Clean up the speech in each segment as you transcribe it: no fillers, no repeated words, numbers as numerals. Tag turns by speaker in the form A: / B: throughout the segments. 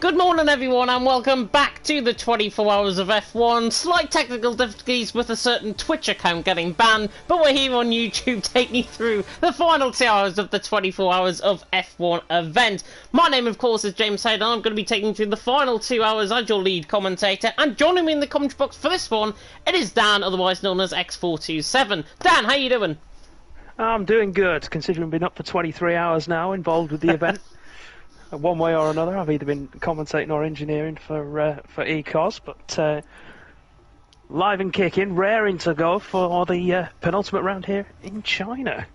A: Good morning everyone and welcome back to the 24 hours of F1. Slight technical difficulties with a certain Twitch account getting banned, but we're here on YouTube taking you through the final 2 hours of the 24 hours of F1 event. My name of course is James Hayden and I'm going to be taking you through the final 2 hours as your lead commentator, and joining me in the commentary box for this one, it is Dan, otherwise known as X427. Dan, how you doing?
B: I'm doing good, considering being up for 23 hours now involved with the event. One way or another, I've either been commentating or engineering for ECOS, but live and kicking, raring to go for the penultimate round here in China.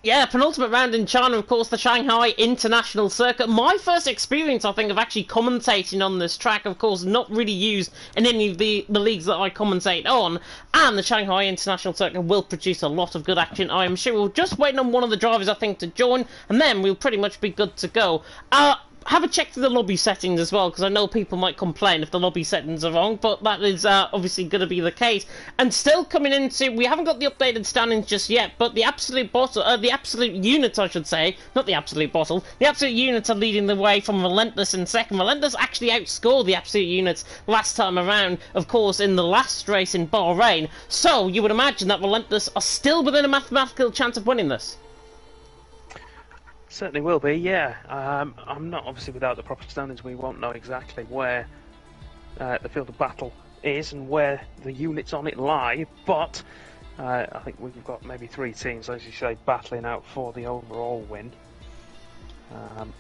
A: Yeah, penultimate round in China, of course, the Shanghai International Circuit. My first experience, I think, of actually commentating on this track, of course, not really used in any of the leagues that I commentate on. And the Shanghai International Circuit will produce a lot of good action, I am sure. We're just waiting on one of the drivers, I think, to join, and then we'll pretty much be good to go. Have a check through the lobby settings as well, because I know people might complain if the lobby settings are wrong, but that is obviously going to be the case. And still coming into, we haven't got the updated standings just yet, but the absolute bottle, the absolute units, I should say, not the absolute bottle, the absolute units are leading the way from Relentless in second. Relentless actually outscored the absolute units last time around, of course, in the last race in Bahrain. So you would imagine that Relentless are still within a mathematical chance of winning this.
B: Certainly will be, yeah. I'm not, obviously, without the proper standings, we won't know exactly where the field of battle is and where the units on it lie, but I think we've got maybe 3 teams, as you say, battling out for the overall win.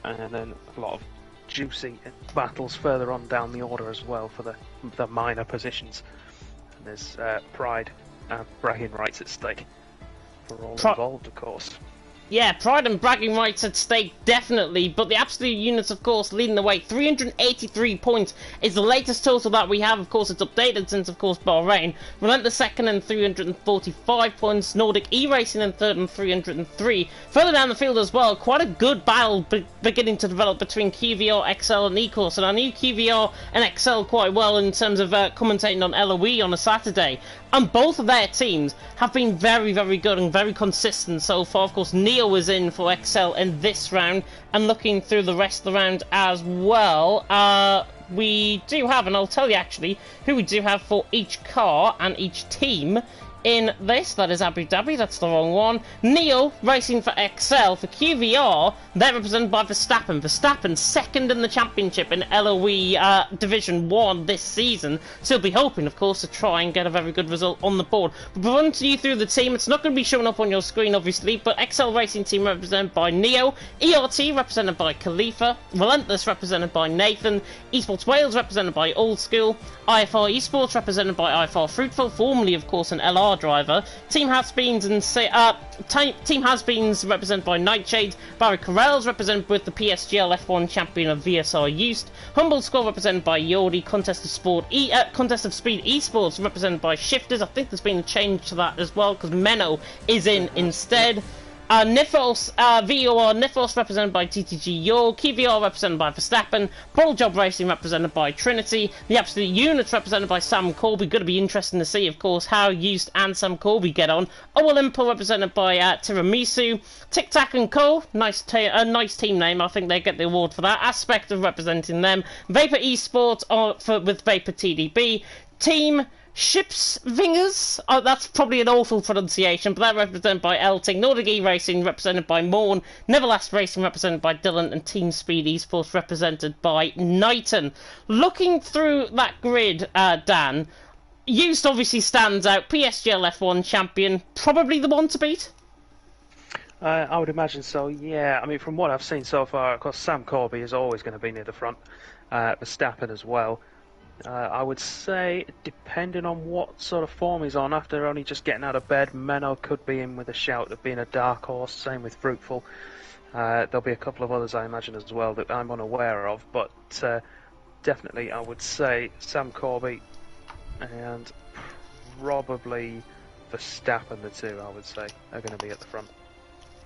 B: And then a lot of juicy battles further on down the order as well for the minor positions. And there's pride and bragging rights at stake for all involved, of course.
A: Yeah, pride and bragging rights at stake, definitely, but the absolute units, of course, leading the way. 383 points is the latest total that we have. Of course, it's updated since, of course, Bahrain. Relentless second and 345 points. Nordic E-Racing in third and 303. Further down the field as well, quite a good battle beginning to develop between QVR, XL and ECOS. And I knew QVR and XL quite well in terms of commentating on LOE on a Saturday. And both of their teams have been very, very good and very consistent so far. Of course, Neo was in for XL in this round, and looking through the rest of the round as well, we do have, and I'll tell you actually, who we do have for each car and each team in this. That is Abu Dhabi, that's the wrong one. Neo racing for XL. For QVR, they're represented by Verstappen. Verstappen second in the championship in LOE Division 1 this season, so he'll be hoping, of course, to try and get a very good result on the board. We'll run to you through the team. It's not going to be showing up on your screen, obviously, but XL Racing Team represented by Neo, ERT represented by Khalifa, Relentless represented by Nathan, Esports Wales represented by Old School, IFR Esports represented by IFR Fruitful, formerly, of course, an LR driver. Team Has-Beens and Team Has-Beens represented by Nightshade. Barry Carell's represented with the PSGL F1 champion of VSR Used. Humble Squad represented by Yordi. Contest of Speed Esports represented by Shifters. I think there's been a change to that as well because Menno is in instead. Nifos, VOR Nifos represented by TTG York, KVR represented by Verstappen, Paul Job Racing represented by Trinity, the Absolute Units represented by Sam Corby. Going to be interesting to see, of course, how Used and Sam Corby get on. Olimpo represented by Tiramisu, Tic Tac and Co. Nice team name. I think they get the award for that. Aspect of representing them. Vapor Esports with Vapor TDB. Team Shipsvingers, that's probably an awful pronunciation, but they're represented by Elting. Nordic E-Racing represented by Morn, Neverlast Racing represented by Dylan, and Team Speed Esports represented by Knighton. Looking through that grid, Dan, Used obviously stands out. PSGL F1 champion, probably the one to beat?
B: I would imagine so, yeah. I mean, from what I've seen so far, of course, Sam Corby is always going to be near the front. Verstappen as well. I would say, depending on what sort of form he's on, after only just getting out of bed, Menno could be in with a shout of being a dark horse, same with Fruitful. There'll be a couple of others, I imagine, as well, that I'm unaware of, but definitely I would say Sam Corby and probably Verstappen, the two, I would say, are going to be at the front.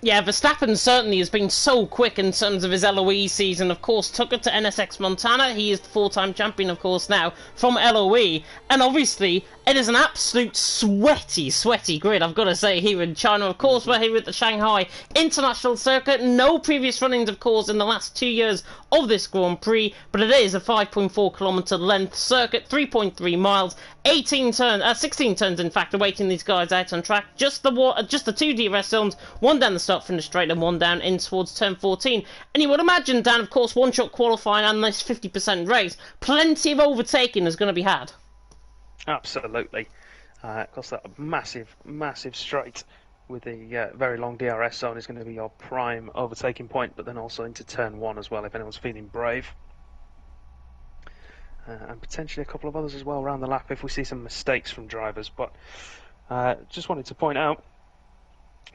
A: Yeah, Verstappen certainly has been so quick in terms of his LOE season. Of course, took it to NSX Montana. He is the full-time champion, of course, now from LOE. And obviously, it is an absolute sweaty grid, I've got to say, here in China. Of course, we're here at the Shanghai International Circuit. No previous run-ins, of course, in the last 2 years of this Grand Prix, but it is a 5.4-kilometre length circuit, 3.3 miles, 16 turns, in fact, awaiting these guys out on track. Just the two DRS zones, one down the start-finish straight and one down in towards turn 14. And you would imagine, Dan, of course, one-shot qualifying and this 50% race, plenty of overtaking is going to be had.
B: Absolutely. Of course, that massive straight with the very long DRS zone is going to be your prime overtaking point, but then also into turn 1 as well, if anyone's feeling brave. And potentially a couple of others as well around the lap if we see some mistakes from drivers. But just wanted to point out,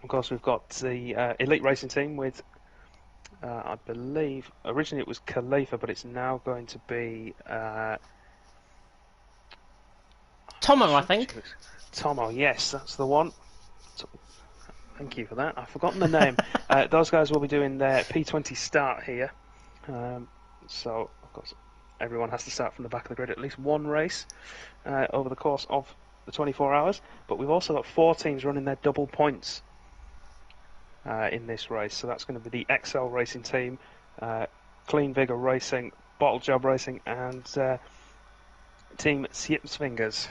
B: of course, we've got the Elite Racing team with, I believe, originally it was Khalifa, but it's now going to be...
A: Tomo, I think.
B: Tomo, yes, that's the one. Thank you for that. I've forgotten the name. Those guys will be doing their P20 start here. So, of course, everyone has to start from the back of the grid at least one race over the course of the 24 hours. But we've also got 4 teams running their double points in this race. So that's going to be the XL Racing team, Clean Vigor Racing, Bottle Job Racing, and Team Siepsfingers.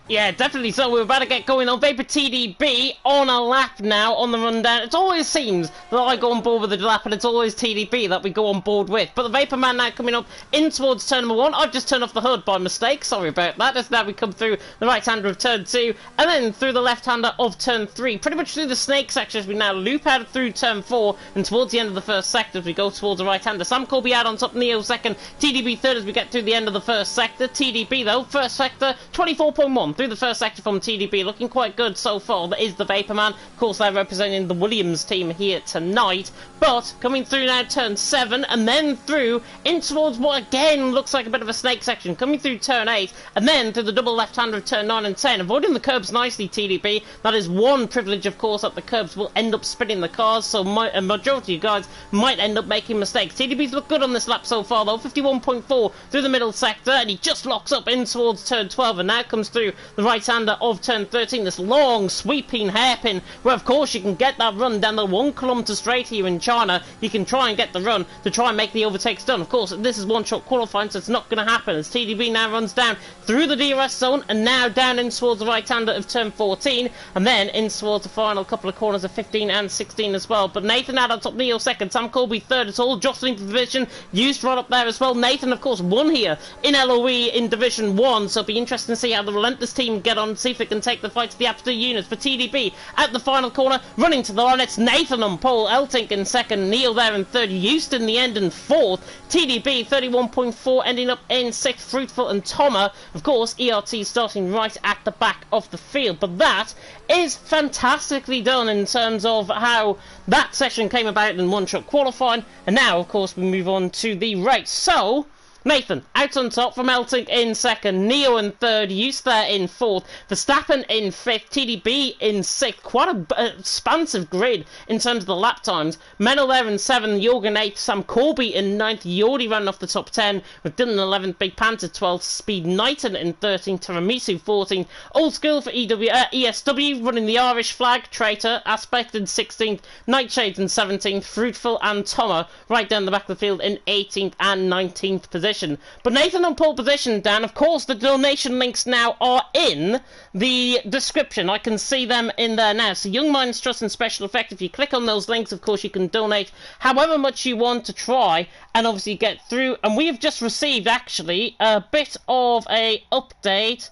A: Yeah, definitely so. We're about to get going on Vapor TDB on a lap now on the rundown. It always seems that I go on board with the lap and it's always TDB that we go on board with. But the Vapor Man now coming up in towards turn number 1. I've just turned off the hood by mistake. Sorry about that. As now we come through the right-hander of turn 2 and then through the left-hander of turn 3. Pretty much through the snake section as we now loop out through turn 4 and towards the end of the first sector as we go towards the right-hander. Sam Colby out on top, Neo second, TDB third as we get through the end of the first sector. TDB though, first sector, 24.1 through the first sector from TDB, looking quite good so far. That is the Vapor Man. Of course, they're representing the Williams team here tonight. But coming through now turn 7 and then through in towards what again looks like a bit of a snake section. Coming through turn 8 and then through the double left-hander of turn 9 and 10. Avoiding the curbs nicely, TDB. That is one privilege, of course, that the curbs will end up spinning the cars. So a majority of you guys might end up making mistakes. TDB's look good on this lap so far though. 51.4 through the middle sector and he just locks up in towards turn 12 and now comes through the right-hander of turn 13, this long sweeping hairpin where of course you can get that run down the 1 kilometre straight here in China. You can try and get the run to try and make the overtakes done. Of course this is one-shot qualifying, so it's not going to happen as TDB now runs down through the DRS zone and now down in towards the right-hander of turn 14 and then in towards the final couple of corners of 15 and 16 as well. But Nathan out on top, Neo second, Sam Colby third. It's all jostling for position, used right up there as well. Nathan of course won here in LOE in Division 1, so it'll be interesting to see how the Relentless team get on, see if it can take the fight to the absolute units. For TDB at the final corner, running to the line, it's Nathan on pole, Eltink in second, Neil there in third, Houston in the end in fourth, TDB 31.4 ending up in sixth, Fruitful and Toma, of course ERT starting right at the back of the field. But that is fantastically done in terms of how that session came about in one-shot qualifying, and now of course we move on to the race. So Nathan out on top from Eltink in second, Neo in third, Eustace in fourth, Verstappen in fifth, TDB in sixth. Quite a expansive grid in terms of the lap times. Menel there in seventh, Jorgen eighth, Sam Corby in ninth, Yordi running off the top 10 with Dylan 11th, Big Panther 12th, Speed Knighton in 13th, Tiramisu 14th, Old School for ESW running the Irish flag, Traitor, Aspect in 16th, Nightshades in 17th, Fruitful and Toma right down the back of the field in 18th and 19th position. But Nathan on pole position, Dan, of course the donation links now are in the description. I can see them in there now. So Young Minds Trust and Special Effect, if you click on those links, of course you can donate however much you want to try and obviously get through. And we have just received actually a bit of a update.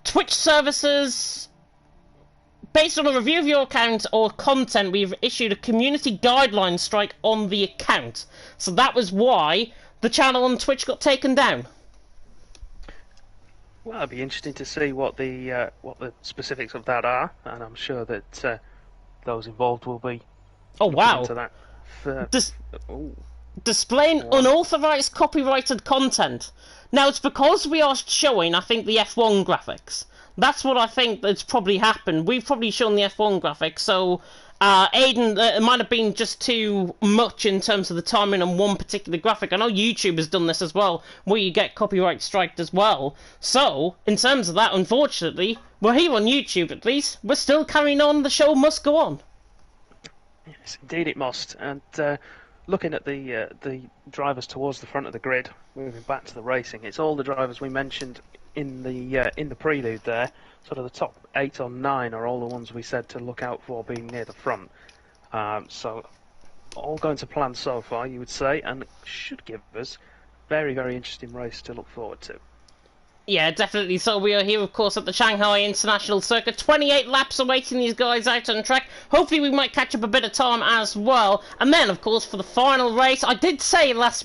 A: Twitch services, based on a review of your account or content, we've issued a community guideline strike on the account. So that was why the channel on Twitch got taken down.
B: Well, it'd be interesting to see what the specifics of that are, and I'm sure that those involved will be.
A: Oh wow!
B: Into that.
A: Displaying unauthorized copyrighted content. Now it's because we are showing, I think, the F1 graphics. That's what I think that's probably happened. We've probably shown the F1 graphic, so Aiden, it might have been just too much in terms of the timing on one particular graphic. I know YouTube has done this as well, where you get copyright striked as well. So, in terms of that, unfortunately, we're here on YouTube at least. We're still carrying on. The show must go on.
B: Yes, indeed it must. And looking at the drivers towards the front of the grid, moving back to the racing, it's all the drivers we mentioned in the prelude there. Sort of the top 8 or 9 are all the ones we said to look out for being near the front. So all going to plan so far, you would say, and it should give us very, very interesting race to look forward to.
A: Yeah, definitely. So we are here, of course, at the Shanghai International Circuit. 28 laps awaiting these guys out on track. Hopefully we might catch up a bit of time as well. And then, of course, for the final race, I did say last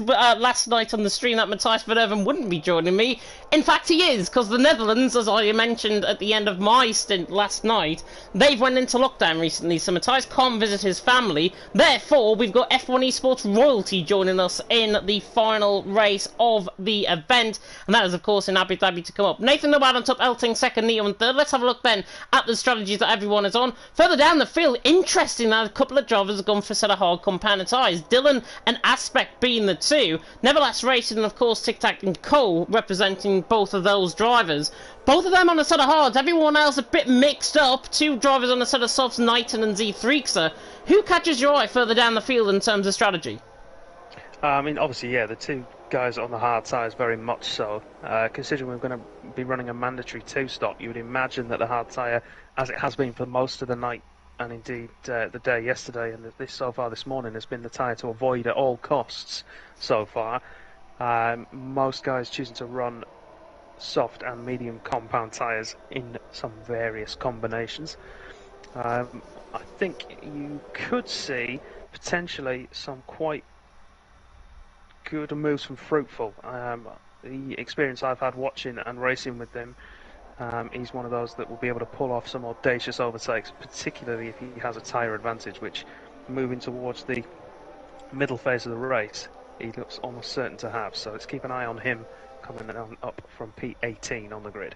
A: night on the stream that Matthias van Erven wouldn't be joining me. In fact, he is, because the Netherlands, as I mentioned at the end of my stint last night, they've went into lockdown recently, so Matthias can't visit his family. Therefore, we've got F1 Esports royalty joining us in the final race of the event. And that is, of course, in Abu Dhabi to come up. Nathan Nobad on top, Elting second, Neo and third. Let's have a look then at the strategies that everyone is on. Further down the field, interesting that a couple of drivers have gone for a set of hard compound tyres. Dylan and Aspect being the two. Nevertheless Racing and of course Tic Tac and Cole representing both of those drivers. Both of them on a set of hards, everyone else a bit mixed up. Two drivers on a set of softs, Knighton and Z3xer. Who catches your eye further down the field in terms of strategy?
B: I mean, obviously, yeah, the two guys on the hard tyres very much so. Considering we're going to be running a mandatory 2-stop, you would imagine that the hard tyre, as it has been for most of the night, and indeed the day yesterday and so far this morning, has been the tyre to avoid at all costs so far. Most guys choosing to run soft and medium compound tyres in some various combinations. I think you could see potentially some quite good moves from Fruitful. The experience I've had watching and racing with him, he's one of those that will be able to pull off some audacious overtakes, particularly if he has a tyre advantage, which moving towards the middle phase of the race, he looks almost certain to have. So let's keep an eye on him coming on up from P18 on the grid.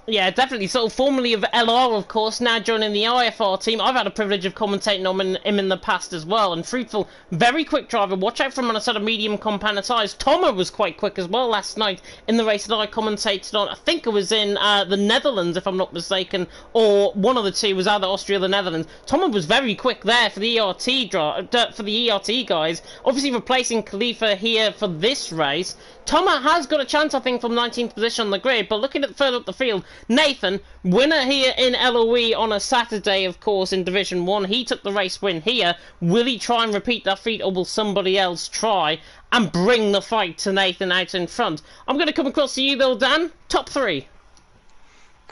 A: Yeah, definitely. So, formerly of LR, of course, now joining the IFR team. I've had the privilege of commentating on him in the past as well. And Fruitful, very quick driver. Watch out for him on a set of medium compound tyres. Tomer was quite quick as well last night in the race that I commentated on. I think it was in the Netherlands, if I'm not mistaken, or one of the two was either Austria or the Netherlands. Tomer was very quick there for the ERT guys. Obviously replacing Khalifa here for this race. Tomer has got a chance, I think, from 19th position on the grid, but looking at further up the field, Nathan, winner here in LOE on a Saturday, of course, in Division 1. He took the race win here. Will he try and repeat that feat, or will somebody else try and bring the fight to Nathan out in front? I'm going to come across to you, though, Dan. Top 3.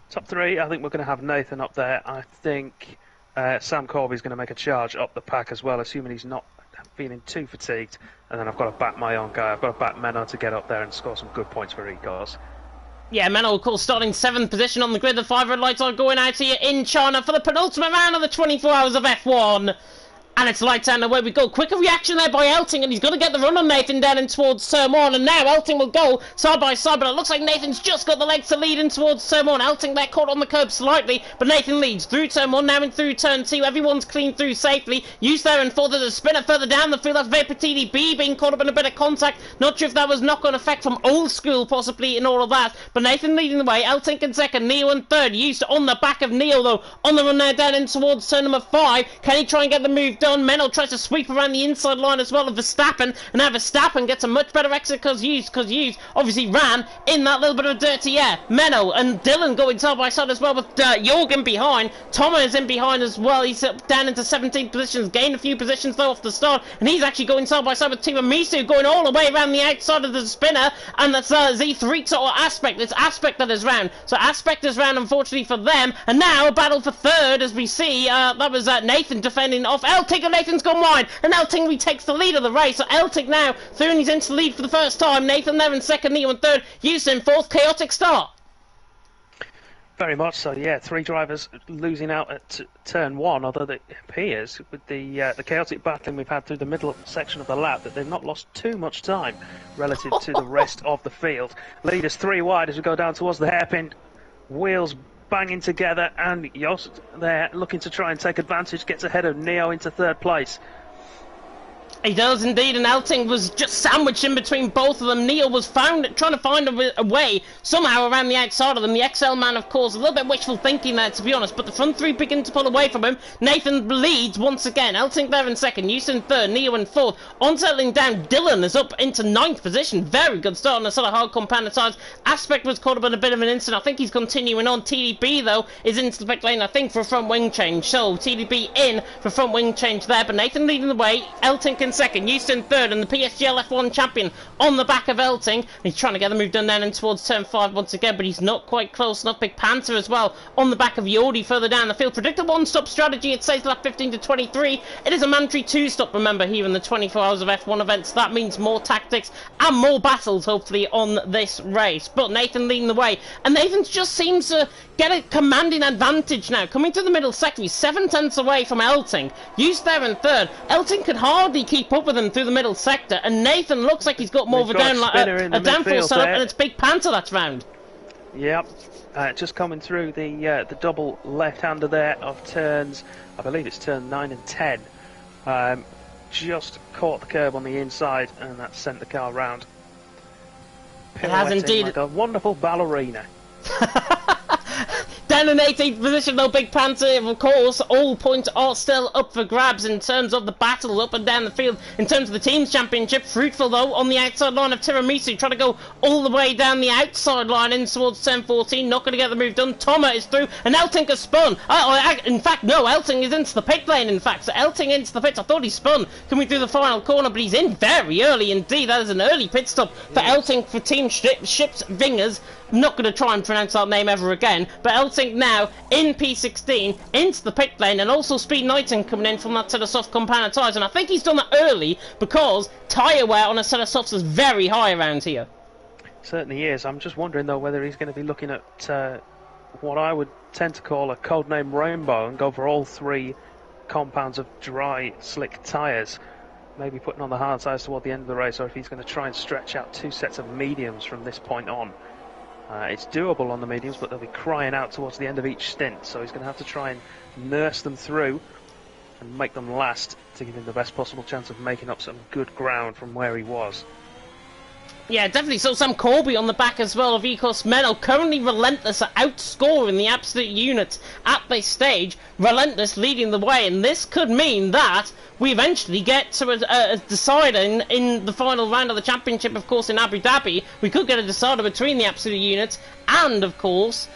B: Top 3, I think we're going to have Nathan up there. I think Sam Corby's going to make a charge up the pack as well, assuming he's not feeling too fatigued. And then I've got to back my own guy. I've got to back Menno to get up there and score some good points for Ecos.
A: Yeah, Menno, of course, starting 7th position on the grid. The 5 red lights are going out here in China for the penultimate round of the 24 hours of F1. And it's lights out and away we go. Quicker reaction there by Elting, and he's going to get the run on Nathan down in towards turn 1. And now Elting will go side by side, but it looks like Nathan's just got the legs to lead in towards turn 1. Elting there caught on the curb slightly, but Nathan leads through turn 1, now in through turn 2. Everyone's clean through safely. Used there and forth as a spinner further down the field. That's Vapor B being caught up in a bit of contact. Not sure if that was knock-on effect from old school possibly in all of that. But Nathan leading the way. Elting in second, Neo in third. Used on the back of Neo though. On the run now down in towards turn number 5. Can he try and get the move done? Menno tries to sweep around the inside line as well of Verstappen, and now Verstappen gets a much better exit because Hughes obviously ran in that little bit of dirty air. Menno and Dylan going side by side as well with Jorgen behind. Tomer is in behind as well. He's down into 17th positions, gained a few positions though off the start, and he's actually going side by side with Tiramisu going all the way around the outside of the spinner, and that's Z3xer or Aspect. It's Aspect that is round. So Aspect is round, unfortunately for them, and now a battle for third as we see that was Nathan defending off Elting, and Nathan's gone wide, and Elting retakes the lead of the race. So Elting now through, and he's into the lead for the first time. Nathan there in second, Neo in third, Houston in fourth. Chaotic start.
B: Very much so, yeah. 3 drivers losing out at turn 1, although it appears with the chaotic battling we've had through the middle section of the lap that they've not lost too much time relative to the rest of the field. Leaders 3 wide as we go down towards the hairpin. Wheels banging together, and Yost there looking to try and take advantage, gets ahead of Neo into third place.
A: He does indeed, and Elting was just sandwiched in between both of them. Neil was trying to find a way somehow around the outside of them. The XL man, of course, a little bit wishful thinking there, to be honest, but the front three begin to pull away from him. Nathan leads once again. Elting there in second, Houston third, Neo in fourth. On settling down, Dylan is up into ninth position. Very good start on the sort of hard compounded sides. Aspect was caught up in a bit of an incident. I think he's continuing on. TDB, though, is into the pit lane, I think, for a front wing change. So, TDB in for front wing change there, but Nathan leading the way. Elting in second, Houston third, and the PSGL F1 champion on the back of Elting. He's trying to get the move done down and towards turn 5 once again, but he's not quite close enough. Big Panther as well on the back of Yordi further down the field. Predicted one-stop strategy, it says lap 15 to 23. It is a mandatory two-stop, remember, here in the 24 hours of F1 events. That means more tactics and more battles, hopefully, on this race. But Nathan leading the way, and Nathan just seems to get a commanding advantage now. Coming to the middle sector, he's 7/10 away from Elting. Hughes there in third. Elting could hardly keep up with him through the middle sector, and Nathan looks like he's got more of a downforce setup, and it's Big Panther that's round.
B: Yep, just coming through the double left-hander there of turns, I believe it's turn 9 and 10. Just caught the curb on the inside, and that sent the car round.
A: It has indeed.
B: Like a wonderful ballerina.
A: Down in 18th position though, Big Panther, of course, all points are still up for grabs in terms of the battles up and down the field. In terms of the team's championship, Fruitful though, on the outside line of Tiramisu, trying to go all the way down the outside line in towards turn 14, not going to get the move done. Toma is through, and Elting has spun. In fact, no, Elting is into the pit lane, in fact, so Elting into the pits. I thought he spun coming through the final corner, but he's in very early indeed. That is an early pit stop for Elting for Team Ships Vingers. I'm not going to try and pronounce that name ever again, but Elting now in P16 into the pit lane, and also Speed Knighton coming in from that set of soft compounded tyres, and I think he's done that early because tyre wear on a set of softs is very high around here.
B: Certainly is. I'm just wondering though whether he's going to be looking at what I would tend to call a codename rainbow and go for all three compounds of dry slick tyres, maybe putting on the hard tyres toward the end of the race, or if he's going to try and stretch out two sets of mediums from this point on. It's doable on the mediums, but they'll be crying out towards the end of each stint, so he's going to have to try and nurse them through and make them last to give him the best possible chance of making up some good ground from where he was.
A: Yeah, definitely. So Sam Corby on the back as well of Ecos Menno, currently Relentless are outscoring the absolute units at this stage. Relentless leading the way, and this could mean that we eventually get to a decider in the final round of the championship, of course, in Abu Dhabi. We could get a decider between the absolute units and, of course,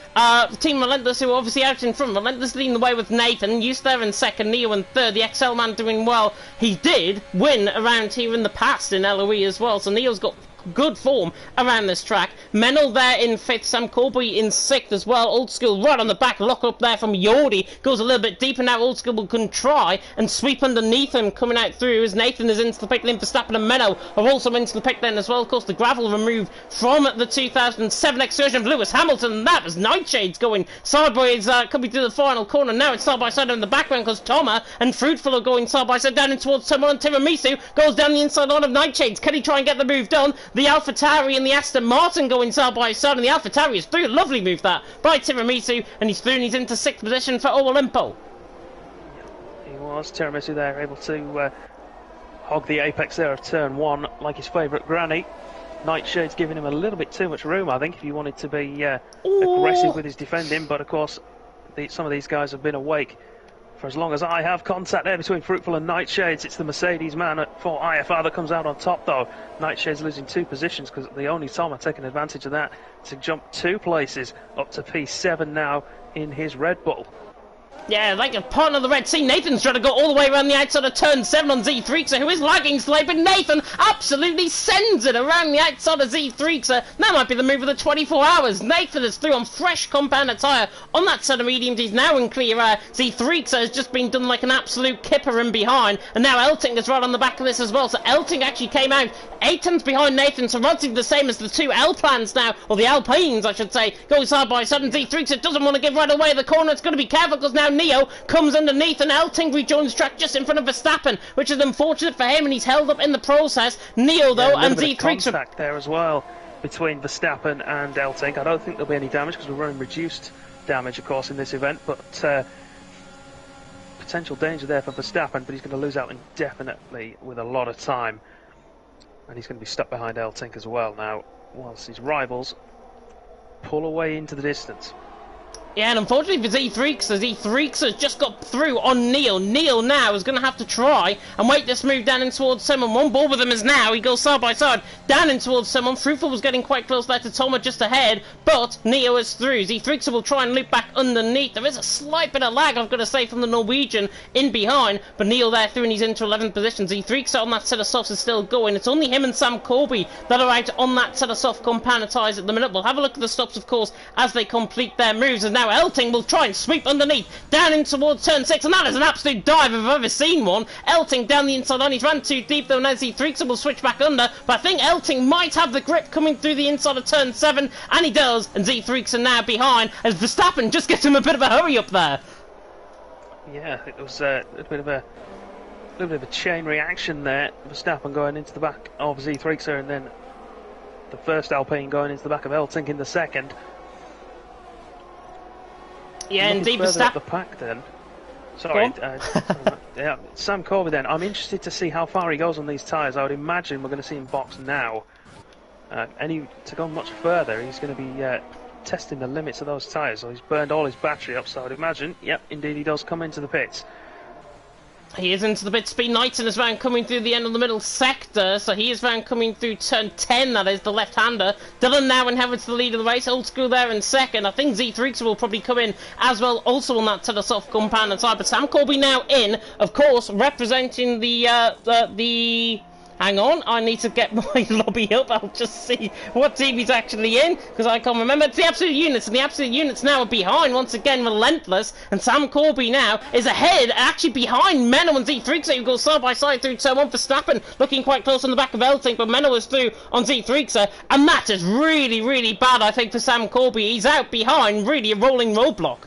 A: Team Relentless, who are obviously out in front. Relentless leading the way with Nathan, Used there in second, Neo in third, the XL man doing well. He did win around here in the past in LOE as well, so Neo's got good form around this track. Menel there in 5th, Sam Corby in 6th as well. Old School right on the back, lock up there from Yordi, goes a little bit deeper now. Old School can try and sweep underneath him coming out through as Nathan is into the pit lane. Verstappen and Menno are also into the pit lane as well. Of course, the gravel removed from the 2007 excursion of Lewis Hamilton, and that was Nightshades going sideways, coming through the final corner. Now it's side by side in the background because Toma and Fruitful are going side by side down in towards Toma, and Tiramisu goes down the inside line of Nightshades. Can he try and get the move done? The AlphaTauri and the Aston Martin going side by side, and the AlphaTauri is through. Lovely move that by Tiramisu, and he's through and he's into 6th position for Olimpo.
B: He was. Tiramisu there, able to hog the apex there of turn 1 like his favourite granny. Nightshade's giving him a little bit too much room, I think, if he wanted to be aggressive with his defending, but of course some of these guys have been awake for as long as I have. Contact there between Fruitful and Nightshades. It's the Mercedes man for IFR that comes out on top though. Nightshade's losing 2 positions because the only Tom taking advantage of that to jump 2 places up to P7 now in his Red Bull.
A: Yeah, like a partner of the Red Sea, Nathan's trying to go all the way around the outside of turn 7 on Z3, who is lagging slightly, but Nathan absolutely sends it around the outside of Z3. That might be the move of the 24 hours. Nathan is through on fresh compound tyre on that set of mediums. He's now in clear air. Z3 has just been done like an absolute kipper in behind, and now Elting is right on the back of this as well. So Elting actually came out 8 tenths behind Nathan, so relatively the same as the 2 L-plans now, or the Alpines I should say, going side by side, and Z3 doesn't want to give right away the corner. It's going to be careful because now Neo comes underneath, and Elting rejoins track just in front of Verstappen, which is unfortunate for him, and he's held up in the process. Neo though, and Z3
B: contact there as well between Verstappen and Elting. I don't think there'll be any damage because we're running reduced damage, of course, in this event, but potential danger there for Verstappen, but he's going to lose out indefinitely with a lot of time. And he's going to be stuck behind Eltink as well now, whilst his rivals pull away into the distance.
A: Yeah, and unfortunately for Z3 has just got through on Neil. Neil now is going to have to try and make this move down in towards someone. One ball with him is now. He goes side by side down in towards someone. Fruitful was getting quite close there to Toma just ahead, but Neo is through. Z3 will try and loop back underneath. There is a slight bit of lag, I've got to say, from the Norwegian in behind, but Neil there through and he's into 11th position. Z3 on that set of softs is still going. It's only him and Sam Corby that are out on that set of soft compound tyres at the minute. We'll have a look at the stops, of course, as they complete their moves, and now Elting will try and sweep underneath down in towards turn 6, and that is an absolute dive if I've ever seen one. Elting down the inside line, he's ran too deep though. Now Z3 will switch back under, but I think Elting might have the grip coming through the inside of turn 7, and he does, and Z3 now behind as Verstappen just gets him a bit of a hurry up there.
B: Yeah, it was a little bit of a chain reaction there. Verstappen going into the back of Z3 and then the first Alpine going into the back of Elting in the second.
A: Yeah, indeed,
B: Verstappen. The pack then. Sorry, yeah, Sam Corby then. I'm interested to see how far he goes on these tyres. I would imagine we're going to see him box now. To go much further, he's going to be testing the limits of those tyres. So he's burned all his battery up, so I would imagine, yep, indeed he does come into the pits.
A: He is into the pit. Speed Knighton is round coming through the end of the middle sector, so he is round coming through turn 10, that is, the left-hander. Dylan now inherits the lead of the race. Old School there in second. I think Z3 will probably come in as well, also on that to the soft compound inside. But Sam Corby now in, of course, representing the hang on, I need to get my lobby up. I'll just see what team he's actually in, because I can't remember. It's the Absolute Units, and the Absolute Units now are behind, once again, Relentless, and Sam Corby now is ahead, actually behind Menno and Z3, who goes side by side through turn 1 for Verstappen, looking quite close on the back of Elting, but Menno is through on Z3, and that is really, really bad, I think, for Sam Corby. He's out behind, really a rolling roadblock.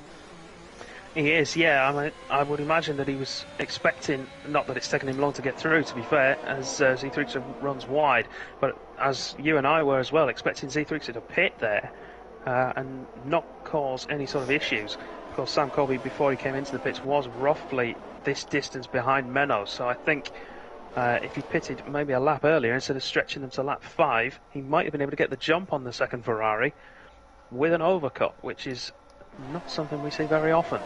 B: He is, yeah. I mean, I would imagine that he was expecting, not that it's taken him long to get through, to be fair, as Z3 runs wide, but as you and I were as well, expecting Z3 to pit there and not cause any sort of issues. Of course, Sam Corby, before he came into the pits, was roughly this distance behind Menno, so I think if he pitted maybe a lap earlier, instead of stretching them to lap 5, he might have been able to get the jump on the second Ferrari with an overcut, which is not something we see very often.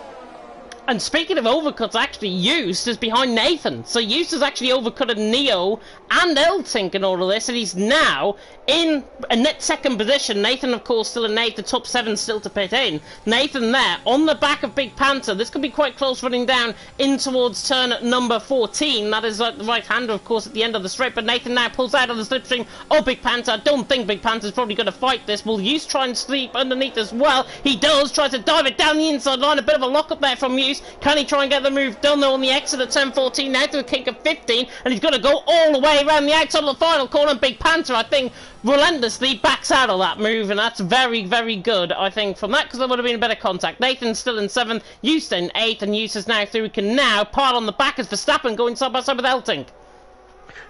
A: And speaking of overcuts, actually, Eustace is behind Nathan. So Eustace has actually overcutted Neo and Eltink in all of this, and he's now in a net second position. Nathan, of course, still in 8th, the top 7 still to pit in. Nathan there, on the back of Big Panther. This could be quite close running down in towards turn number 14. That is the right-hander, of course, at the end of the straight. But Nathan now pulls out of the slipstream of Big Panther. I don't think Big Panther's probably going to fight this. Will Eustace try and sleep underneath as well? He does, tries to dive it down the inside line. A bit of a lock-up there from Eustace. Can he try and get the move done though on the exit at turn 14 now to a kick of 15, and he's got to go all the way around the outside of the final corner. Big Panther, I think, relentlessly backs out of that move, and that's very, very good, I think, from that, because there would have been a better contact. Nathan's still in 7th, Eustace in 8th, and Eustace now through. He can now part on the back as Verstappen going side by side with Eltink.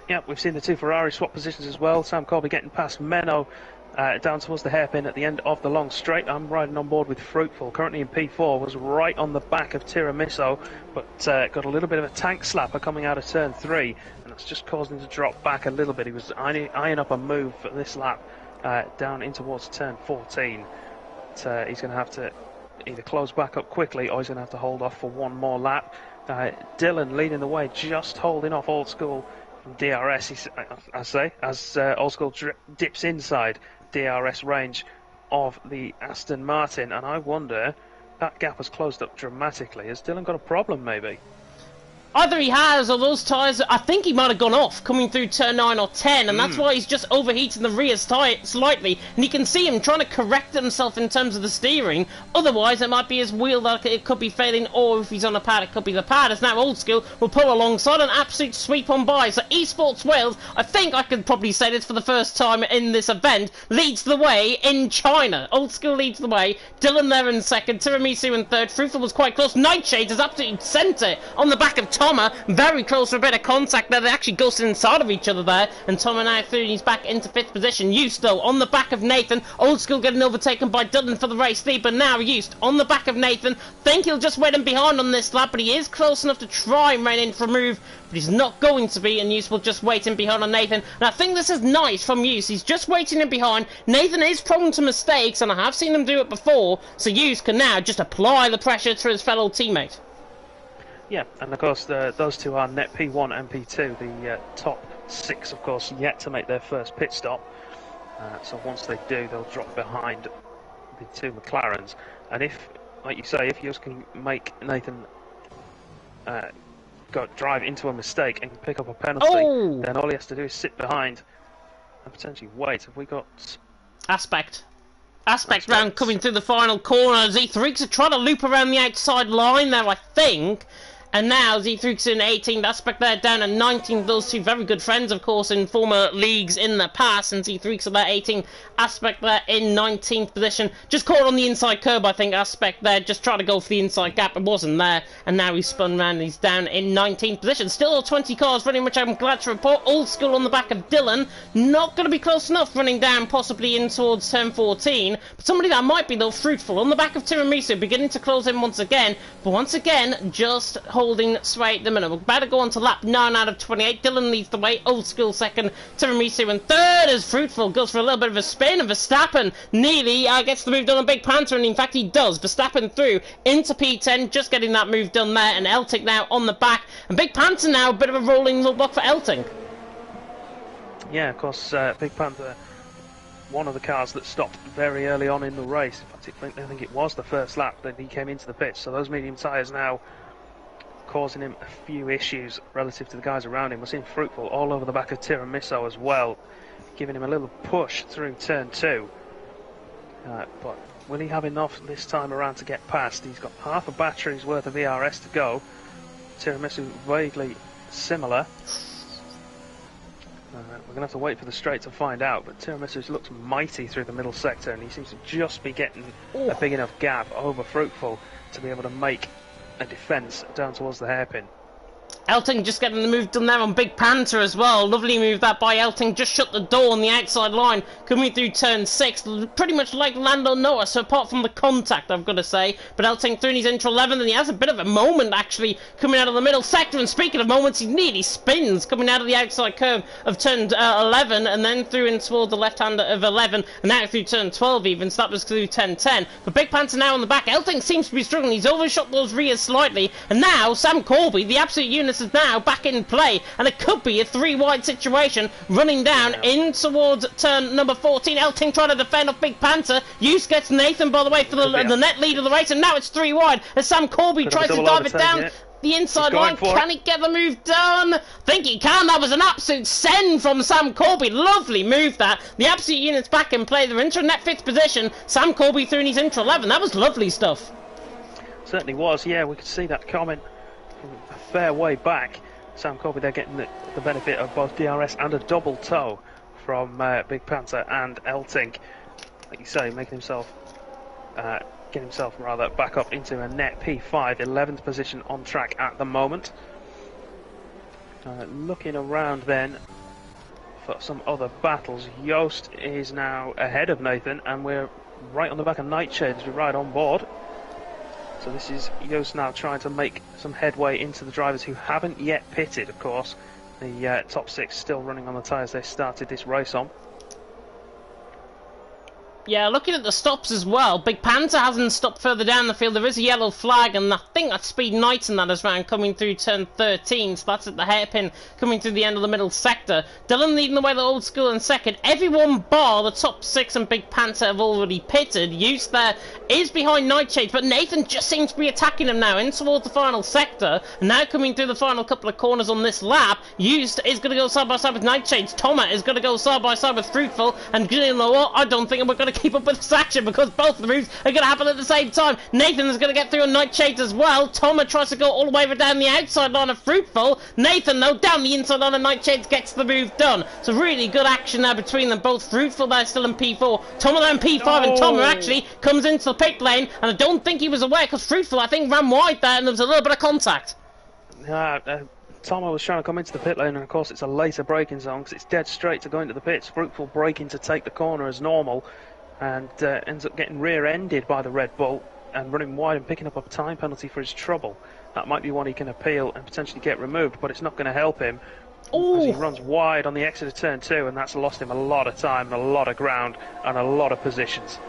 B: Yeah, we've seen the two Ferrari swap positions as well. Sam Corby getting past Menno down towards the hairpin at the end of the long straight. I'm riding on board with Fruitful, currently in P4, was right on the back of Tiramisu, but got a little bit of a tank slapper coming out of turn 3, and that's just caused him to drop back a little bit. He was eyeing up a move for this lap down in towards turn 14. But, he's going to have to either close back up quickly, or he's going to have to hold off for one more lap. Dylan leading the way, just holding off Old School from DRS, as Old School dips inside DRS range of the Aston Martin, and I wonder, that gap has closed up dramatically. Has Dylan got a problem maybe?
A: Either he has, or those tyres, I think he might have gone off coming through turn 9 or 10, and that's why he's just overheating the rear tyre slightly, and you can see him trying to correct himself in terms of the steering. Otherwise, it might be his wheel that it could be failing, or if he's on a pad, it could be the pad. As now Old School will pull alongside an absolute sweep on by. So Esports Wales, I think I could probably say this for the first time in this event, leads the way in China. Old School leads the way, Dylan there in second, Tiramisu in third, Fruitful was quite close, Nightshades is absolutely sent it on the back of Toma very close for a bit of contact there. They actually ghosted inside of each other there, and Toma now through, and he's back into 5th position. Used though on the back of Nathan. Old School getting overtaken by Dillon for the race lead, but now Used on the back of Nathan. Think he'll just wait him behind on this lap, but he is close enough to try and run in for a move, but he's not going to be, and Used will just wait in behind on Nathan. And I think this is nice from Used. He's just waiting in behind. Nathan is prone to mistakes, and I have seen him do it before, so Used can now just apply the pressure to his fellow teammate.
B: Yeah, and of course those two are net P1 and P2, the top 6, of course, yet to make their first pit stop. So once they do, they'll drop behind the two McLarens. And if, like you say, if you can make Nathan drive into a mistake and pick up a penalty, then all he has to do is sit behind and potentially wait. Have we got...
A: Aspect round coming through the final corner. Z3 are trying to loop around the outside line there, I think. And now Z3's in 18th, Aspect there down at 19th. Those two very good friends, of course, in former leagues in the past. And Z3's at that 18th, Aspect there in 19th position. Just caught on the inside curb, I think, Aspect there. Just trying to go for the inside gap. It wasn't there. And now he's spun round and he's down in 19th position. Still 20 cars running, which I'm glad to report. Old School on the back of Dillon. Not going to be close enough running down, possibly in towards turn 14. But somebody that might be, though, Fruitful on the back of Tiramisu, beginning to close in once again. But once again, just holding sway at the minute. We're about to go on to lap 9 out of 28. Dillon leads the way. Old School second. Tiramisu in third as Fruitful goes for a little bit of a spin. And Verstappen nearly gets the move done on Big Panther. And in fact, he does. Verstappen through into P10. Just getting that move done there. And Elting now on the back. And Big Panther now a bit of a rolling block for Elting.
B: Yeah, of course, Big Panther, one of the cars that stopped very early on in the race. In fact, I think it was the first lap that he came into the pits. So those medium tyres now causing him a few issues relative to the guys around him. We're seeing Fruitful all over the back of Tiramisu as well, giving him a little push through turn 2. But will he have enough this time around to get past? He's got half a battery's worth of ERS to go. Tiramisu vaguely similar. We're going to have to wait for the straight to find out, but Tiramisu looks mighty through the middle sector, and he seems to just be getting a big enough gap over Fruitful to be able to make a defence down towards the hairpin.
A: Elting just getting the move done there on Big Panther as well. Lovely move that by Elting. Just shut the door on the outside line. Coming through turn 6. Pretty much like Lando Norris, so apart from the contact, I've got to say. But Elting through in his intro 11, and he has a bit of a moment, actually, coming out of the middle sector. And speaking of moments, he nearly spins coming out of the outside curve of turn 11, and then through in toward the left-hand of 11, and out through turn 12 even. So that was through turn 10. But Big Panther now on the back. Elting seems to be struggling. He's overshot those rears slightly. And now, Sam Corby, the absolute unit, is now back in play, and it could be a 3-wide situation running down in towards turn number 14. Elting trying to defend off Big Panther. Use gets Nathan, by the way, for the net lead of the race, and now it's 3 wide as Sam Corby tries to dive it down the inside line. Can he get the move done? Think he can. That was an absolute send from Sam Corby. Lovely move that. The absolute unit's back in play. They're into net 5th position. Sam Corby through in his intro 11. That was lovely stuff.
B: Certainly was. Yeah, we could see that coming from a fair way back. Sam Corby there getting the benefit of both DRS and a double toe from Big Panther and Elting. Like you say, making himself, getting himself rather back up into a net P5, 11th position on track at the moment. Looking around then for some other battles, Joost is now ahead of Nathan, and we're right on the back of Nightshade as we ride on board. So this is Joost now trying to make some headway into the drivers who haven't yet pitted, of course. The top 6 still running on the tyres they started this race on.
A: Yeah, looking at the stops as well, Big Panther hasn't stopped further down the field. There is a yellow flag, and I think that's Speed Knight in that as round coming through turn 13, so that's at the hairpin coming through the end of the middle sector. Dillon leading the way, the Old School in second. Everyone bar the top 6 and Big Panther have already pitted. Use there is behind Nightshade, but Nathan just seems to be attacking him now in towards the final sector. And now coming through the final couple of corners on this lap, Used is going to go side by side with Nightshade. Toma is going to go side by side with Fruitful, and you know what, I don't think we're going to keep up with this action because both the moves are going to happen at the same time. Nathan is going to get through on Nightshade as well. Toma tries to go all the way down the outside line of Fruitful. Nathan, though, down the inside line of Nightshade gets the move done. So really good action there between them both. Fruitful there still in P4. Toma there in P5, and Toma actually comes into the pit lane, and I don't think he was aware because Fruitful, I think, ran wide there and there was a little bit of contact.
B: Tomo was trying to come into the pit lane, and of course it's a later braking zone because it's dead straight to go into the pits. Fruitful braking to take the corner as normal, and ends up getting rear-ended by the Red Bull and running wide and picking up a time penalty for his trouble. That might be one he can appeal and potentially get removed, but it's not going to help him. As he runs wide on the exit of turn 2, and that's lost him a lot of time and a lot of ground and a lot of positions.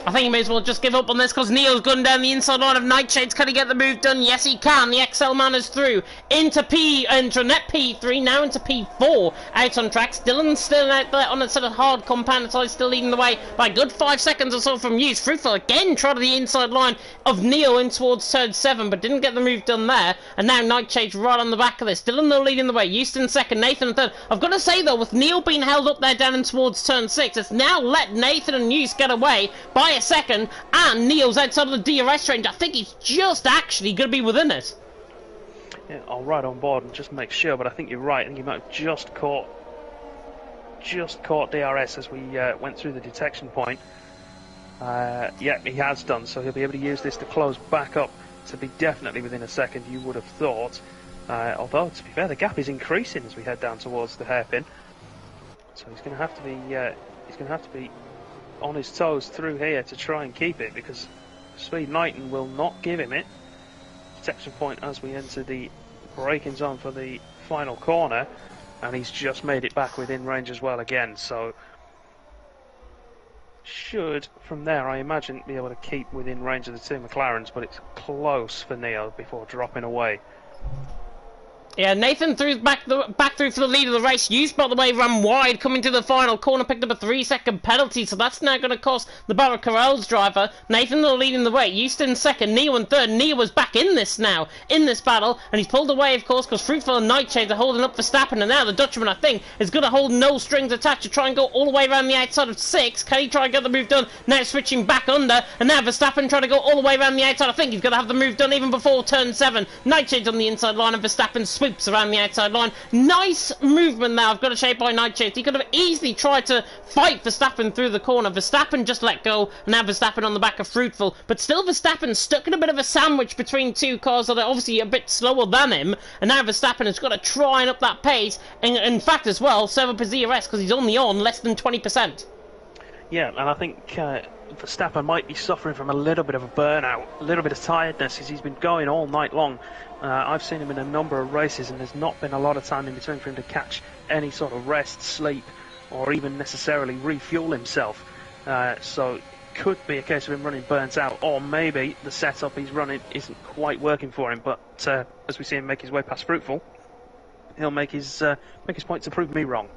A: I think he may as well just give up on this because Neil's gone down the inside line of Nightshades. Can he get the move done? Yes, he can. The XL man is through into net P3, now into P4. Out on tracks. Dylan's still out there on a sort of hard compound side, still leading the way by a good 5 seconds or so from use. Fruitful again tried to the inside line of Neil in towards turn 7, but didn't get the move done there. And now Nightshades right on the back of this. Dylan though leading the way. Houston second, Nathan third. I've got to say though, with Neil being held up there down in towards turn 6, it's now let Nathan and Hughes get away by a second, and Neil's outside of the DRS range. I think he's just actually going to be within it.
B: Yeah, I'll ride on board and just make sure, but I think you're right. I think he might have just caught DRS as we went through the detection point. Yeah, he has done, so he'll be able to use this to close back up to be definitely within a second, you would have thought. Although, to be fair, the gap is increasing as we head down towards the hairpin. So he's going to have to be on his toes through here to try and keep it, because Swede Knighton will not give him it. Detection point as we enter the braking zone for the final corner, and he's just made it back within range as well again, so should from there I imagine be able to keep within range of the two McLarens, but it's close for Neil before dropping away.
A: Yeah, Nathan threw back through for the lead of the race. Hughes, by the way, ran wide, coming to the final corner, picked up a 3-second penalty, so that's now going to cost the Barra Corrales driver. Nathan leading the way. Houston second, Neil in third. Neil was back in this now, in this battle, and he's pulled away, of course, because Fruitful and Nightshade are holding up Verstappen, and now the Dutchman, I think, is going to hold no strings attached to try and go all the way around the outside of 6. Can he try and get the move done? Now switching back under, and now Verstappen trying to go all the way around the outside. I think he's going to have the move done even before turn 7. Nightshade's on the inside line, and Verstappen swoops around the outside line. Nice movement now, I've got to shape by Nightshade. He could have easily tried to fight Verstappen through the corner. Verstappen just let go, and now Verstappen on the back of Fruitful. But still Verstappen stuck in a bit of a sandwich between two cars that are obviously a bit slower than him, and now Verstappen has got to try and up that pace, and in fact as well, serve up his DRS because he's only on less than 20%.
B: Yeah, and I think Verstappen might be suffering from a little bit of a burnout, a little bit of tiredness as he's been going all night long. I've seen him in a number of races, and there's not been a lot of time in between for him to catch any sort of rest, sleep, or even necessarily refuel himself. So it could be a case of him running burnt out, or maybe the setup he's running isn't quite working for him. But as we see him make his way past Fruitful, he'll make his point to prove me wrong.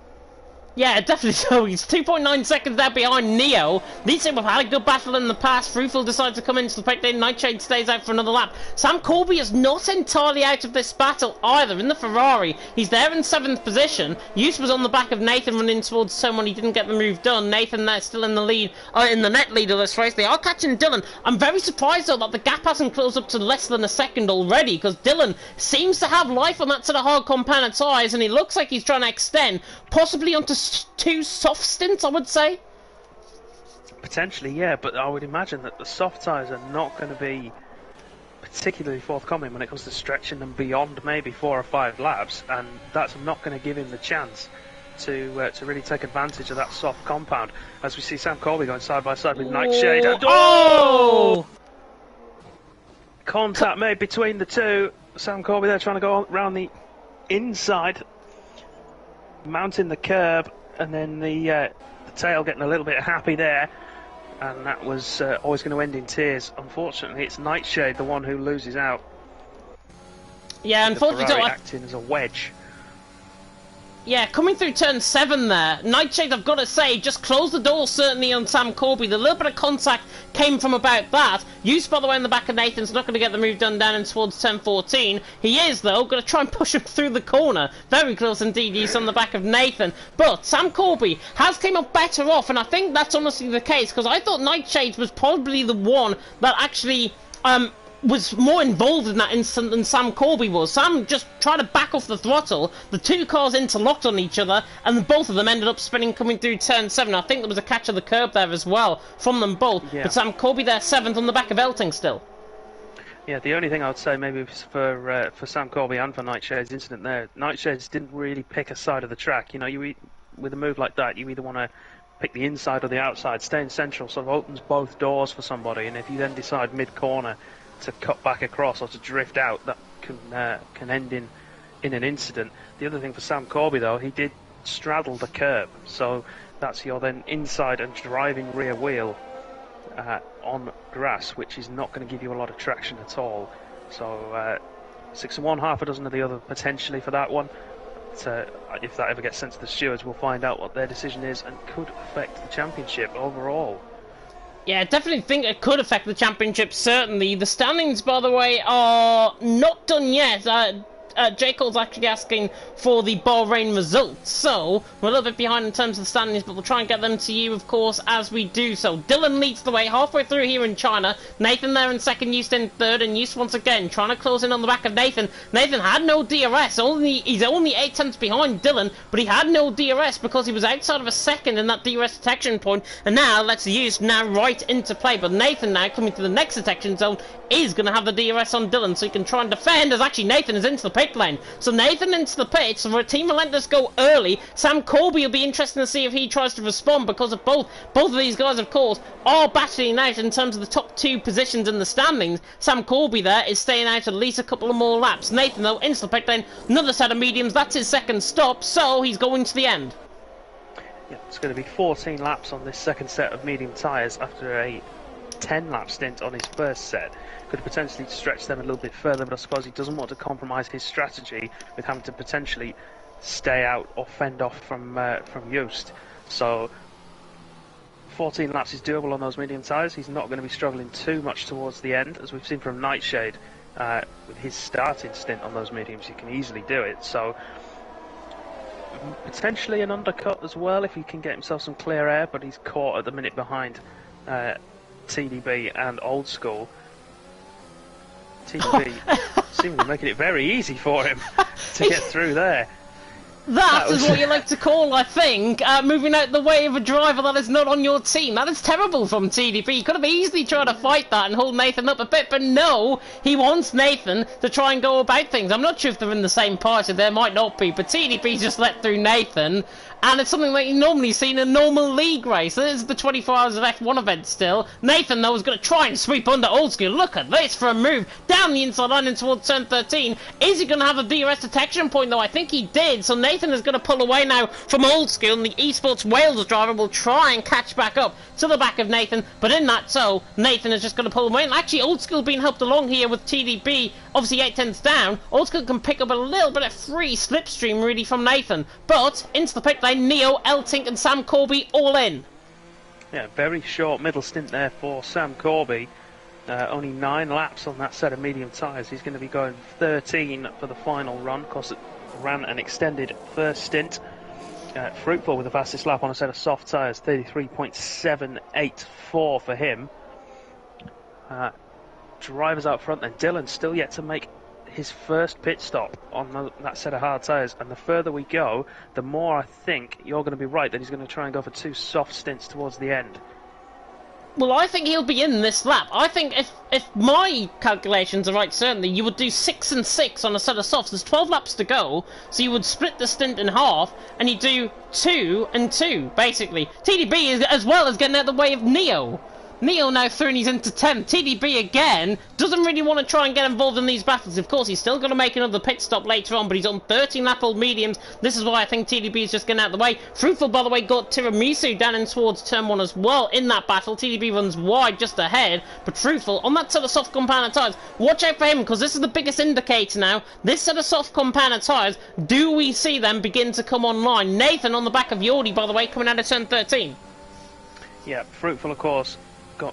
A: Yeah, definitely so. He's 2.9 seconds there behind Neo. These two have had a good battle in the past. Fruitful decides to come into the pit lane. Nightshade stays out for another lap. Sam Corby is not entirely out of this battle either in the Ferrari. He's there in 7th position. Hughes was on the back of Nathan running towards someone. He didn't get the move done. Nathan there still in the lead, in the net lead of this race. They are catching Dylan. I'm very surprised though that the gap hasn't closed up to less than a second already, because Dylan seems to have life on that sort of hard compounded tyres, and he looks like he's trying to extend, possibly onto 2 soft stints, I would say.
B: Potentially, yeah, but I would imagine that the soft tyres are not going to be particularly forthcoming when it comes to stretching them beyond maybe 4 or 5 laps, and that's not going to give him the chance to really take advantage of that soft compound. As we see Sam Corby going side by side with Nightshade. And contact made between the two. Sam Corby there trying to go around the inside, mounting the curb, and then the tail getting a little bit happy there, and that was always going to end in tears. Unfortunately, it's Nightshade, the one who loses out.
A: Yeah, unfortunately,
B: acting as a wedge.
A: Yeah, coming through turn 7 there, Nightshade, I've got to say, just closed the door certainly on Sam Corby. The little bit of contact came from about that. Hughes, by the way, in the back of Nathan's not going to get the move done down in towards turn 14. He is, though, going to try and push him through the corner. Very close indeed, Hughes on the back of Nathan. But Sam Corby has came up better off, and I think that's honestly the case, because I thought Nightshade was probably the one that actually was more involved in that instant than Sam Corby was. Sam just tried to back off the throttle, the two cars interlocked on each other, and both of them ended up spinning coming through turn 7. I think there was a catch of the curb there as well from them both, yeah. But Sam Corby there 7th on the back of Elting still.
B: Yeah, the only thing I would say maybe for Sam Corby and for Nightshade's incident there, Nightshade's didn't really pick a side of the track. You know, with a move like that, you either want to pick the inside or the outside. Staying central sort of opens both doors for somebody, and if you then decide mid-corner to cut back across or to drift out, that can end in an incident. The other thing for Sam Corby, though, he did straddle the curb, so that's your then inside and driving rear wheel on grass, which is not going to give you a lot of traction at all. So 6 and 1, half a dozen of the other potentially for that one. But, if that ever gets sent to the stewards, we'll find out what their decision is and could affect the championship overall.
A: Yeah, I definitely think it could affect the championship, certainly. The standings, by the way, are not done yet. J. Cole's actually asking for the Bahrain results, so we're a little bit behind in terms of the standings, but we'll try and get them to you, of course, as we do so. Dylan leads the way halfway through here in China. Nathan there in second, Eust in third, and Eust once again trying to close in on the back of Nathan. Nathan had no DRS, he's only 8 tenths behind Dylan, but he had no DRS because he was outside of a second in that DRS detection point, and now let's use now right into play. But Nathan now coming to the next detection zone is going to have the DRS on Dylan, so he can try and defend, as actually Nathan is into the pit lane. So Nathan into the pit, so for Team Relentless go early. Sam Corby will be interesting to see if he tries to respond, because of both of these guys, of course, are battling out in terms of the top 2 positions in the standings. Sam Corby there is staying out at least a couple of more laps. Nathan, though, into the pit lane, another set of mediums, that's his second stop, so he's going to the end.
B: Yeah, it's going to be 14 laps on this second set of medium tyres after a 10-lap stint on his first set. Could potentially stretch them a little bit further, but I suppose he doesn't want to compromise his strategy with having to potentially stay out or fend off from Yost. So 14 laps is doable on those medium tyres. He's not going to be struggling too much towards the end, as we've seen from Nightshade with his starting stint on those mediums. He can easily do it. So potentially an undercut as well if he can get himself some clear air, but he's caught at the minute behind TDB and Old School. TDB seemingly making it very easy for him to get through there.
A: That is what you like to call, I think, moving out the way of a driver that is not on your team. That is terrible from TDP. He could have easily tried to fight that and hold Nathan up a bit, but no, he wants Nathan to try and go about things. I'm not sure if they're in the same party, there might not be, but TDP just let through Nathan, and it's something that you normally see in a normal league race. This is the 24 Hours of F1 event still. Nathan, though, is going to try and sweep under Old School. Look at this for a move down the inside line and towards turn 13. Is he going to have a DRS detection point, though? I think he did, so Nathan is going to pull away now from Old School, and the Esports Wales driver will try and catch back up to the back of Nathan, but in that so, Nathan is just going to pull away, and actually Old School being helped along here with TDB, obviously 8 tenths down. Old School can pick up a little bit of free slipstream really from Nathan, but into the pit lane, Neo, Eltink and Sam Corby all in.
B: Yeah, very short middle stint there for Sam Corby. Only 9 laps on that set of medium tyres. He's going to be going 13 for the final run. Of course, it ran an extended first stint. Fruitful with the fastest lap on a set of soft tyres, 33.784 for him. Drivers out front then. Dylan still yet to make his first pit stop on that set of hard tyres, and the further we go, the more I think you're going to be right that he's going to try and go for 2 soft stints towards the end.
A: Well, I think he'll be in this lap. I think if my calculations are right, certainly, you would do 6 and 6 on a set of softs. There's 12 laps to go, so you would split the stint in half, and you do 2 and 2, basically. TDB is as well as getting out of the way of Neo. Neo now through and he's into 10th. TDB again doesn't really want to try and get involved in these battles. Of course, he's still going to make another pit stop later on, but he's on 13 lap old mediums. This is why I think TDB is just getting out of the way. Fruitful, by the way, got Tiramisu down in towards turn 1 as well in that battle. TDB runs wide just ahead, but Fruitful on that set of soft compound tyres. Watch out for him, because this is the biggest indicator now. This set of soft compound tyres, do we see them begin to come online? Nathan on the back of Yordi, by the way, coming out of turn 13.
B: Yeah, Fruitful, of course,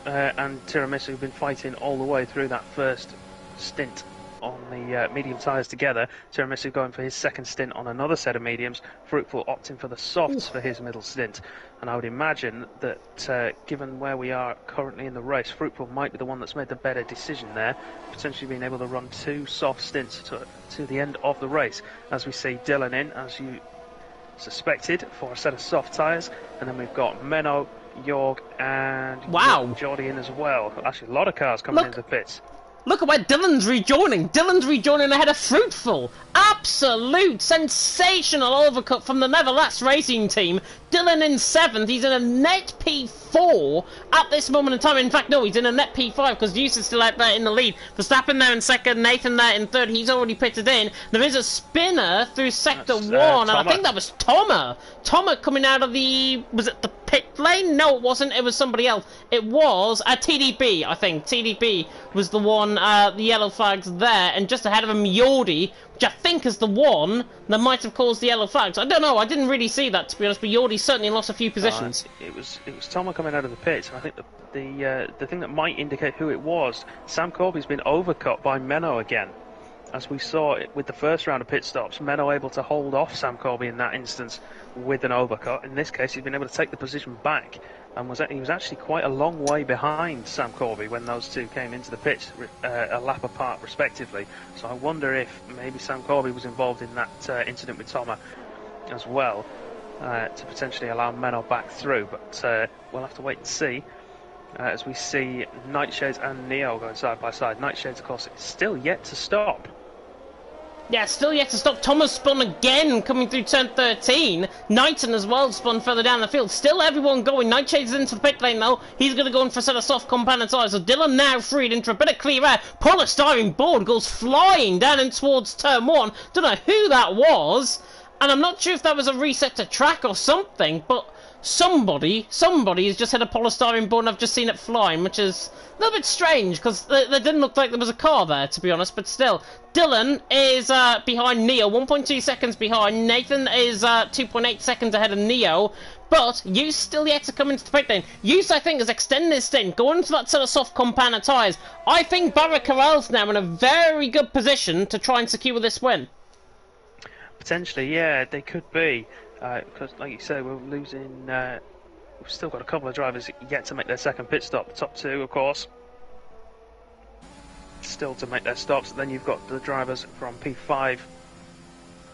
B: and Tiramisu have been fighting all the way through that first stint on the medium tyres together. Tiramisu going for his second stint on another set of mediums. Fruitful opting for the softs for his middle stint. And I would imagine that given where we are currently in the race, Fruitful might be the one that's made the better decision there, potentially being able to run 2 soft stints to the end of the race. As we see Dylan in, as you suspected, for a set of soft tyres. And then we've got Menno, Jorg and
A: wow,
B: Jordi in as well. Actually, a lot of cars coming into the pits.
A: look at where Dylan's rejoining. Dylan's rejoining ahead of Fruitful. Absolute sensational overcut from the Neverlast Racing team. Dylan in 7th. He's in a net P4 at this moment in time. In fact, no, he's in a net P5 because Hughes is still out there in the lead. Verstappen there in 2nd, Nathan there in 3rd. He's already pitted in. There is a spinner through Sector 1, and I think that was Tomer. Tomer coming out of the... was it the pit lane? No, it wasn't. It was somebody else. It was TDB, I think. TDB was the one, the yellow flags there, and just ahead of him, Yordi, which I think is the one that might have caused the yellow flags. I don't know. I didn't really see that, to be honest, but Yordi certainly lost a few positions.
B: It was Tomer coming out of the pits, and I think the thing that might indicate who it was, Sam Corby's been overcut by Menno again. As we saw it with the first round of pit stops, Menno able to hold off Sam Corby in that instance with an overcut. In this case, he's been able to take the position back, and he was actually quite a long way behind Sam Corby when those two came into the pits, a lap apart respectively. So I wonder if maybe Sam Corby was involved in that incident with Tomer as well, to potentially allow Menno back through. But we'll have to wait and see. As we see Nightshades and Neo going side by side. Nightshades, of course, is still yet to stop.
A: Yeah, still yet to stop. Thomas spun again, coming through turn 13. Knighton as well spun further down the field. Still everyone going. Nightshade's into the pit lane though. He's going to go in for a set of soft compound tyres. So Dylan now freed into a bit of clear air. Polystyrene board goes flying down in towards turn 1. Don't know who that was. And I'm not sure if that was a reset to track or something, but somebody has just hit a polystyrene board and I've just seen it flying, which is a little bit strange because there didn't look like there was a car there, to be honest, but still. Dylan is behind Neo, 1.2 seconds behind. Nathan is 2.8 seconds ahead of Neo, but Hughes still yet to come into the pit lane. Hughes, I think, has extended his stint, going for that sort of soft compound tyres. I think Barra Corral's now in a very good position to try and secure this win.
B: Potentially, yeah, they could be. Because, like you say, we're losing... we've still got a couple of drivers yet to make their second pit stop. The top two, of course, still to make their stops. Then you've got the drivers from P5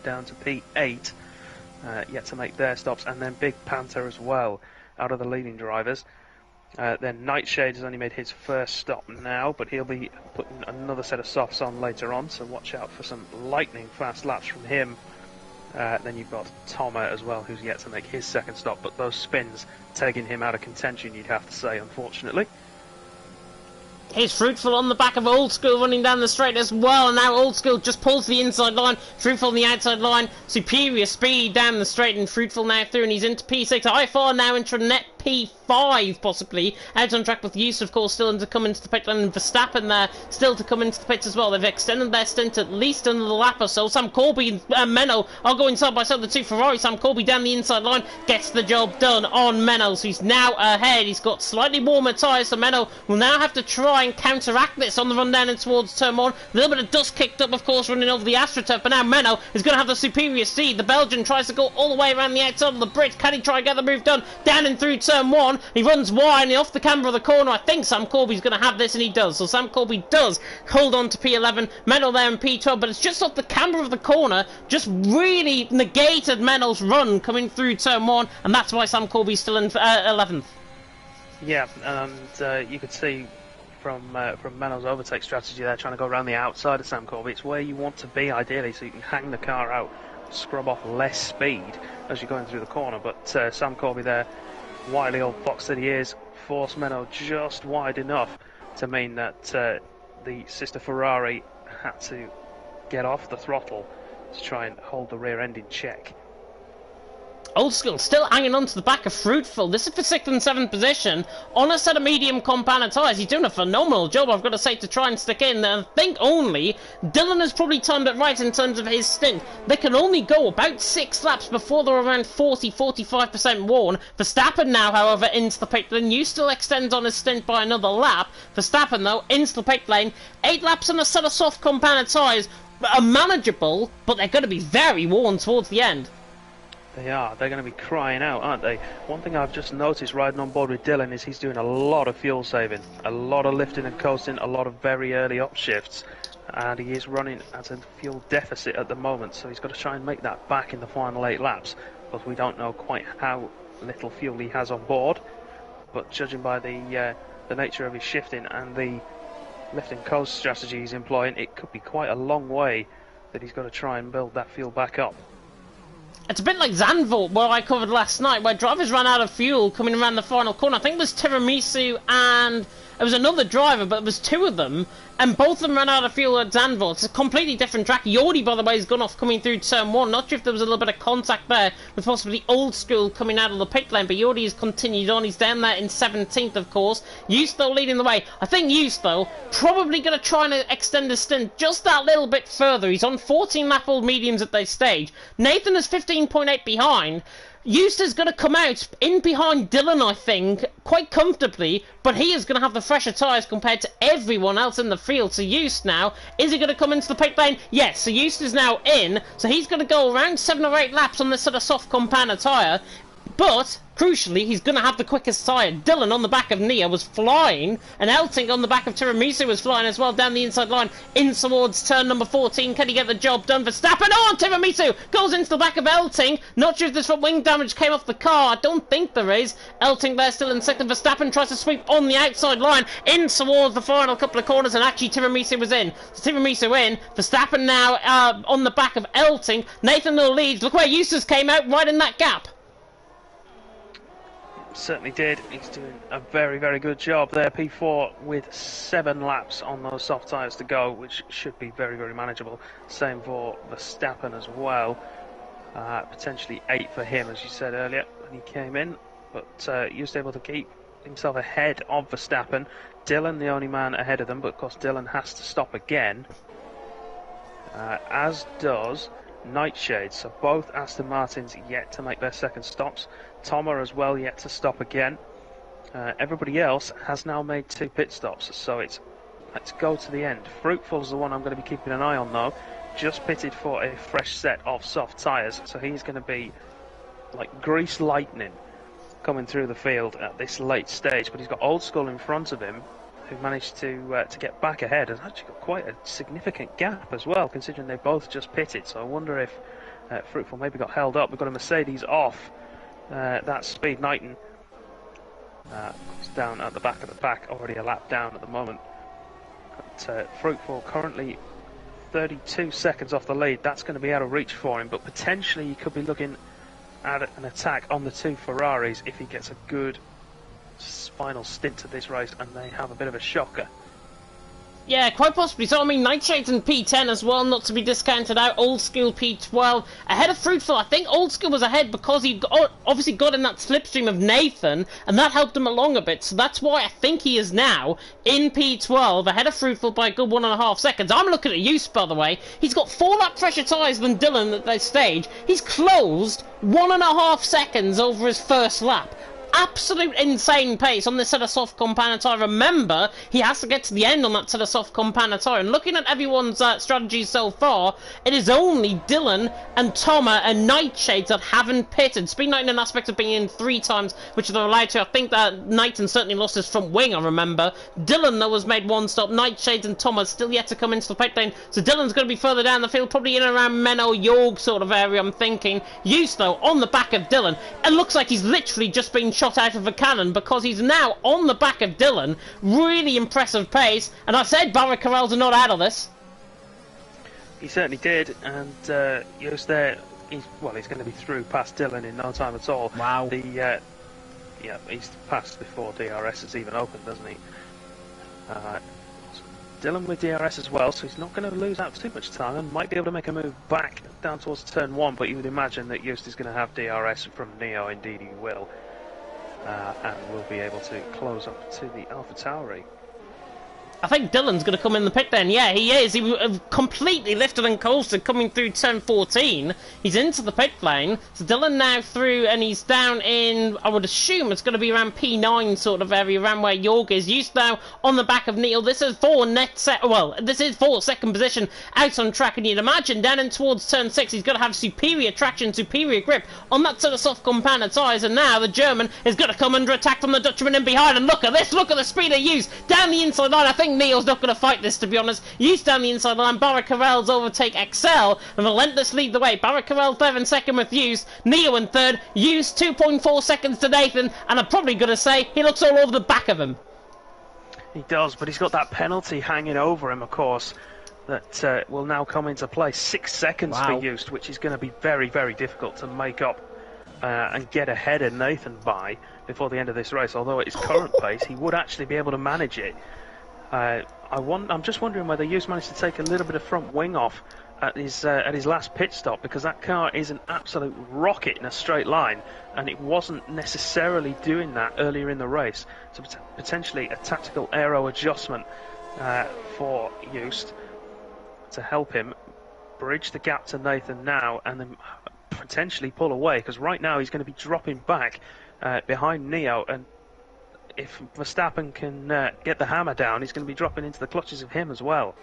B: down to P8 yet to make their stops. And then Big Panther as well, out of the leading drivers. Then Nightshade has only made his first stop now, but he'll be putting another set of softs on later on. So watch out for some lightning fast laps from him. Then you've got Tomer as well, who's yet to make his second stop, but those spins taking him out of contention, you'd have to say, unfortunately.
A: He's Fruitful on the back of Old School running down the straight as well, and now Old School just pulls the inside line, Fruitful on the outside line, superior speed down the straight, and Fruitful now through, and he's into P6. I4 now into net P5, possibly, out on track with Use, of course, still to come into the pit lane, and Verstappen there, still to come into the pits as well. They've extended their stint at least another lap or so. Sam Corby and Menno are going side by side, the two Ferrari. Sam Corby down the inside line, gets the job done on Menno, so he's now ahead. He's got slightly warmer tyres, so Menno will now have to try and counteract this on the run down and towards turn 1. A little bit of dust kicked up, of course, running over the AstroTurf, but now Menno is going to have the superior speed. The Belgian tries to go all the way around the outside of the Brit. Can he try and get the move done? Down and through turn 1. He runs wide and off the camber of the corner. I think Sam Corby's going to have this, and he does. So Sam Corby does hold on to P11. Menno there in P12, but it's just off the camber of the corner. Just really negated Menno's run coming through turn 1, and that's why Sam Corby's still in 11th.
B: Yeah, and you could see from Menno's overtake strategy there, trying to go around the outside of Sam Corby. It's where you want to be ideally, so you can hang the car out, scrub off less speed as you're going through the corner. But Sam Corby there, wily old fox that he is, forced Menno just wide enough to mean that the sister Ferrari had to get off the throttle to try and hold the rear end in check.
A: Old School still hanging on to the back of Fruitful. This is for 6th and 7th position on a set of medium compound tyres. He's doing a phenomenal job, I've got to say, to try and stick in. And I think only Dylan has probably timed it right in terms of his stint. They can only go about 6 laps before they're around 40-45% worn. Verstappen now, however, into the pit lane. You still extends on his stint by another lap. Verstappen, though, into the pit lane. 8 laps on a set of soft compound tyres are manageable, but they're going to be very worn towards the end.
B: They are. They're going to be crying out, aren't they? One thing I've just noticed riding on board with Dylan is he's doing a lot of fuel saving, a lot of lifting and coasting, a lot of very early upshifts, and he is running at a fuel deficit at the moment, so he's got to try and make that back in the final 8 laps, because we don't know quite how little fuel he has on board, but judging by the nature of his shifting and the lift and coast strategy he's employing, it could be quite a long way that he's got to try and build that fuel back up.
A: It's a bit like Zandvoort, where I covered last night, where drivers ran out of fuel coming around the final corner. I think it was Tiramisu and it was another driver, but it was two of them, and both of them ran out of fuel at Zandvoort. It's a completely different track. Yordi, by the way, has gone off coming through turn one. Not sure if there was a little bit of contact there with possibly Old School coming out of the pit lane, but Yordi has continued on. He's down there in 17th, of course. Yusto leading the way. I think Yusto probably going to try and extend his stint just that little bit further. He's on 14 lap old mediums at this stage. Nathan is 15.8 behind. Eustace going to come out in behind Dylan, I think, quite comfortably, but he is going to have the fresher tyres compared to everyone else in the field. So Eustace now, is he going to come into the pit lane? Yes, so Eustace is now in, so he's going to go around 7 or 8 laps on this sort of soft compounder tyre. But, crucially, he's going to have the quickest tyre. Dylan on the back of Nia was flying, and Elting on the back of Tiramisu was flying as well down the inside line in towards turn number 14. Can he get the job done? Verstappen on! Tiramisu goes into the back of Elting. Not sure if this wing damage came off the car. I don't think there is. Elting there still in second. Verstappen tries to sweep on the outside line in towards the final couple of corners, and actually Tiramisu was in. So Tiramisu in. Verstappen now on the back of Elting. Nathan Hill leads. Look where Eustace came out right in that gap.
B: Certainly did. He's doing a very, very good job there. P4 with 7 laps on those soft tyres to go, which should be very, very manageable. Same for Verstappen as well. Potentially 8 for him, as you said earlier when he came in. But he was able to keep himself ahead of Verstappen. Dylan, the only man ahead of them, but of course Dylan has to stop again. As does Nightshade. So both Aston Martins yet to make their second stops. Tomer as well yet to stop again. Everybody else has now made 2 pit stops, so it's let's go to the end. Fruitful is the one I'm going to be keeping an eye on though. Just pitted for a fresh set of soft tyres, so he's going to be like grease lightning coming through the field at this late stage. But he's got Old School in front of him, who managed to get back ahead, and actually got quite a significant gap as well, considering they both just pitted. So I wonder if Fruitful maybe got held up. We've got a Mercedes off. That speed. Knighton is down at the back of the pack, already a lap down at the moment. But Fruitful currently 32 seconds off the lead. That's going to be out of reach for him, but potentially he could be looking at an attack on the 2 Ferraris if he gets a good final stint at this race and they have a bit of a shocker.
A: Yeah, quite possibly. So, I mean, Nightshade's in P10 as well, not to be discounted out. Old School P12. Ahead of Fruitful. I think Old School was ahead because he obviously got in that slipstream of Nathan, and that helped him along a bit. So that's why I think he is now in P12, ahead of Fruitful by a good 1.5 seconds. I'm looking at Use, by the way. He's got 4 lap fresher tyres than Dylan at this stage. He's closed 1.5 seconds over his first lap. Absolute insane pace on this set of soft compounder tyre. Remember, he has to get to the end on that set of soft compounder tyre. And looking at everyone's strategies so far, it is only Dylan and Tomer and Nightshade that haven't pitted. Speed Knighton in aspect of being in 3 times, which they're allowed to. I think that Knighton certainly lost his front wing, I remember. Dylan, though, has made 1 stop. Nightshade and Tomer still yet to come into the pit lane. So Dylan's going to be further down the field, probably in and around Menno Yorg sort of area, I'm thinking. Use, though, on the back of Dylan. It looks like he's literally just been shot out of a cannon because he's now on the back of Dylan. Really impressive pace, and I said Barra Corrals are not out of this.
B: He certainly did, and he was there. He's going to be through past Dylan in no time at all.
A: Wow.
B: Yeah, he's passed before DRS has even opened, doesn't he? Dylan with DRS as well, so he's not going to lose out too much time and might be able to make a move back down towards turn 1, but you would imagine that Just is going to have DRS from Neo. Indeed he will. And will be able to close up to the AlphaTauri.
A: I think Dylan's going to come in the pit then. Yeah, he is. He was completely lifted and coasted coming through turn 14. He's into the pit lane. So Dylan now through, and he's down in, I would assume it's going to be around P9 sort of area, around where Yorg is. Used now on the back of Neil. This is for second position out on track. And you'd imagine down in towards turn 6, he's going to have superior traction, superior grip on that sort of soft compounder tyres. And now the German is going to come under attack from the Dutchman in behind. And look at this. Look at the speed of Use down the inside line. I think Neil's not going to fight this, to be honest. Use down the inside line. Barra Corrals overtake Excel and Relentless lead the way. Barra Corrals there in second with Use. Neo in third. Use 2.4 seconds to Nathan, and I'm probably going to say he looks all over the back of him.
B: He does, but he's got that penalty hanging over him, of course, that will now come into play. 6 seconds for Just, which is going to be very, very difficult to make up and get ahead of Nathan by before the end of this race. Although at his current pace, he would actually be able to manage it. I'm just wondering whether Just managed to take a little bit of front wing off at his last pit stop, because that car is an absolute rocket in a straight line, and it wasn't necessarily doing that earlier in the race. So potentially a tactical aero adjustment for Just to help him bridge the gap to Nathan now, and then potentially pull away, because right now he's going to be dropping back behind Neo, and if Verstappen can get the hammer down, he's going to be dropping into the clutches of him as well.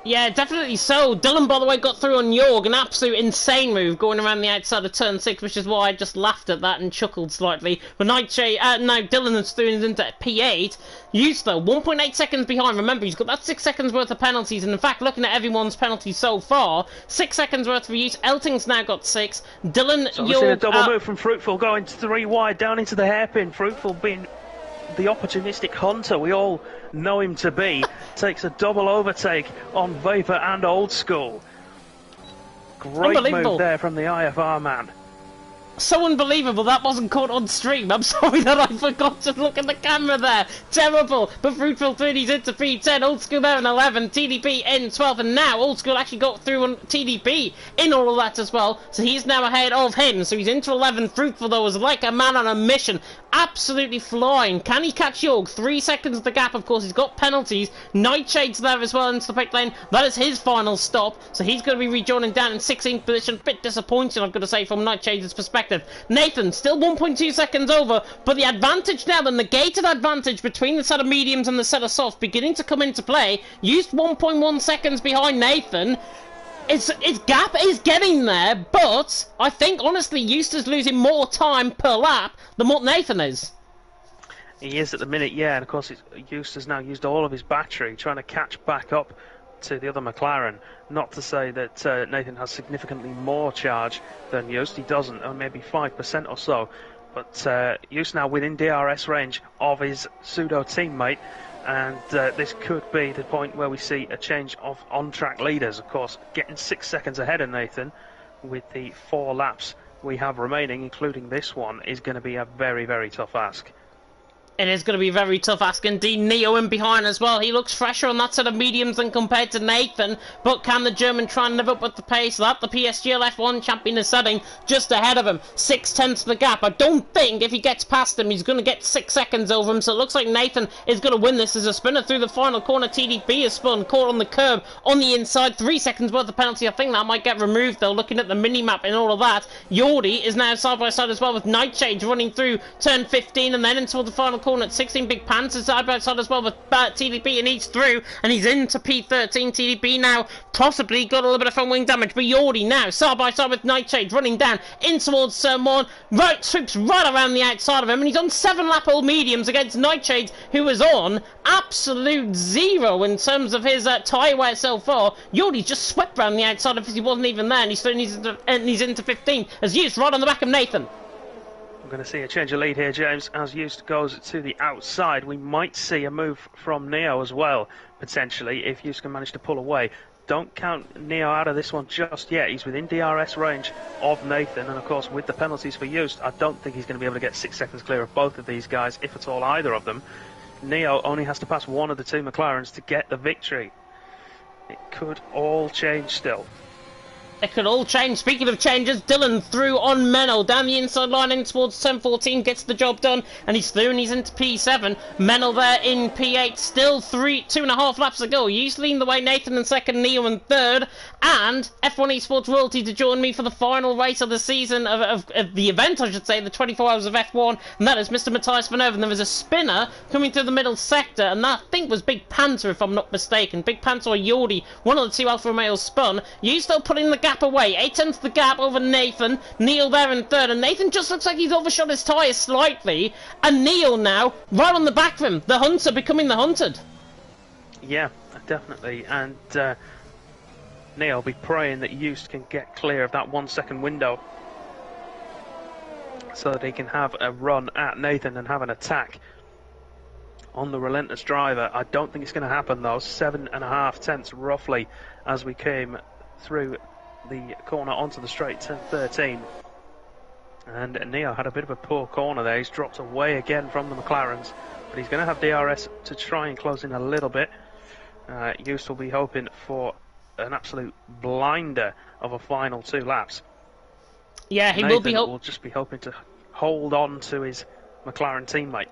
A: Yeah, definitely so. Dylan, by the way, got through on Jorg, an absolute insane move going around the outside of turn 6, which is why I just laughed at that and chuckled slightly. But now Dylan is through into P8. Just though, 1.8 seconds behind. Remember, he's got that 6 seconds worth of penalties, and in fact, looking at everyone's penalties so far, 6 seconds worth for Just. Elting's now got 6. Dylan,
B: so Jorg, a double move from Fruitful, going 3 wide down into the hairpin. Fruitful being the opportunistic hunter we all know him to be, takes a double overtake on Vapor and Old School. Great move there from the IFR man.
A: So unbelievable that wasn't caught on stream. I'm sorry that I forgot to look at the camera there. Terrible. But Fruitful 30's into P10. Old School there in 11. TDP in 12. And now Old School actually got through on TDP in all of that as well. So he's now ahead of him. So he's into 11. Fruitful, though, was like a man on a mission. Absolutely flying. Can he catch Jorg? 3 seconds the gap, of course. He's got penalties. Nightshade's there as well into the pit lane. That is his final stop. So he's going to be rejoining down in 16th position. Bit disappointing, I've got to say, from Nightshade's perspective. Nathan still 1.2 seconds over, but the advantage now, the negated advantage between the set of mediums and the set of softs beginning to come into play. Just 1.1 seconds behind Nathan. His gap is getting there, but I think honestly Just is losing more time per lap than what Nathan is.
B: He is at the minute, yeah, and of course Just has now used all of his battery trying to catch back up to the other McLaren. Not to say that Nathan has significantly more charge than Just, he doesn't, or maybe 5% or so, but Just now within DRS range of his pseudo teammate, and this could be the point where we see a change of on-track leaders. Of course, getting 6 seconds ahead of Nathan with the 4 laps we have remaining, including this one, is going to be a very, very tough ask.
A: It is going to be a very tough ask indeed. Neo in behind as well. He looks fresher on that set of mediums than compared to Nathan. But can the German try and live up with the pace that the PSGL F1 champion is setting just ahead of him? 6/10 the gap. I don't think if he gets past him, he's going to get 6 seconds over him. So it looks like Nathan is going to win this as a spinner through the final corner. TDP is spun, caught on the curb on the inside. 3 seconds worth of penalty. I think that might get removed though, looking at the mini-map and all of that. Jordi is now side by side as well with Nightshade running through turn 15 and then into the final corner at 16. Big Panther side by side as well with TDP, and he's through and he's into P13. TDP now possibly got a little bit of front wing damage, but Jordi now side by side with Nightshade running down in towards turn 1. Right, sweeps right around the outside of him, and he's on 7 lap old mediums against Nightshade, who was on absolute 0 in terms of his tyre wear so far. Jordi's just swept around the outside of his, he wasn't even there, and he's into 15 as Just right on the back of Nathan.
B: We're going to see a change of lead here, James, as Just goes to the outside. We might see a move from Neo as well, potentially, if Just can manage to pull away. Don't count Neo out of this one just yet. He's within DRS range of Nathan, and of course with the penalties for Just, I don't think he's going to be able to get 6 seconds clear of both of these guys, if at all either of them. Neo only has to pass one of the 2 McLarens to get the victory. It could all change still.
A: It could all change. Speaking of changes, Dylan through on Menel down the inside line in towards turn 14, gets the job done, and he's through and he's into P7. Menel there in P8, still 2.5 laps to go. Just leading the way, Nathan in second, Neo in third, and F1 Esports Royalty to join me for the final race of the season, of the event, I should say, the 24 hours of F1, and that is Mr. Matthias Van Over. And there was a spinner coming through the middle sector, and that I think was Big Panther, if I'm not mistaken. Big Panther or Jordi, one of the 2 Alfa Romeos spun. You still putting the gap away. 8/10 the gap over Nathan. Neil there in third, and Nathan just looks like he's overshot his tyres slightly. And Neil now right on the back of him. The hunter becoming the hunted.
B: Yeah, definitely. And Neil will be praying that Just can get clear of that 1 second window so that he can have a run at Nathan and have an attack on the relentless driver. I don't think it's going to happen though. 7.5 tenths roughly as we came through the corner onto the straight, turn 13. And Neo had a bit of a poor corner there. He's dropped away again from the McLarens, but he's going to have DRS to try and close in a little bit. Joost will be hoping for an absolute blinder of a final 2 laps.
A: Yeah, he
B: Nathan
A: will
B: will just be hoping to hold on to his McLaren teammate.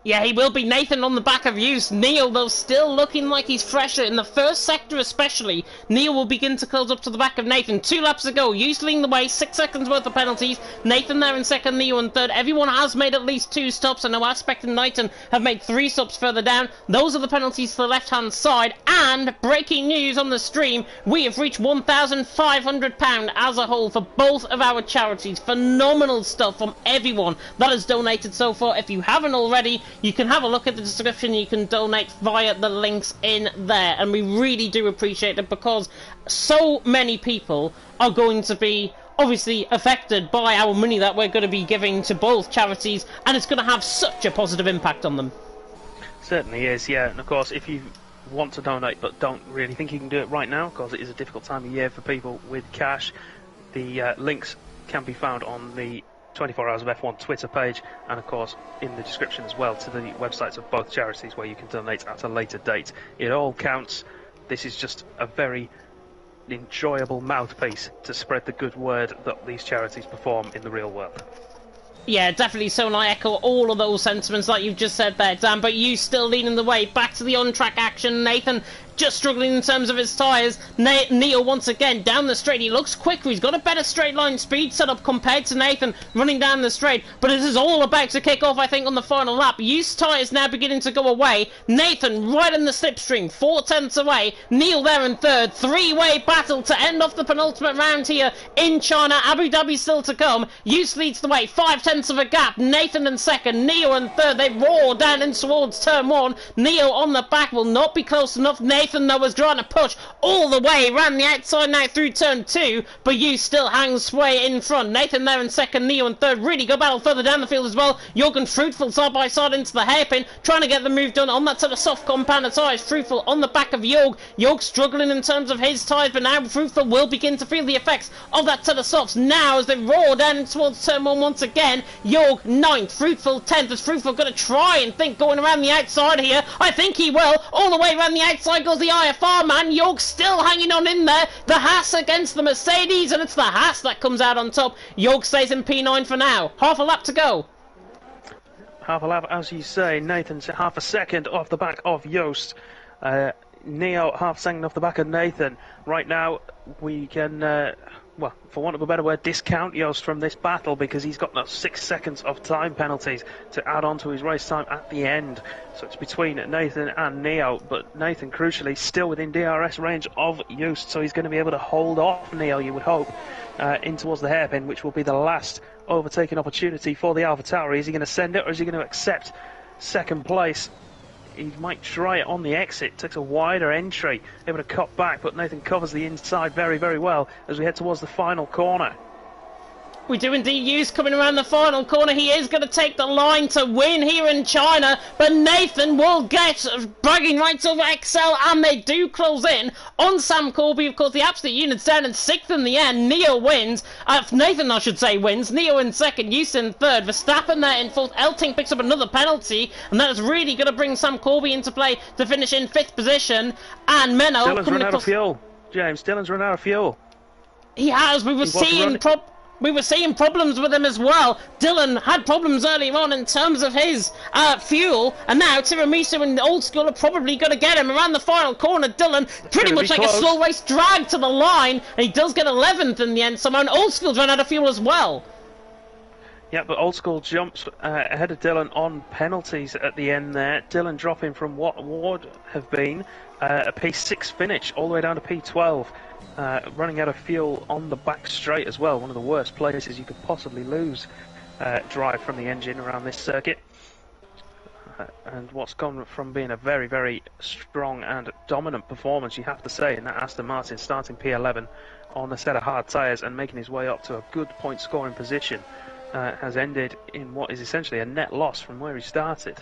A: Yeah, he will be. Nathan on the back of Joost. Neil, though, still looking like he's fresher. In the first sector especially, Neil will begin to close up to the back of Nathan. 2 laps ago, Joost leading the way, 6 seconds worth of penalties. Nathan there in second, Neil in third. Everyone has made at least 2 stops. I know Aspect and Knighton have made 3 stops further down. Those are the penalties to the left-hand side. And, breaking news on the stream, we have reached £1,500 as a whole for both of our charities. Phenomenal stuff from everyone that has donated so far. If you haven't already, you can have a look at the description. You can donate via the links in there, and we really do appreciate it because so many people are going to be obviously affected by our money that we're going to be giving to both charities, and it's going to have such a positive impact on them.
B: Certainly is, yeah. And of course, if you want to donate but don't really think you can do it right now, because it is a difficult time of year for people with cash, the links can be found on the 24 Hours of F1 Twitter page, and of course in the description as well to the websites of both charities where you can donate at a later date. It all counts. This is just a very enjoyable mouthpiece to spread the good word that these charities perform in the real world.
A: Yeah, definitely so, and I echo all of those sentiments like you've just said there, Dan, but you still leading the way. Back to the on-track action. Nathan just struggling in terms of his tyres. Neil once again down the straight. He looks quicker. He's got a better straight line speed setup compared to Nathan running down the straight, but it is all about to kick off, I think, on the final lap. Used tyres now beginning to go away. Nathan right in the slipstream, 4 tenths away. Neil there in third. 3-way battle to end off the penultimate round here in China. Abu Dhabi still to come. Used leads the way, 5 tenths of a gap. Nathan in second, Neil in third. They roar down in towards turn 1. Neil on the back will not be close enough. Nathan though was trying to push all the way around the outside now through turn 2, but you still hangs sway in front. Nathan there in second, Neo in third. Really good battle further down the field as well. Jürgen Fruitful side by side into the hairpin, trying to get the move done on that sort of soft compound of tyres. Fruitful on the back of Jörg. Jörg struggling in terms of his tyres, but now Fruitful will begin to feel the effects of that set of softs now as they roar down towards turn 1 once again. Jörg 9th, Fruitful 10th. Is Fruitful going to try and think going around the outside here? I think he will. All the way around the outside goes the IFR man. Jörg still hanging on in there. The Haas against the Mercedes, and it's the Haas that comes out on top. Jörg stays in P9 for now. Half a lap to go.
B: Half a lap, as you say. Nathan's half a second off the back of Joost. Neo half second off the back of Nathan. Right now, we can, well, for want of a better word, discount Joost from this battle because he's got 6 seconds of time penalties to add on to his race time at the end. So it's between Nathan and Neo, but Nathan, crucially, still within DRS range of Joost, so he's going to be able to hold off Neo, you would hope, in towards the hairpin, which will be the last overtaking opportunity for the AlphaTauri. Is he going to send it, or is he going to accept second place? He might try it on the exit, takes a wider entry, able to cut back, but Nathan covers the inside very, very well as we head towards the final corner.
A: We do indeed use coming around the final corner. He is going to take the line to win here in China, but Nathan will get bragging rights over Excel, and they do close in on Sam Corby. Of course, the absolute unit's down in 6th in the end. Neo wins. Nathan, I should say, wins. Neo in 2nd, Houston in 3rd. Verstappen there in 4th. Elting picks up another penalty, and that is really going to bring Sam Corby into play to finish in 5th position. And Menno...
B: Dylan's run out of fuel, James. Dylan's run out of fuel.
A: He has. We were seeing problems with him as well. Dylan had problems earlier on in terms of his fuel, and now Tiramisu and Old School are probably going to get him around the final corner. Dylan, pretty much like a slow race drag to the line, and he does get 11th in the end somehow, and Old School's run out of fuel as well.
B: Yeah, but Old School jumps ahead of Dylan on penalties at the end there. Dylan dropping from what would have been a P6 finish all the way down to P12. Running out of fuel on the back straight as well. One of the worst places you could possibly lose drive from the engine around this circuit. And what's gone from being a very, very strong and dominant performance, you have to say, in that Aston Martin starting P11 on a set of hard tyres and making his way up to a good point scoring position, has ended in what is essentially a net loss from where he started.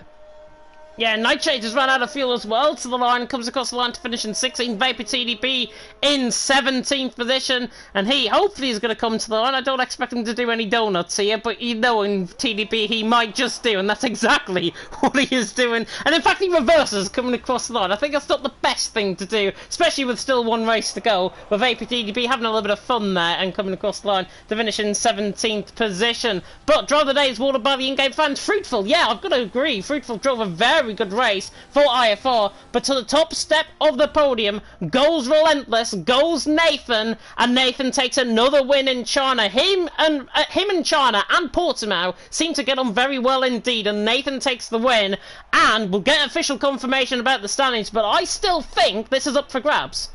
A: Yeah, Nightshade has run out of fuel as well to the line, comes across the line to finish in 16th, Vapor TDP in 17th position, and he hopefully is going to come to the line. I don't expect him to do any donuts here, but you know in TDP he might just do, and that's exactly what he is doing. And in fact he reverses coming across the line. I think that's not the best thing to do, especially with still one race to go, with Vapor TDP having a little bit of fun there and coming across the line to finish in 17th position. But Drive of the Day is watered by the in-game fans. Fruitful, yeah, I've got to agree, Fruitful drove a very good race for IFR, but to the top step of the podium goes Relentless, goes Nathan, and Nathan takes another win in China. Him and China and Portimao seem to get on very well indeed, and Nathan takes the win, and we'll get official confirmation about the standings, but I still think this is up for grabs.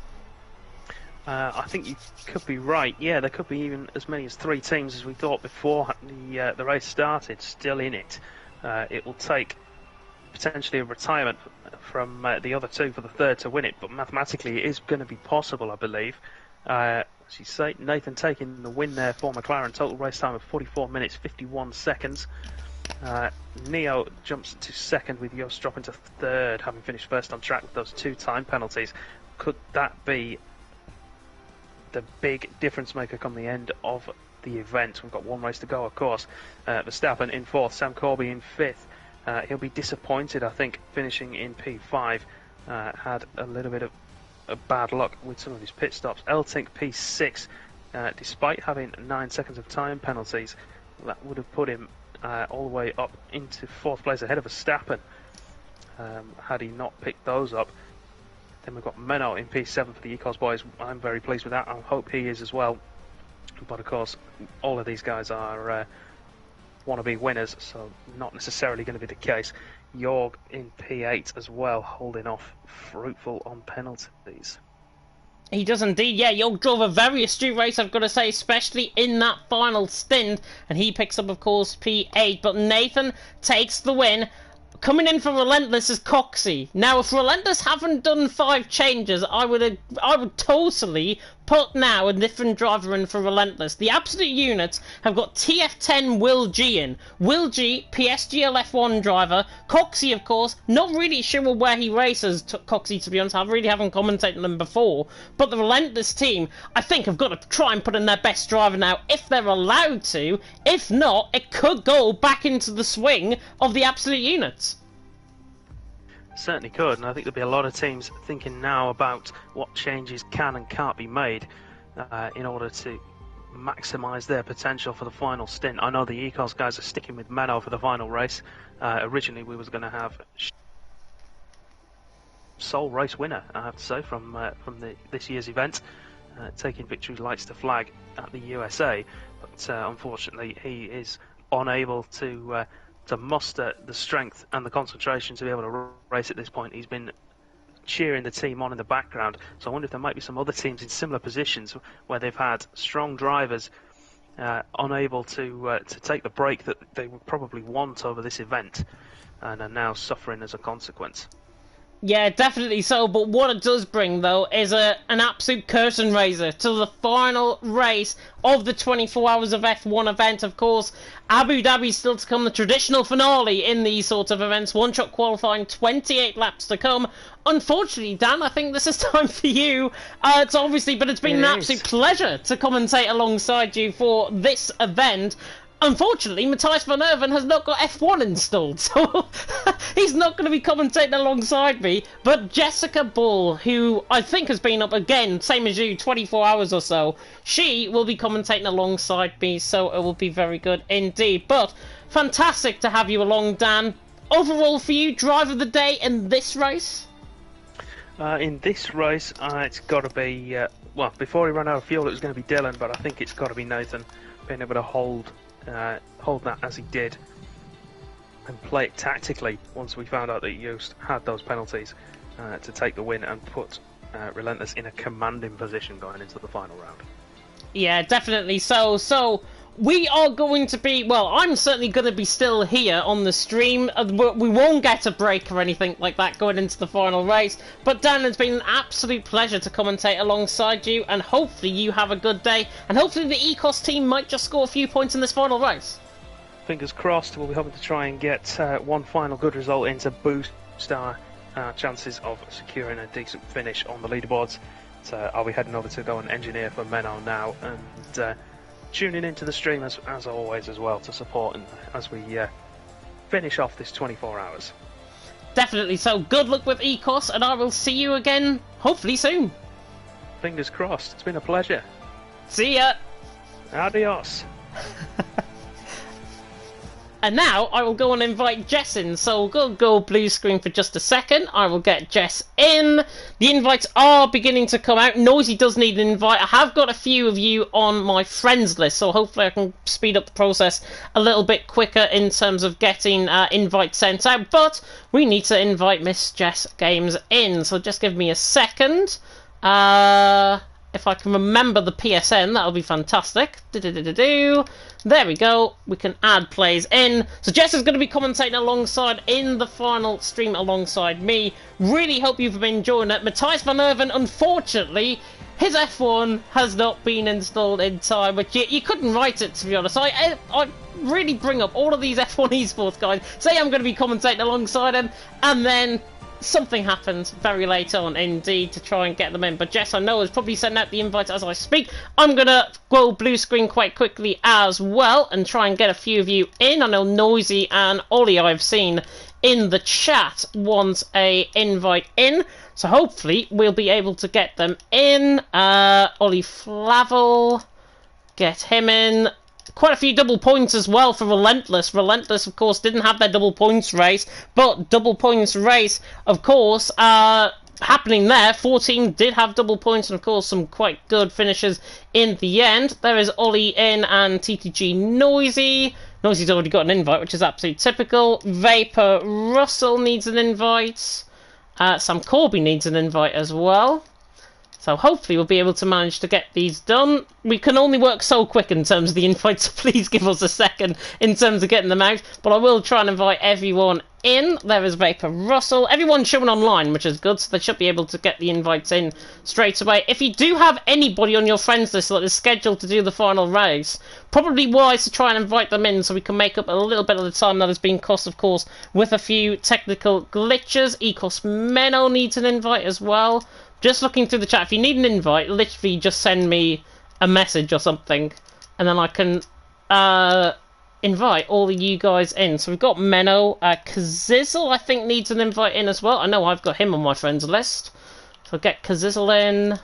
B: I think you could be right. Yeah, there could be even as many as 3 teams as we thought before the race started still in it. It will take potentially a retirement from the other 2 for the third to win it, but mathematically it is going to be possible, I believe. As you say, Nathan taking the win there for McLaren, total race time of 44 minutes 51 seconds. Neo jumps to second, with Yost dropping to third, having finished first on track with those 2 time penalties. Could that be the big difference maker come the end of the event? We've got one race to go, of course. Verstappen in 4th, Sam Corby in 5th. He'll be disappointed, I think, finishing in P5. Had a little bit of bad luck with some of his pit stops. Eltink P6, despite having 9 seconds of time penalties, that would have put him all the way up into 4th place ahead of Verstappen, had he not picked those up. Then we've got Menno in P7 for the Ecos boys. I'm very pleased with that. I hope he is as well. But of course, all of these guys are wannabe winners, so not necessarily going to be the case. Jorg in P8 as well, holding off Fruitful on penalties.
A: He does indeed, yeah. Jorg drove a very astute race, I've got to say, especially in that final stint, and he picks up, of course, P8. But Nathan takes the win. Coming in for Relentless is Coxey. Now, if Relentless haven't done 5 changes, I would totally put now a different driver in for Relentless. The Absolute Units have got TF10 Will G in. Will G, PSGL F1 driver. Coxey, of course, not really sure where he races, Coxey, to be honest. I really haven't commentated on him before. But the Relentless team, I think, have got to try and put in their best driver now, if they're allowed to. If not, it could go back into the swing of the Absolute Units.
B: Certainly could, and I think there'll be a lot of teams thinking now about what changes can and can't be made in order to maximise their potential for the final stint. I know the Ecos guys are sticking with Menno for the final race. Originally we was going to have sole race winner, I have to say, from this year's event, taking victory lights to flag at the USA, but unfortunately he is unable to muster the strength and the concentration to be able to race at this point. He's been cheering the team on in the background, so I wonder if there might be some other teams in similar positions where they've had strong drivers unable to take the break that they would probably want over this event, and are now suffering as a consequence.
A: Yeah, definitely so, but what it does bring, though, is an absolute curtain raiser to the final race of the 24 Hours of F1 event. Of course, Abu Dhabi still to come, the traditional finale in these sorts of events. One-shot qualifying, 28 laps to come. Unfortunately, Dan, I think this is time for you. It's been an absolute pleasure to commentate alongside you for this event. Unfortunately, Matthias van Erven has not got F1 installed, so he's not going to be commentating alongside me. But Jessica Bull, who I think has been up again, same as you, 24 hours or so, she will be commentating alongside me, so it will be very good indeed. But fantastic to have you along, Dan. Overall for you, driver of the day in this race?
B: In this race, it's got to be, well, before he ran out of fuel, it was going to be Dylan, but I think it's got to be Nathan, being able to hold that as he did and play it tactically once we found out that Joost had those penalties to take the win and put Relentless in a commanding position going into the final round.
A: Yeah, definitely so. We are going to be, well, I'm certainly going to be still here on the stream. We won't get a break or anything like that going into the final race. But Dan, it's been an absolute pleasure to commentate alongside you, and hopefully you have a good day. And hopefully the Ecos team might just score a few points in this final race.
B: Fingers crossed. We'll be hoping to try and get one final good result in to boost boost our chances of securing a decent finish on the leaderboards. So I'll be heading over to go and engineer for Menno now, and tuning into the stream as always as well to support as we finish off this 24 hours.
A: Definitely so. Good luck with Ecos, and I will see you again hopefully soon.
B: Fingers crossed. It's been a pleasure.
A: See ya.
B: Adios.
A: And now I will go and invite Jess in. So we'll go blue screen for just a second. I will get Jess in. The invites are beginning to come out. Noisy does need an invite. I have got a few of you on my friends list, so hopefully I can speed up the process a little bit quicker in terms of getting invites sent out. But we need to invite Miss Jess Games in. So just give me a second. If I can remember the PSN, that'll be fantastic. There we go. We can add plays in. So Jess is going to be commentating alongside in the final stream alongside me. Really hope you've been enjoying it. Matthias van Erven, unfortunately, his F1 has not been installed in time, which you couldn't write it, to be honest. I really bring up all of these F1 esports guys, say I'm going to be commentating alongside him, and then something happens very late on indeed to try and get them in. But Jess, I know, is probably sending out the invites as I speak. I'm going to go blue screen quite quickly as well and try and get a few of you in. I know Noisy and Ollie I've seen in the chat wants a invite in, so hopefully we'll be able to get them in. Ollie Flavel, get him in. Quite a few double points as well for Relentless. Relentless, of course, didn't have their double points race, but double points race, of course, happening there. 14 did have double points, and of course some quite good finishes in the end. There is Ollie in and TTG Noisy. Noisy's already got an invite, which is absolutely typical. Vapor Russell needs an invite. Sam Corby needs an invite as well. So hopefully we'll be able to manage to get these done. We can only work so quick in terms of the invites, so please give us a second in terms of getting them out. But I will try and invite everyone in. There is Vapor Russell. Everyone's showing online, which is good, so they should be able to get the invites in straight away. If you do have anybody on your friends list that is scheduled to do the final race, probably wise to try and invite them in so we can make up a little bit of the time that has been cost, of course, with a few technical glitches. Ecos Menno needs an invite as well. Just looking through the chat, if you need an invite, literally just send me a message or something, and then I can invite all of you guys in. So we've got Menno. Kazizzle, I think, needs an invite in as well. I know I've got him on my friends list. So I'll get Kazizzle in.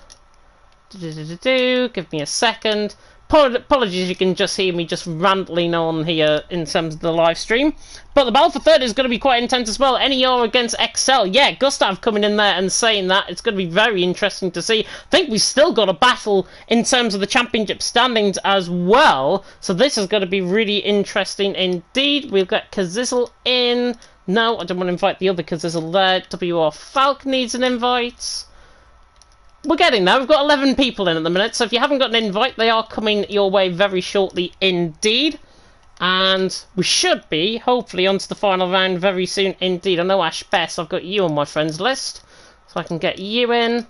A: Give me a second. Apologies, you can just hear me just rambling on here in terms of the live stream. But the battle for third is going to be quite intense as well. NER against XL. Yeah, Gustav coming in there and saying that. It's going to be very interesting to see. I think we've still got a battle in terms of the championship standings as well. So this is going to be really interesting indeed. We've got Kazizzle in. No, I don't want to invite the other Kazizzle there. WR Falk needs an invite. We're getting there. We've got 11 people in at the minute, so if you haven't got an invite, they are coming your way very shortly indeed. And we should be, hopefully, onto the final round very soon indeed. I know Ash Bess, I've got you on my friends list, so I can get you in.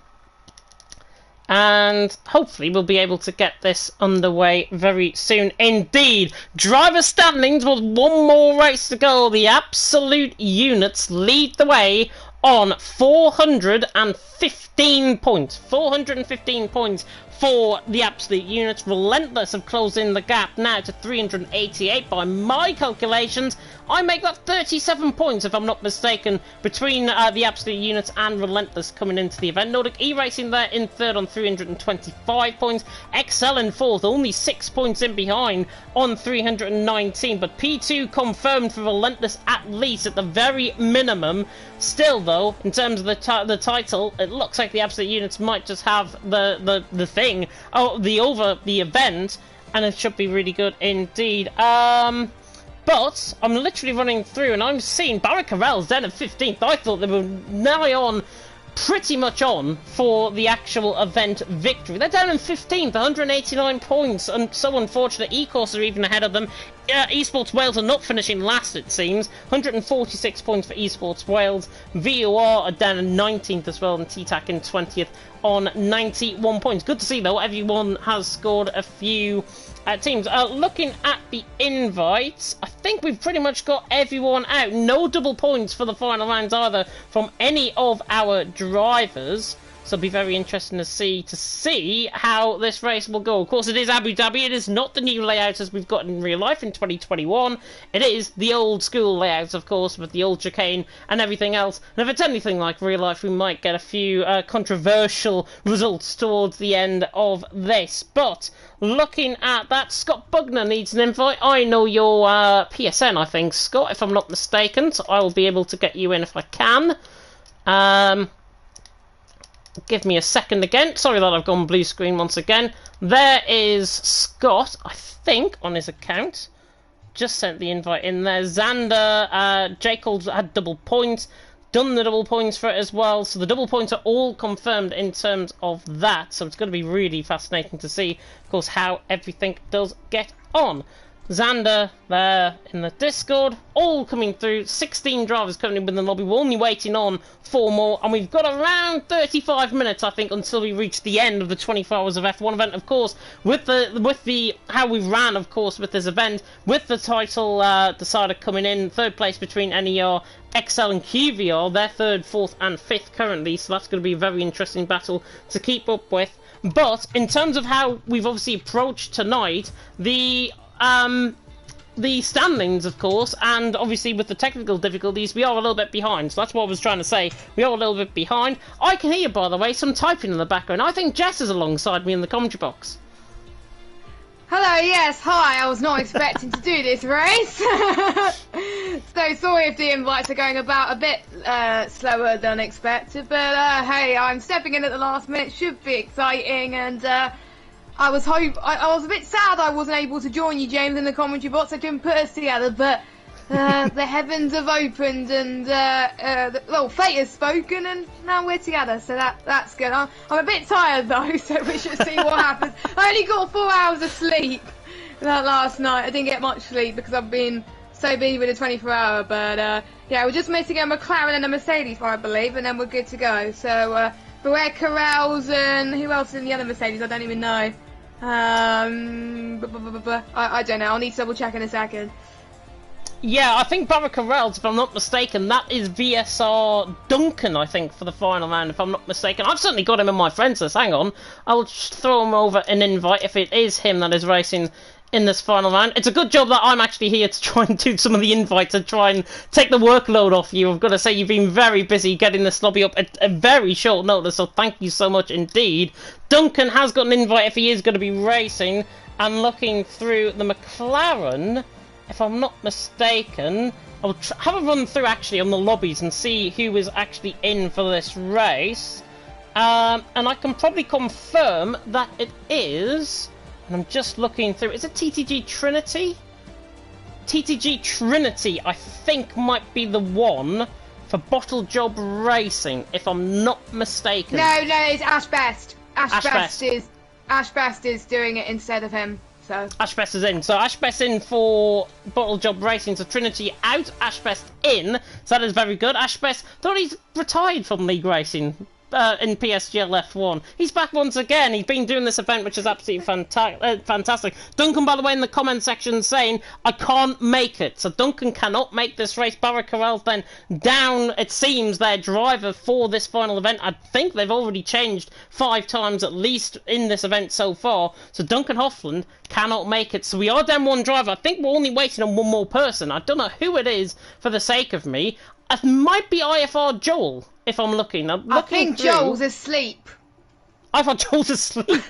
A: And hopefully we'll be able to get this underway very soon indeed. Driver standings with one more race to go. The absolute units lead the way on 415 points. 415 points for the absolute units. Relentless have closed in the gap now to 388 by my calculations. I make that 37 points, if I'm not mistaken, between the absolute units and Relentless coming into the event. Nordic E-Racing there in third on 325 points. XL in fourth, only 6 points in behind on 319. But P2 confirmed for Relentless at least at the very minimum. Still, though, in terms of the title, it looks like the absolute units might just have the thing, the event, and it should be really good indeed. But I'm literally running through, and I'm seeing Barry Carell's down at 15th. I thought they were nigh on, pretty much on, for the actual event victory. They're down in 15th, 189 points, and so unfortunate. Ecos are even ahead of them Esports Wales are not finishing last, it seems. 146 points for Esports Wales. VOR are down in 19th as well, and TTAC in 20th on 91 points. Good to see, though, everyone has scored a few teams. Looking at the invites, I think we've pretty much got everyone out. No double points for the final rounds either from any of our drivers. So it'll be very interesting to see how this race will go. Of course, it is Abu Dhabi. It is not the new layout as we've got in real life in 2021. It is the old school layouts, of course, with the old chicane and everything else. And if it's anything like real life, we might get a few controversial results towards the end of this. But looking at that, Scott Bugner needs an invite. I know your PSN, I think, Scott, if I'm not mistaken. So I'll be able to get you in if I can. Give me a second again. Sorry that I've gone blue screen once again. There is Scott, I think, on his account. Just sent the invite in there. Xander, Jacobs had double points. Done the double points for it as well. So the double points are all confirmed in terms of that. So it's going to be really fascinating to see, of course, how everything does get on. Xander there in the Discord, all coming through. 16 drivers coming in with the lobby. We're only waiting on 4 more, and we've got around 35 minutes, I think, until we reach the end of the 24 hours of F1 event. Of course, with the how we ran, of course, with this event, with the title decider coming in third place between NER, XL and QVR. They're third, fourth, and fifth currently. So that's going to be a very interesting battle to keep up with. But in terms of how we've obviously approached tonight, the standings, of course, and obviously with the technical difficulties, we are a little bit behind. So that's what I was trying to say. We are a little bit behind. I can hear, by the way, some typing in the background. I think Jess is alongside me in the commentary box.
C: Hello, yes, hi. I was not expecting to do this race. So sorry if the invites are going about a bit slower than expected. But hey, I'm stepping in at the last minute. Should be exciting, and I was a bit sad I wasn't able to join you, James, in the commentary box. I couldn't put us together, but the heavens have opened, and well, fate has spoken, and now we're together. So that's good. I'm a bit tired though, so we should see what happens. I only got 4 hours of sleep that last night. I didn't get much sleep because I've been so busy with the 24-hour. But yeah, we're just missing a McLaren and a Mercedes, I believe, and then we're good to go. So beware Corrals, and who else is in the other Mercedes? I don't even know. I don't know. I'll need to double check in a second.
A: Yeah, I think Barracarels, if I'm not mistaken, that is VSR Duncan, I think, for the final round, if I'm not mistaken. I've certainly got him in my friends list. Hang on. I'll just throw him over an invite if it is him that is racing in this final round. It's a good job that I'm actually here to try and do some of the invites and try and take the workload off you. I've got to say, you've been very busy getting this lobby up at a very short notice, so thank you so much indeed. Duncan has got an invite if he is going to be racing, and looking through the McLaren, if I'm not mistaken, I'll have a run through actually on the lobbies and see who is actually in for this race. And I can probably confirm that it is, and I'm just looking through, is it TTG Trinity? TTG Trinity, I think, might be the one for Bottle Job Racing, if I'm not mistaken.
C: No, it's Ash Best. Ash Best is doing it instead of him. So
A: Ash Best is in. So Ash Best in for Bottle Job Racing. So Trinity out, Ash Best in. So that is very good. Ash Best thought he's retired from League Racing in PSGL F1. He's back once again. He's been doing this event, which is absolutely fantastic. Duncan, by the way, in the comment section saying, I can't make it. So Duncan cannot make this race. Barracarel's then down, it seems, their driver for this final event. I think they've already changed 5 times at least in this event so far. So Duncan Hoffland cannot make it. So we are down 1 driver. I think we're only waiting on 1 more person. I don't know who it is for the sake of me. It might be IFR Joel, if I'm looking. I think
C: Joel's asleep.
A: I thought Joel's asleep.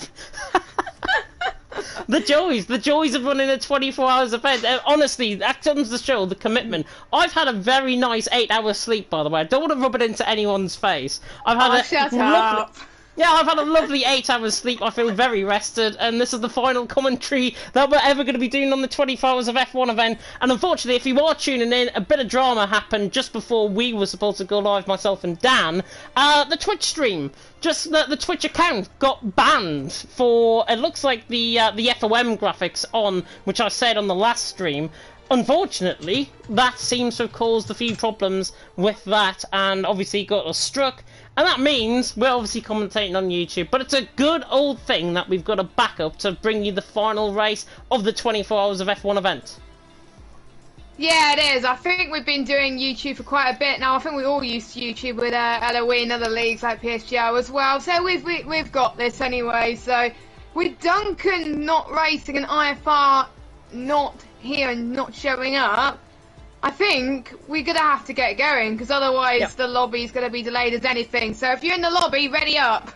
A: The joys of running a 24 hours event. Honestly, that comes to show the commitment. I've had a very nice 8 hours sleep, by the way. I don't want to rub it into anyone's face. I've had
C: shut up.
A: Yeah, I've had a lovely 8 hours sleep. I feel very rested, and this is the final commentary that we're ever going to be doing on the 24 Hours of F1 event. And unfortunately, if you are tuning in, a bit of drama happened just before we were supposed to go live, myself and Dan. The Twitch stream, just the Twitch account got banned for, it looks like the FOM graphics on, which I said on the last stream. Unfortunately, that seems to have caused a few problems with that, and obviously got us struck. And that means we're obviously commentating on YouTube, but it's a good old thing that we've got a backup to bring you the final race of the 24 Hours of F1 event.
C: Yeah, it is. I think we've been doing YouTube for quite a bit now. I think we all used YouTube with LOE and other leagues like PSGO as well. So we've got this anyway. So with Duncan not racing and IFR not here and not showing up, I think we're going to have to get going, because otherwise the lobby's going to be delayed as anything. So if you're in the lobby, ready up.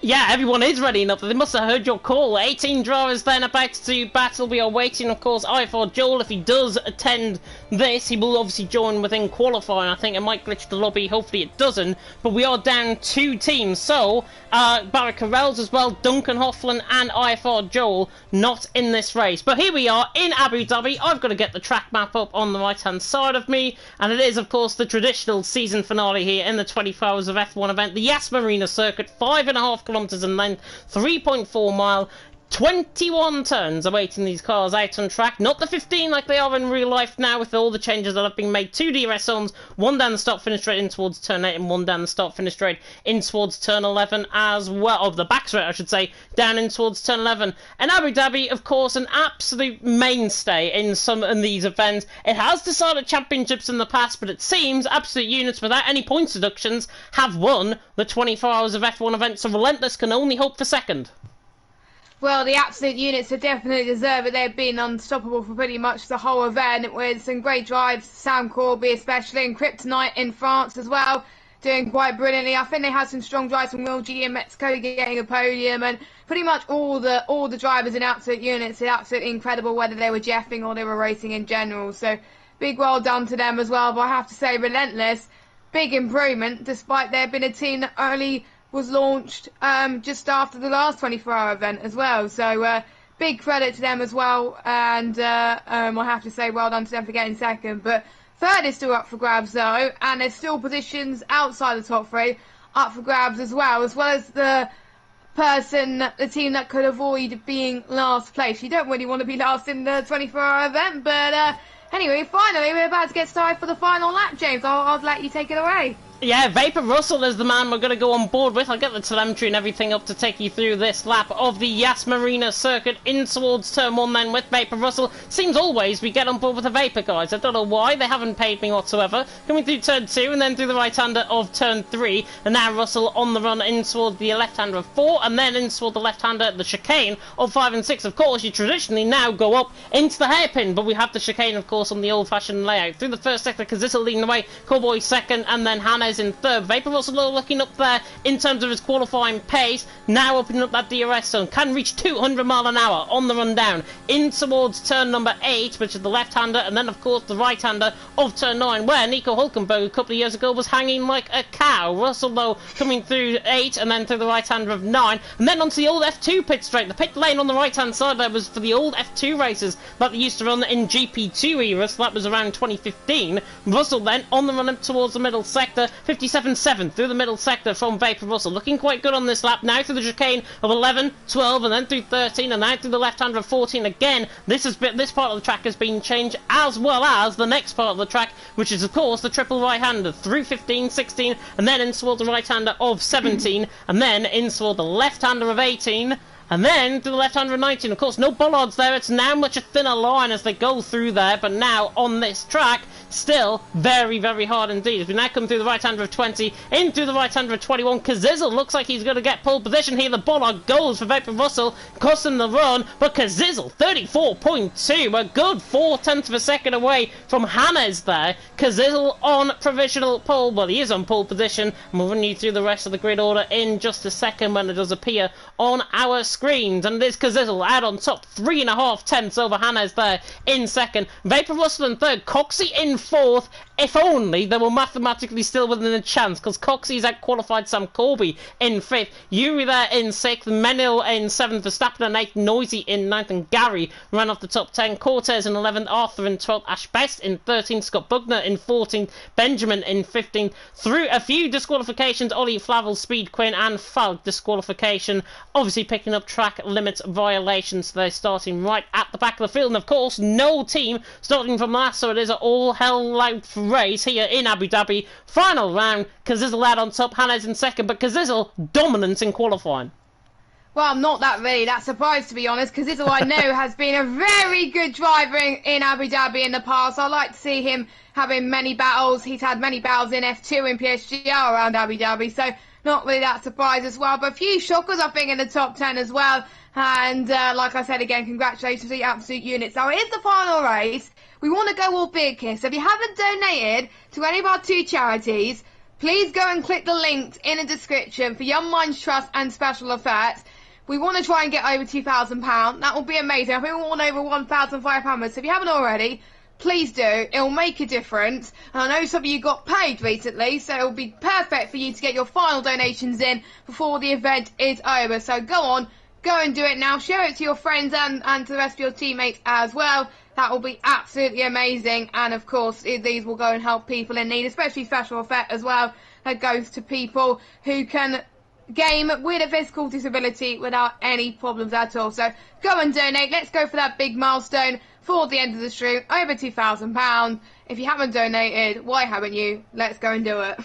A: Yeah, everyone is ready enough. They must have heard your call. 18 drivers then about to battle. We are waiting, of course, for Joel. If he does attend this, he will obviously join within qualifying. I think it might glitch the lobby. Hopefully it doesn't. But we are down 2 teams. So, Barry Carrells as well, Duncan Hoffman and IFR Joel not in this race. But here we are in Abu Dhabi. I've got to get the track map up on the right-hand side of me. And it is, of course, the traditional season finale here in the 24 Hours of F1 event. The Yas Marina circuit, 5.5 kilometres in length, 3.4 mile, 21 turns awaiting these cars out on track. Not the 15 like they are in real life now, with all the changes that have been made. 2 DRS zones, 1 down the start-finish straight in towards turn 8 and 1 down the start-finish straight in towards turn 11 as well. Of the back straight, I should say, down in towards turn 11. And Abu Dhabi, of course, an absolute mainstay in these events. It has decided championships in the past, but it seems absolute units without any points deductions have won the 24 Hours of F1 event, so Relentless can only hope for second.
C: Well, the absolute units have definitely deserved it. They've been unstoppable for pretty much the whole event, with some great drives, Sam Corby especially, and Kryptonite in France as well, doing quite brilliantly. I think they had some strong drives from Will G in Mexico getting a podium, and pretty much all the drivers in absolute units did absolutely incredible, whether they were jeffing or they were racing in general. So big well done to them as well. But I have to say, Relentless, big improvement, despite there being a team that only was launched just after the last 24-hour event as well. So big credit to them as well, and I have to say well done to them for getting second. But third is still up for grabs though, and there's still positions outside the top 3 up for grabs as well as the team that could avoid being last place. You don't really want to be last in the 24-hour event, but anyway, finally we're about to get started for the final lap, James. I'll let you take it away.
A: Yeah, Vapor Russell is the man we're going to go on board with. I'll get the telemetry and everything up to take you through this lap of the Yas Marina circuit in towards turn 1 then with Vapor Russell. Seems always we get on board with the Vapor guys. I don't know why, they haven't paid me whatsoever. Coming through turn 2 and then through the right-hander of turn 3. And now Russell on the run in toward the left-hander of 4 and then in toward the left-hander at the chicane of 5 and 6. Of course, you traditionally now go up into the hairpin, but we have the chicane, of course, on the old-fashioned layout. Through the first sector, Kazitzel leading the way, Cowboy second, and then Hannes in third. Vapor Russell looking up there in terms of his qualifying pace, now opening up that DRS zone, can reach 200 mile an hour on the run down in towards turn number 8, which is the left-hander, and then of course the right-hander of turn 9, where Nico Hulkenberg a couple of years ago was hanging like a cow. Russell though coming through 8 and then through the right-hander of 9, and then onto the old F2 pit straight. The pit lane on the right-hand side there was for the old F2 races that they used to run in GP2 era, so that was around 2015. Russell then on the run up towards the middle sector, 57.7 through the middle sector from Vapor Russell, looking quite good on this lap. Now through the chicane of 11, 12 and then through 13 and now through the left-hander of 14 again. This part of the track has been changed, as well as the next part of the track, which is of course the triple right-hander through 15, 16 and then in toward the right-hander of 17 and then in toward the left-hander of 18 and then to the left-hander of 19. Of course, no bollards there. It's now much a thinner line as they go through there, but now on this track, still very, very hard indeed. As we now come through the right-hander of 20, in through the right-hander of 21, Kazizel looks like he's going to get pole position here. The bollard goes for Vapor Russell, costing the run, but Kazizel, 34.2, a good 0.4 of a second away from Hannes there. Kazizel on provisional pole, well, he is on pole position, and we'll run you through the rest of the grid order in just a second when it does appear on our screens. And there's Kazizel out on top, 3.5 tenths over Hannes there in second. Vapor Russell in third, Coxey in fourth, if only they were mathematically still within a chance, because Coxey's out-qualified Sam Corby in 5th, Yuri there in 6th, Menil in 7th, Verstappen in 8th, Noisy in 9th, and Gary ran off the top 10, Cortez in 11th, Arthur in 12th, Ash Best in 13th, Scott Bugner in 14th, Benjamin in 15th. Through a few disqualifications, Ollie Flavel, Speed Quinn and Falk disqualification, obviously picking up track limits violations, so they're starting right at the back of the field, and of course no team starting from last, so it is an all hell out race here in Abu Dhabi. Final round, Kazizel out on top, Hannes in 2nd, but Kazizel dominant in qualifying.
C: Well, I'm not that surprised, to be honest, because Kazizel, I know, has been a very good driver in Abu Dhabi in the past. I like to see him having many battles. He's had many battles in F2 in PSGR around Abu Dhabi, so not really that surprised as well. But a few shockers, I think, in the top 10 as well. And like I said again, congratulations to the absolute units. Now, it is the final race. We want to go all big here. So if you haven't donated to any of our 2 charities, please go and click the links in the description for Young Minds Trust and Special Effects. We want to try and get over £2,000. That will be amazing. I think we want over £1,500. So if you haven't already, please do. It'll make a difference. And I know some of you got paid recently, so it'll be perfect for you to get your final donations in before the event is over. So go and do it now. Share it to your friends and to the rest of your teammates as well. That will be absolutely amazing. And of course, these will go and help people in need, especially Special Effect as well. That goes to people who can game with a physical disability without any problems at all. So go and donate. Let's go for that big milestone for the end of the stream. Over £2,000. If you haven't donated, why haven't you? Let's go and do it.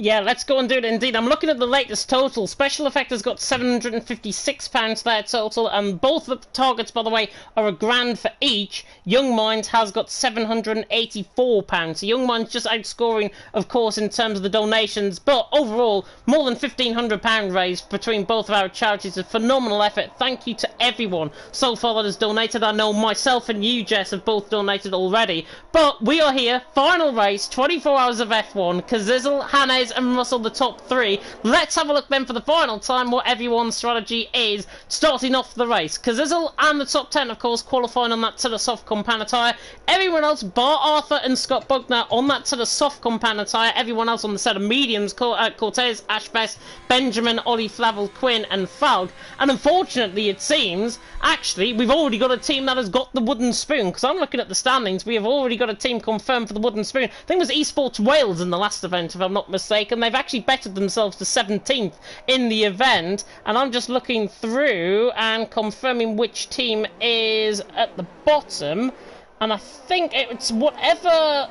A: Yeah, let's go and do it indeed. I'm looking at the latest total. Special Effect has got £756 there total, and both the targets, by the way, are £1,000 for each. Young Minds has got £784. So Young Minds just outscoring, of course, in terms of the donations, but overall, more than £1,500 raised between both of our charities. A phenomenal effort. Thank you to everyone so far that has donated. I know myself and you, Jess, have both donated already, but we are here. Final race, 24 hours of F1. Kazizel, Hannes and Russell, the top 3. Let's have a look then for the final time what everyone's strategy is starting off the race. Kazizel and the top 10, of course, qualifying on that to the soft compound tyre. Everyone else, bar Arthur and Scott Bugner, on that to the soft compound tyre. Everyone else on the set of mediums, Cortez, Ashbest, Benjamin, Ollie Flavel, Quinn and Falk. And unfortunately, it seems, actually, we've already got a team that has got the wooden spoon, because I'm looking at the standings. We have already got a team confirmed for the wooden spoon. I think it was Esports Wales in the last event, if I'm not mistaken. They've actually bettered themselves to 17th in the event, and I'm just looking through and confirming which team is at the bottom, and I think it's whatever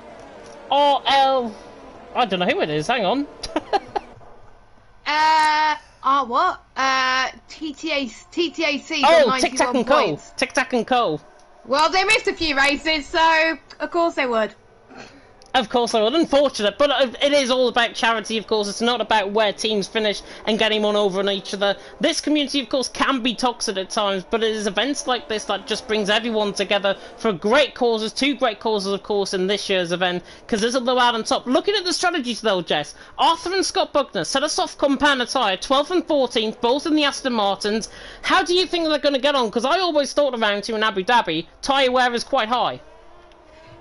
A: RL... I don't know who it is, hang on.
C: What? TTAC.
A: Oh, Tic Tac and Co. Tic Tac and Co.
C: Well, they missed a few races, so of course they would.
A: Of course I would. Unfortunate, but it is all about charity, of course. It's not about where teams finish and getting one over on each other. This community, of course, can be toxic at times, but it is events like this that just brings everyone together for great causes. 2 great causes, of course, in this year's event, because there's a low out on top. Looking at the strategies, though, Jess, Arthur and Scott Bugner set a soft compound tyre, 12th and 14th, both in the Aston Martins. How do you think they're going to get on? Because I always thought around here in Abu Dhabi, tyre wear is quite high.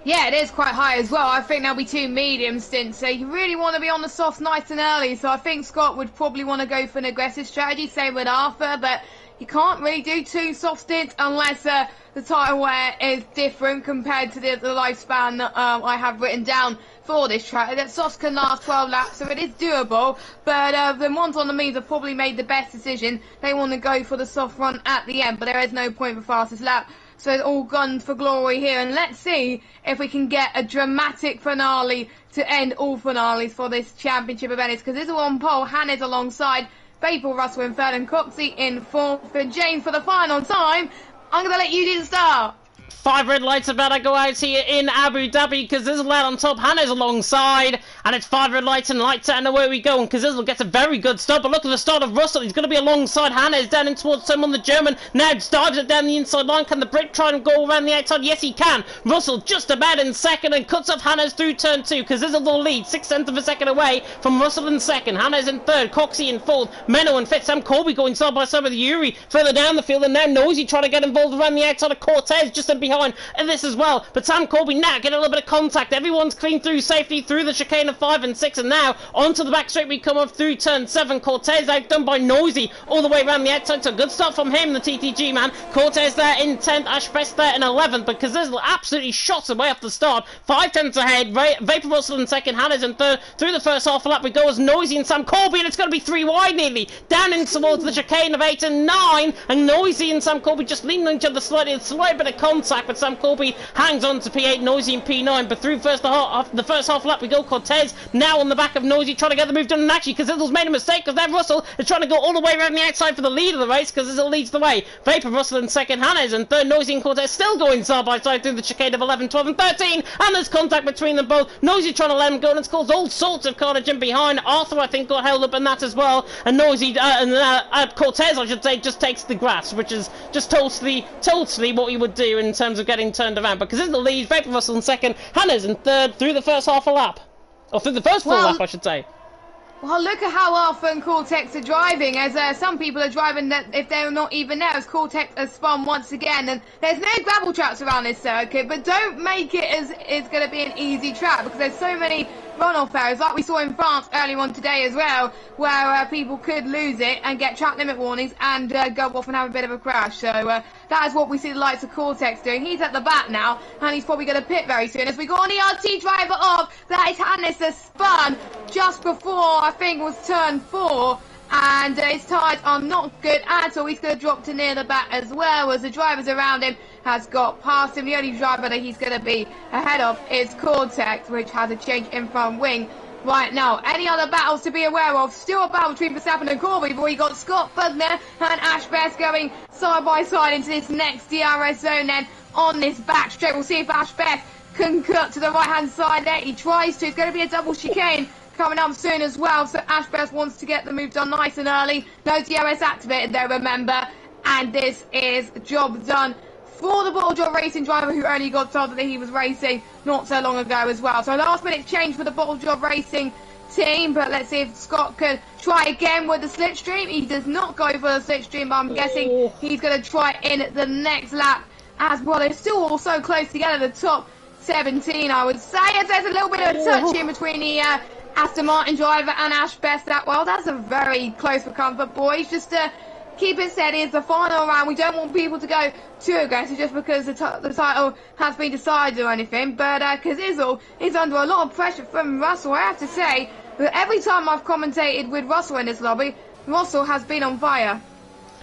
C: Yeah, it is quite high as well. I think there'll be 2 medium stints, so you really want to be on the softs nice and early. So I think Scott would probably want to go for an aggressive strategy, same with Arthur, but you can't really do 2 soft stints unless the tyre wear is different compared to the lifespan that I have written down for this track. That softs can last 12 laps, so it is doable, but the ones on the mediums have probably made the best decision. They want to go for the soft run at the end, but there is no point for fastest lap. So it's all guns for glory here, and let's see if we can get a dramatic finale to end all finales for this championship event. Because this is on pole, Hannes alongside Babel, Russell in 3rd, and Coxey in 4th. And James, for the final time, I'm going to let you do the start.
A: 5 red lights about to go out here in Abu Dhabi. Kazizel out on top, Hannes alongside, and it's 5 red lights and lights out, and away we go. And Kazizel gets a very good start, but look at the start of Russell. He's going to be alongside Hannes, down in towards someone, the German. Now dives it down the inside line. Can the Brit try and go around the outside? Yes, he can. Russell just about in 2nd and cuts off Hannes through turn 2. Kazizel the lead, 6/10 of a second away from Russell in 2nd. Hannes in 3rd, Coxey in 4th, Menno in 5th, Sam Colby going side by side with Yuri further down the field, and now Noisy trying to get involved around the outside of Cortez, just a turn behind in this as well. But Sam Corby now getting a little bit of contact. Everyone's clean through safety through the chicane of 5 and 6, and now onto the back straight we come up through turn 7. Cortez outdone by Noisy all the way around the outside, so good start from him, the TTG man. Cortez there in 10th, Ash Best there in 11th, but Kazizel absolutely shot away off the start. 5 tenths ahead, Vapor Russell in 2nd, Hannah's in 3rd. Through the first half lap we go as Noisy and Sam Corby, and it's going to be 3 wide nearly. Down in towards the chicane of 8 and 9, and Noisy and Sam Corby just leaning on each other slightly, a slight bit of contact, but Sam Corby hangs on to P8, Noisy and P9. But through the first half lap we go. Cortez now on the back of Noisy trying to get the move done, and actually Kazizel's made a mistake because now Russell is trying to go all the way around the outside for the lead of the race. Kazizel leads the way. Vapor Russell in 2nd, Hannah's in 3rd, Noisy and Cortez still going side by side through the chicane of 11, 12 and 13, and there's contact between them both. Noisy trying to let him go, and it's caused all sorts of carnage in behind. Arthur I think got held up in that as well, and Noisy Cortez I should say just takes the grass, which is just totally what you would do in terms of getting turned around. Because in the lead, Vapor Russell in 2nd, Hannah's in 3rd through the first half a lap, or through the first full lap I should say.
C: Well, look at how Arthur and Cortex are driving, as some people are driving that if they're not even there, as Cortex has spun once again. And there's no gravel traps around this circuit, but don't make it as it's going to be an easy track, because there's so many runoff areas, like we saw in France earlier on today as well, where people could lose it and get track limit warnings and go off and have a bit of a crash. So that is what we see the likes of Cortex doing. He's at the back now, and he's probably going to pit very soon. As we got an ERT driver off, that is Hannes the spun just before, I think it was turn 4. And his tyres are not good at all. He's going to drop to near the back as well, as the drivers around him has got past him. The only driver that he's going to be ahead of is Cortex, which has a change in front wing right now. Any other battles to be aware of? Still a battle between Verstappen and Corby, but we got Scott Bugner and Ash Best going side by side into this next DRS zone then on this back straight. We'll see if Ash Best can cut to the right hand side there. He tries to. It's going to be a double chicane coming up soon as well, so Ash Best wants to get the move done nice and early. No DRS activated there, remember, and this is job done for the Bottle Job Racing driver, who only got told that he was racing not so long ago as well. So last minute change for the Bottle Job Racing team, but let's see if Scott can try again with the slipstream. He does not go for the slipstream, but I'm guessing he's going to try in the next lap as well. They're still all so close together, the top 17 I would say, as there's a little bit of a touch in between the Aston Martin driver and Ash Best. That's a very close for comfort, boys. Just keep it steady. It's the final round. We don't want people to go too aggressive just because the title has been decided or anything. But Kazizel is under a lot of pressure from Russell. I have to say that every time I've commentated with Russell in this lobby, Russell has been on fire.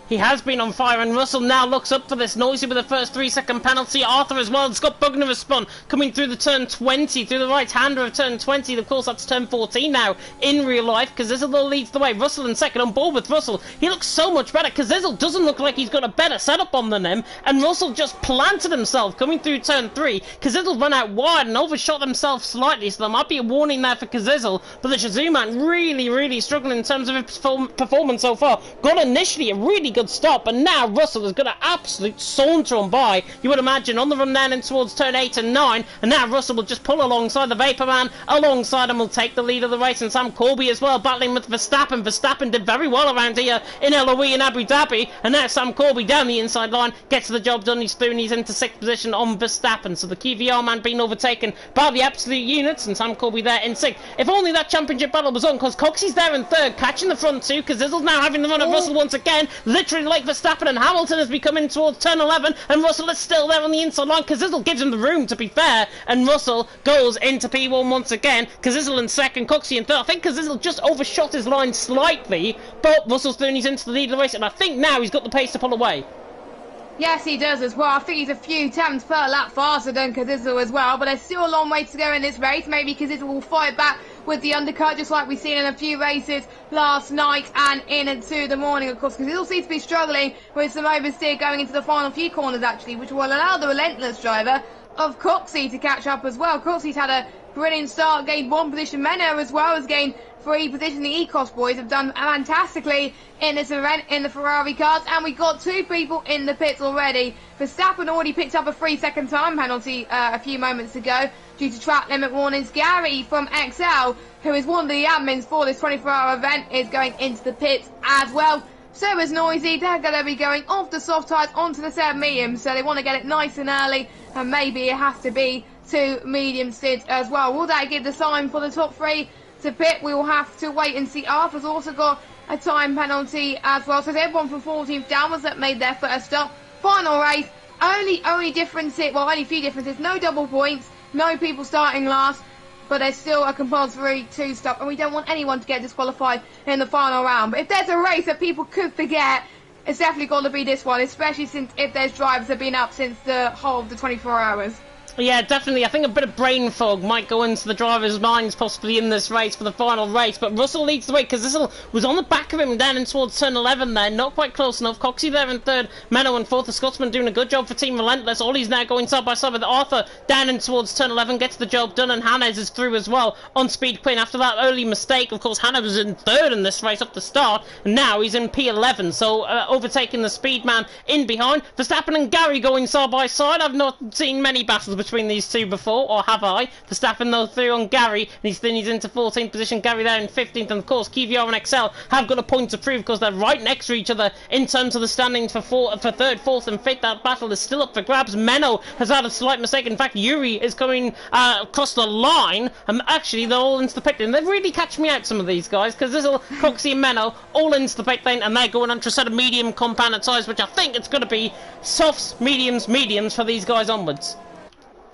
A: He has been on fire, and Russell now looks up for this. Noisy with the first 3-second penalty. Arthur as well. Scott Bugner has spun, coming through the turn 20, through the right-hander of turn 20. Of course, that's turn 14 now in real life. Kazizel leads the way. Russell in second, on board with Russell. He looks so much better. Kazizel doesn't look like he's got a better setup on than him, and Russell just planted himself coming through turn 3. Kazizel run out wide and overshot himself slightly, so there might be a warning there for Kazizel. But the Shazoo man really struggling in terms of his performance so far. Got initially a really good stop, but now Russell is going to absolute saunter on by, you would imagine, on the run down in towards turn 8 and 9, and now Russell will just pull alongside the Vapor Man, alongside him will take the lead of the race, and Sam Corby as well, battling with Verstappen. Verstappen did very well around here in LOE in Abu Dhabi, and now Sam Corby down the inside line, gets the job done. He's through and he's into 6th position on Verstappen, so the QVR man being overtaken by the absolute units, and Sam Corby there in 6th. If only that championship battle was on, because Coxey's there in 3rd, catching the front 2, because Zizzle's now having the run of Russell once again, literally like Verstappen, and Hamilton has become in towards turn 11, and Russell is still there on the inside line. Kazizel gives him the room, to be fair, and Russell goes into P1 once again. Kazizel in 2nd, Coxey in 3rd. I think Kazizel just overshot his line slightly, but Russell's through and he's into the lead of the race, and I think now he's got the pace to pull away.
C: Yes, he does as well. I think he's a few tenths per lap faster than Kazizel as well, but there's still a long way to go in this race. Maybe Kazizel will fight back with the undercut, just like we've seen in a few races last night and into the morning, of course, because he'll seem to be struggling with some oversteer going into the final few corners, actually, which will allow the relentless driver of Coxey to catch up as well. Coxey's had a brilliant start, gained 1 position. Menno as well has gained 3 positions. The Ecos boys have done fantastically in this event in the Ferrari cars, and we got 2 people in the pits already. Verstappen already picked up a 3-second time penalty a few moments ago due to track limit warnings. Gary from XL, who is one of the admins for this 24-hour event, is going into the pits as well. so is Noisy. They're going to be going off the soft tyres onto the 7 mediums, so they want to get it nice and early, and maybe it has to be 2 medium skids as well. Will that give the sign for the top 3 to pit? We will have to wait and see. Arthur's also got a time penalty as well, so it's everyone from 14th downwards that made their first stop. Final race, only difference, well, only a few differences, no double points, no people starting last, but there's still a compulsory 2-stop, and we don't want anyone to get disqualified in the final round. But if there's a race that people could forget, it's definitely got to be this one, especially since if there's drivers that have been up since the whole of the 24 hours.
A: Yeah, definitely. I think a bit of brain fog might go into the drivers' minds possibly in this race for the final race. But Russell leads the way because Russell was on the back of him down in towards turn 11 there. Not quite close enough. Coxey there in third. Menno in fourth. The Scotsman doing a good job for Team Relentless. Ollie's now going side by side with Arthur down in towards turn 11. Gets the job done, and Hannes is through as well on Speed Queen. After that early mistake, of course, Hannes was in third in this race up the start. And now he's in P11. So overtaking the speed man in behind. Verstappen and Gary going side by side. I've not seen many battles between these two before, or have I? Verstappen though through on Gary, and he's into 14th position. Gary there in 15th, and of course QVR and Excel have got a point to prove because they're right next to each other in terms of the standings for third, fourth, and fifth. That battle is still up for grabs. Menno has had a slight mistake. In fact, Yuri is coming across the line, and actually they're all into the pit lane. They really catch me out, some of these guys, because there's Coxey and Menno all into the pit lane, and they're going onto a set of medium compounded tyres, which I think it's going to be softs, mediums for these guys onwards.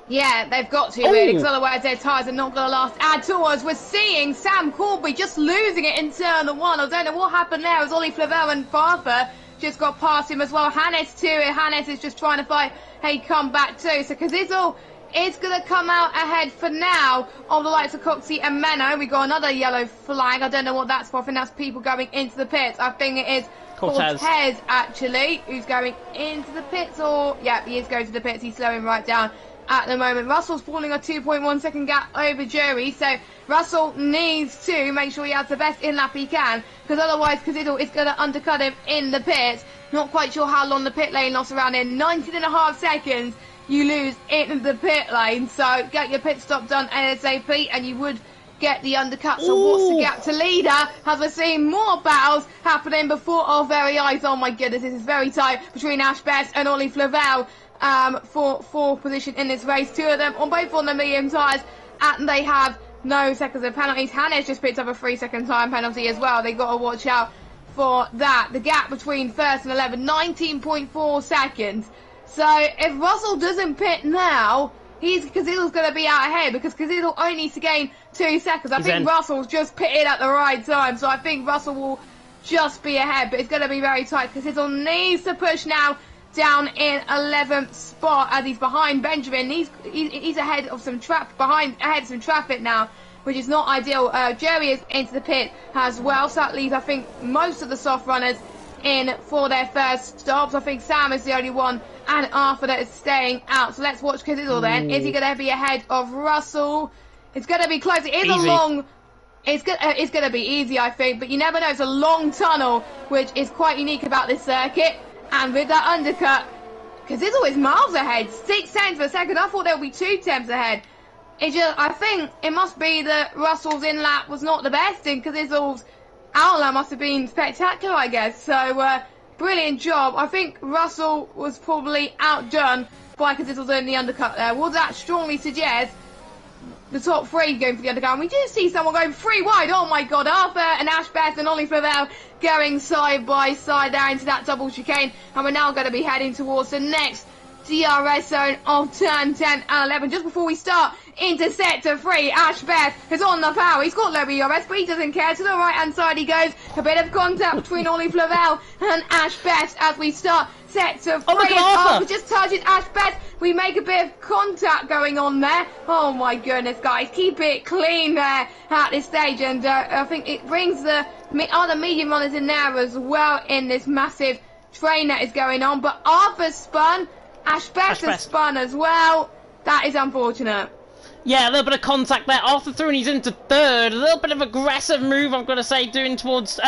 C: Yeah, they've got to, really, because otherwise their tyres are not going to last at all. As we're seeing Sam Corby just losing it in turn 1. I don't know what happened there, as Ollie Flavel and Farther just got past him as well. Hannes too, Hannes is just trying to fight a comeback too. So Kazizel is going to come out ahead for now of the likes of Coxey and Menno. We got another yellow flag. I don't know what that's for. I think that's people going into the pits. I think it is Cortez actually, who's going into the pits. Or, yeah, he is going to the pits. He's slowing right down at the moment. Russell's falling a 2.1 second gap over Joey, so Russell needs to make sure he has the best in-lap he can, because otherwise Kazizel is going to undercut him in the pits. Not quite sure how long the pit lane loss around in 19.5 seconds you lose in the pit lane, so get your pit stop done ASAP and you would get the undercut. So what's the gap to leader, as we're seeing more battles happening before our very eyes. Oh my goodness, this is very tight between Ash Best and Ollie Flavel for fourth position in this race. Two of them on both on the medium tyres, and they have no seconds of penalties. Hannes just picked up a 3-second time penalty as well. They got to watch out for that. The gap between first and 11, 19.4 seconds. So if Russell doesn't pit now, Kazizel's going to be out ahead, because Kazizel only needs to gain 2 seconds. I think Russell's just pitted at the right time, so I think Russell will just be ahead, but it's going to be very tight. Kazizel needs to push now down in 11th spot as he's behind Benjamin. He's ahead of some traffic now, which is not ideal. Jerry is into the pit as well, so that leaves, I think, most of the soft runners in for their first stops. I think Sam is the only one, and Arthur, that is staying out. So let's watch Kazizel then. Is he going to be ahead of Russell? It's going to be close. It is easy. It's going to be easy, I think, but you never know. It's a long tunnel, which is quite unique about this circuit. And with that undercut, Kazizel is miles ahead, 6 tenths per second. I thought there would be 2 tenths ahead. I think it must be that Russell's in-lap was not the best, and Kazizel's out-lap must have been spectacular, I guess. So, brilliant job. I think Russell was probably outdone by Kazizel's in the undercut there. Would that strongly suggest the top 3 going for the undercut? And we do see someone going 3 wide. Oh my god, Arthur and Ash Beth and Ollie Flavel going side by side there into that double chicane, and we're now going to be heading towards the next DRS zone of turn 10 and 11. Just before we start into sector 3, Ash Beth is on the power. He's got low DRS, but he doesn't care. To the right hand side he goes. A bit of contact between Ollie Flavel and Ash Beth as we start sector 3. Arthur just touches Ash Beth. We make a bit of contact going on there. Oh my goodness, guys, keep it clean there at this stage, and I think it brings the other medium runners in there as well in this massive train that is going on. But Arthur spun, Ash Beth has spun as well. That is unfortunate.
A: Yeah, a little bit of contact there. Arthur Throoney's into third. A little bit of aggressive move, I'm going to say, doing towards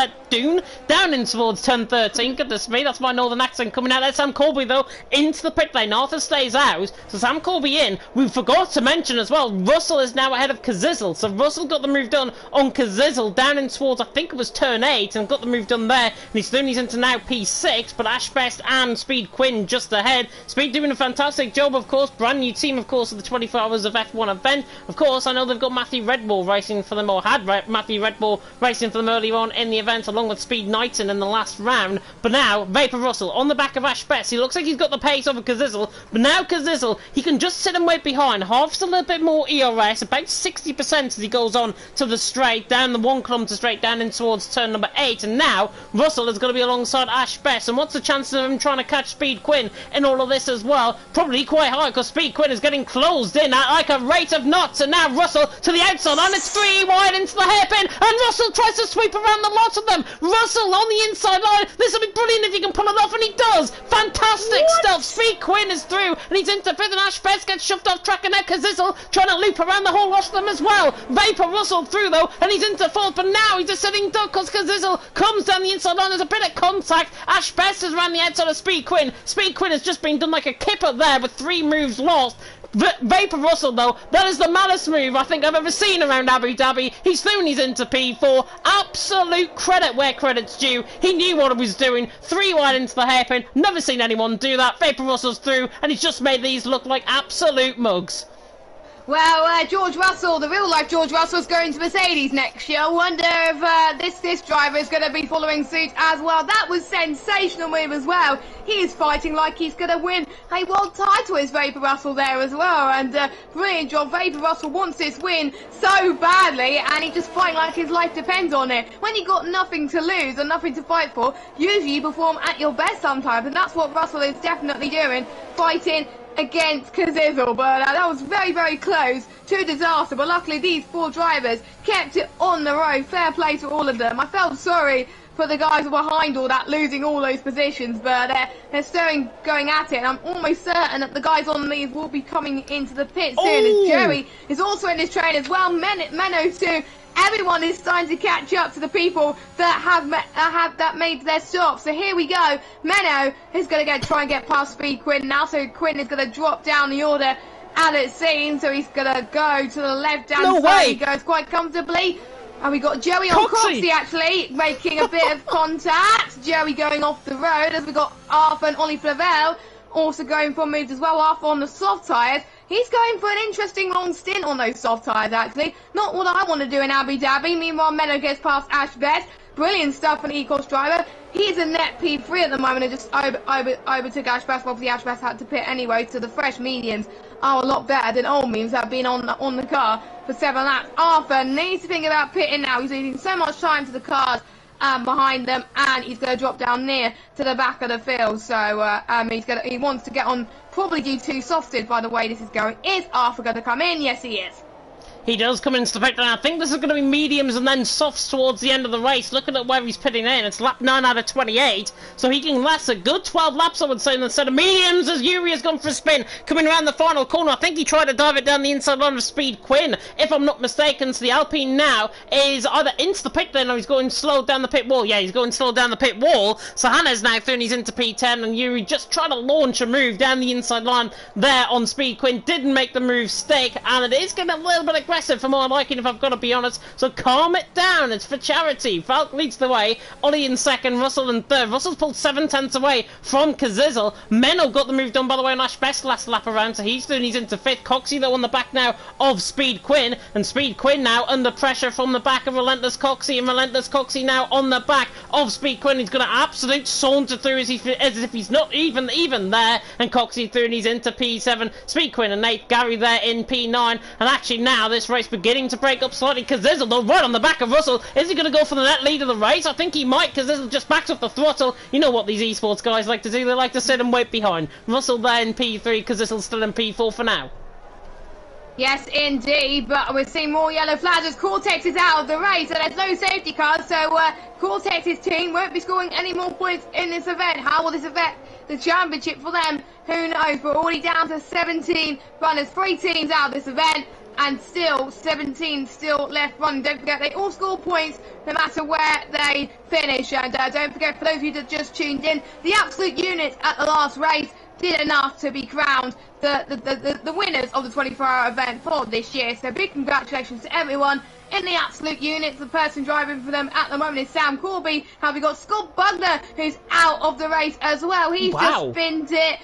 A: down in towards turn 13. Goodness me, that's my northern accent coming out there. Sam Colby, though, into the pit lane. Arthur stays out, so Sam Colby in. We forgot to mention as well, Russell is now ahead of Kazizel. So Russell got the move done on Kazizel down in towards, I think it was turn 8, and got the move done there. And Throoney's into now P6, but Ashbest and Speed Quinn just ahead. Speed doing a fantastic job, of course. Brand new team, of course, of the 24 Hours of F1 event. Of course, I know they've got Matthew Redbull racing for them, or had Matthew Redbull racing for them earlier on in the event, along with Speed Knighton in the last round. But now, Vapor Russell on the back of Ash Betts. He looks like he's got the pace over Kazizel, but now Kazizel, he can just sit and wait behind. Halves a little bit more ERS, about 60% as he goes on to the straight, down the 1 kilometre straight, down in towards turn number 8. And now, Russell is going to be alongside Ash Betts. And what's the chances of him trying to catch Speed Quinn in all of this as well? Probably quite high, because Speed Quinn is getting closed in at like a rate of knots. And now Russell to the outside, and it's 3 wide into the hairpin, and Russell tries to sweep around the lot of them. Russell on the inside line. This will be brilliant if he can pull it off, and he does. Fantastic stuff. Speed Quinn is through, and he's into fifth, and Ash Betts gets shoved off track, and now Kazizel trying to loop around the whole lot of them as well. Vapor Russell through though, and he's into fourth, but now he's a sitting duck because Kazizel comes down the inside line. There's a bit of contact. Ash Betts is around the outside of Speed Quinn. Speed Quinn has just been done like a kipper there with 3 moves lost. Vapor Russell, though, that is the maddest move I think I've ever seen around Abu Dhabi. He's thrown, he's into P4. Absolute credit where credit's due. He knew what he was doing. 3 wide into the hairpin. Never seen anyone do that. Vapor Russell's through, and he's just made these look like absolute mugs.
C: Well, George Russell, the real-life George Russell's going to Mercedes next year. I wonder if this driver is going to be following suit as well. That was sensational move as well. He is fighting like he's going to win a world title, is Vapor Russell there as well. And brilliant job. Vapor Russell wants this win so badly, and he's just fighting like his life depends on it. When you've got nothing to lose and nothing to fight for, usually you perform at your best sometimes, and that's what Russell is definitely doing, fighting against Kazizel. But that was very, very close to disaster, but luckily these 4 drivers kept it on the road. Fair play to all of them. I felt sorry for the guys who were behind all that, losing all those positions, but they're still going at it, and I'm almost certain that the guys on these will be coming into the pit soon. As Joey is also in this train as well, Menno too. Everyone is starting to catch up to the people that made their stop. So here we go. Menno is going to try and get past Speed Quinn now. So Quinn is going to drop down the order as it seems. So he's going to go to the left-hand side. He goes quite comfortably. And we got Joey on Coxie actually making a bit of contact. Joey going off the road as we got Arthur and Ollie Flavel also going for moves as well. Arthur on the soft tyres. He's going for an interesting long stint on those soft tyres, actually. Not what I want to do in Abu Dhabi. Meanwhile, Menno gets past Ash Betts. Brilliant stuff for an Ecos driver. He's a net P3 at the moment and just overtook Ash Betts. Obviously, Ash Betts had to pit anyway, so the fresh mediums are a lot better than old mediums that have been on the car for 7 laps. Arthur needs to think about pitting now. He's losing so much time to the cars behind them, and he's going to drop down near to the back of the field. So he wants to get on, probably due to softed by the way this is going. Is Arthur going to come in? Yes, he is.
A: He does come into the pit, and I think this is going to be mediums and then softs towards the end of the race. Looking at where he's pitting in, it's lap 9 out of 28, so he can last a good 12 laps, I would say, instead of mediums, as Yuri has gone for a spin, coming around the final corner. I think he tried to dive it down the inside line of Speed Quinn, if I'm not mistaken. So the Alpine now is either into the pit lane or he's going slow down the pit wall. Yeah, he's going slow down the pit wall, so Hannah's now through and he's into P10, and Yuri just tried to launch a move down the inside line there on Speed Quinn. Didn't make the move stick, and it is getting a little bit aggressive for my liking, if I've got to be honest, so calm it down. It's for charity. Falk leads the way, Ollie in second, Russell in third. Russell's pulled 7/10 away from Kazizel. Menno got the move done, by the way, on Ash Best last lap around, so he's through and he's into fifth. Coxie though on the back now of Speed Quinn, and Speed Quinn now under pressure from the back of Relentless Coxie, and Relentless Coxie now on the back of Speed Quinn. He's going to absolute saunter through as if he's not even there, and Coxie through and he's into P7. Speed Quinn and Nate Gary there in P9, and actually now this race beginning to break up slightly. Kazizel though right on the back of Russell. Is he going to go for the net lead of the race? I think he might. Kazizel just backs up the throttle. You know what these esports guys like to do, they like to sit and wait behind. Russell there in P3, Kazizel's still in P4 for now.
C: Yes, indeed, but we're seeing more yellow flags as Cortex is out of the race, and there's no safety cars, so Cortex's team won't be scoring any more points in this event. How will this affect the championship for them? Who knows? We're already down to 17 runners, 3 teams out of this event. and still 17 still left running. Don't forget, they all score points no matter where they finish. And don't forget, for those of you that just tuned in, the absolute units at the last race did enough to be crowned the winners of the 24-hour event for this year. So big congratulations to everyone in the absolute units. The person driving for them at the moment is Sam Corby. Have we got Scott Bugler, who's out of the race as well. He's just binned it.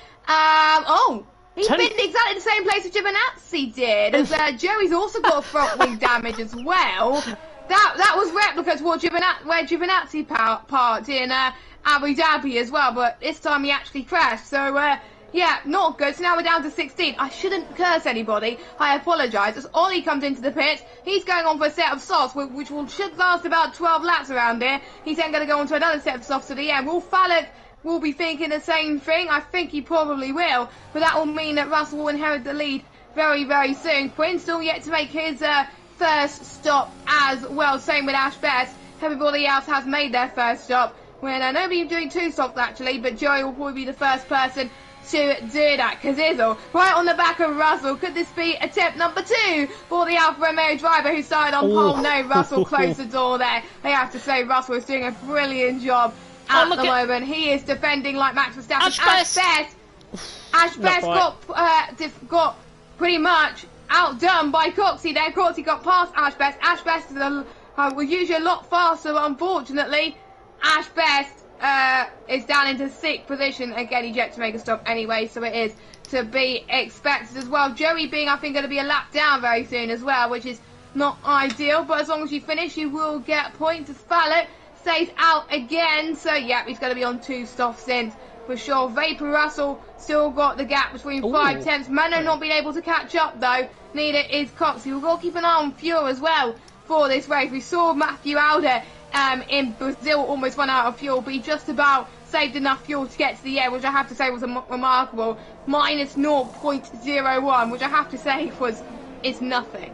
C: He binned exactly the same place as Giovinazzi did. As Joey's also got front wing damage as well. That was replica to what where Giovinazzi parked in Abu Dhabi as well, but this time he actually crashed. So yeah, not good. So now we're down to 16. I shouldn't curse anybody. I apologise. As Ollie comes into the pit, he's going on for a set of softs, which should last about 12 laps around here. He's then going to go on to another set of softs at the end. Will Fallock will be thinking the same thing? I think he probably will, but that will mean that Russell will inherit the lead very, very soon. Quinn's still yet to make his first stop as well. Same with Ash Best. Everybody else has made their first stop. Well, nobody's doing two stops actually, but Joey will probably be the first person to do that. Cazizzo right on the back of Russell. Could this be attempt number 2 for the Alfa Romeo driver who started on pole? No, Russell closed the door there. They have to say Russell is doing a brilliant job at the moment. He is defending like Max Verstappen. Ash Best got pretty much outdone by Coxey there. Coxey got past Ash Best. Ash Best was usually a lot faster, but unfortunately Ash Best is down into 6th position. Again, he's yet to make a stop anyway, so it is to be expected as well. Joey being, I think, going to be a lap down very soon as well, which is not ideal, but as long as you finish, you will get points. As Fallock stays out again, so yeah, he's going to be on 2 stops in for sure. Vapor Russell still got the gap between 5 tenths. Mano not being able to catch up though, neither is Coxey. We've got to keep an eye on fuel as well for this race. We saw Matthew Alder in Brazil almost run out of fuel, but he just about saved enough fuel to get to the end, which I have to say was remarkable. Minus 0.01, which I have to say is nothing.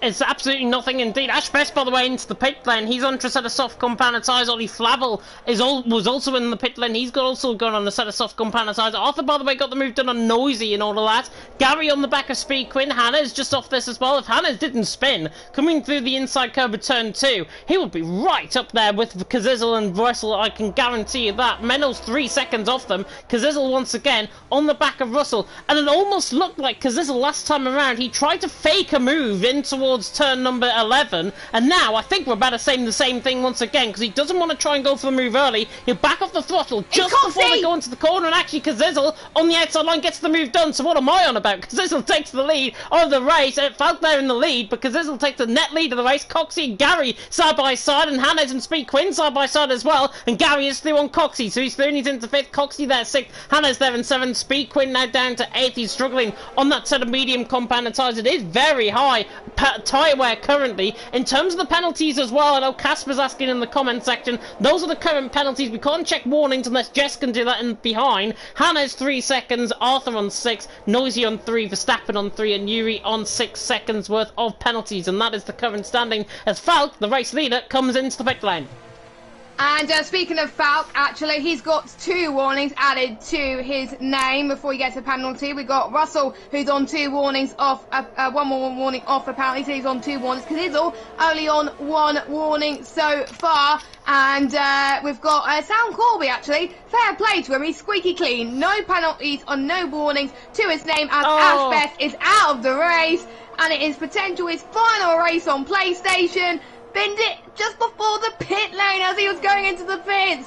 A: It's absolutely nothing indeed. Ash Best, by the way, into the pit lane. He's on to a set of soft compound tyres. Ollie Flavel was also in the pit lane. He's also gone on a set of soft compound tyres. Arthur, by the way, got the move done on Noisy and all of that. Gary on the back of Speed Quinn. Hannah's just off this as well. If Hannah didn't spin, coming through the inside curve of turn 2, he would be right up there with Kazizel and Russell. I can guarantee you that. Menno's 3 seconds off them. Kazizel once again on the back of Russell. And it almost looked like Kazizel last time around. He tried to fake a move in towards turn number 11, and now I think we're about to say the same thing once again, because he doesn't want to try and go for the move early. He'll back off the throttle just before they go into the corner, and actually Kazizel on the outside line gets the move done. So what am I on about? Kazizel takes the lead of the race. It felt there in the lead, but Kazizel takes the net lead of the race. Coxey and Gary side by side, and Hannah's and Speed Quinn side by side as well, and Gary is through on Coxey, so he's through and he's into 5th. Coxey there 6th, Hannah's there in 7th, Speed Quinn now down to 8th. He's struggling on that set of medium compound tyres. It is very high tyre wear currently. In terms of the penalties as well, I know Casper's asking in the comment section, those are the current penalties. We can't check warnings unless Jess can do that in behind. Hannah's 3 seconds, Arthur on 6, Noisy on 3, Verstappen on 3, and Yuri on 6 seconds worth of penalties, and that is the current standing as Falk, the race leader, comes into the pit lane.
C: And speaking of Falk, actually, he's got 2 warnings added to his name before he gets a penalty. We've got Russell, who's on 2 warnings off, 1 more warning off apparently, so he's on 2 warnings, because he's only on 1 warning so far. And we've got Sam Corby, actually. Fair play to him, he's squeaky clean. No penalties on no warnings to his name, as Ash Best is out of the race, and it is potential his final race on PlayStation. Binned it just before the pit lane as he was going into the pits.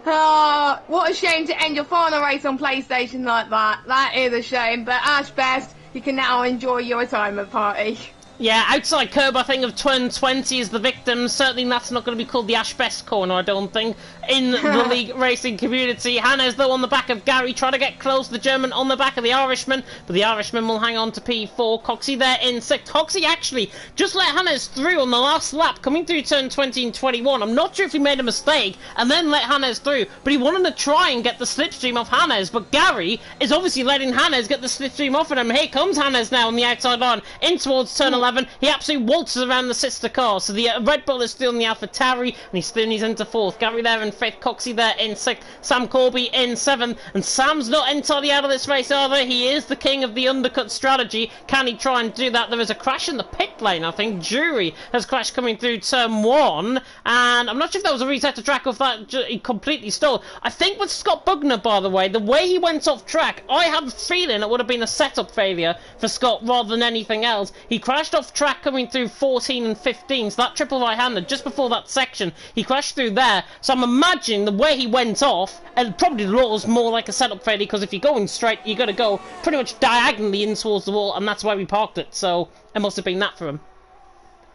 C: What a shame to end your final race on PlayStation like that. That is a shame, but Ash Best, you can now enjoy your retirement party.
A: Yeah, outside curb, I think, of turn 20 is the victim. Certainly that's not going to be called the Ash Best corner, I don't think, in the league racing community. Hannah's, though, on the back of Gary, trying to get close. The German on the back of the Irishman, but the Irishman will hang on to P4. Coxey there in 6th. Coxey actually just let Hannah's through on the last lap, coming through turn 20 and 21. I'm not sure if he made a mistake and then let Hannah's through, but he wanted to try and get the slipstream off Hannah's, but Gary is obviously letting Hannah's get the slipstream off of him. Here comes Hannah's now on the outside line, in towards turn 11. 11. He absolutely waltzes around the sister car. So the Red Bull is still in the AlphaTauri, and he's still into 4th. Gary there in 5th, Coxie there in 6th, Sam Corby in 7th, and Sam's not entirely out of this race either. He is the king of the undercut strategy. Can he try and do that? There is a crash in the pit lane, I think. Jury has crashed coming through turn 1, and I'm not sure if that was a reset to track or if that he completely stole. I think with Scott Bugner, by the way he went off track, I have a feeling it would have been a setup failure for Scott rather than anything else. He crashed off track coming through 14 and 15, so that triple right-hander just before that section, he crashed through there. So I'm imagining the way he went off, and probably the law is more like a setup failure, because if you're going straight, you're going to go pretty much diagonally in towards the wall, and that's why we parked it. So it must have been that for him.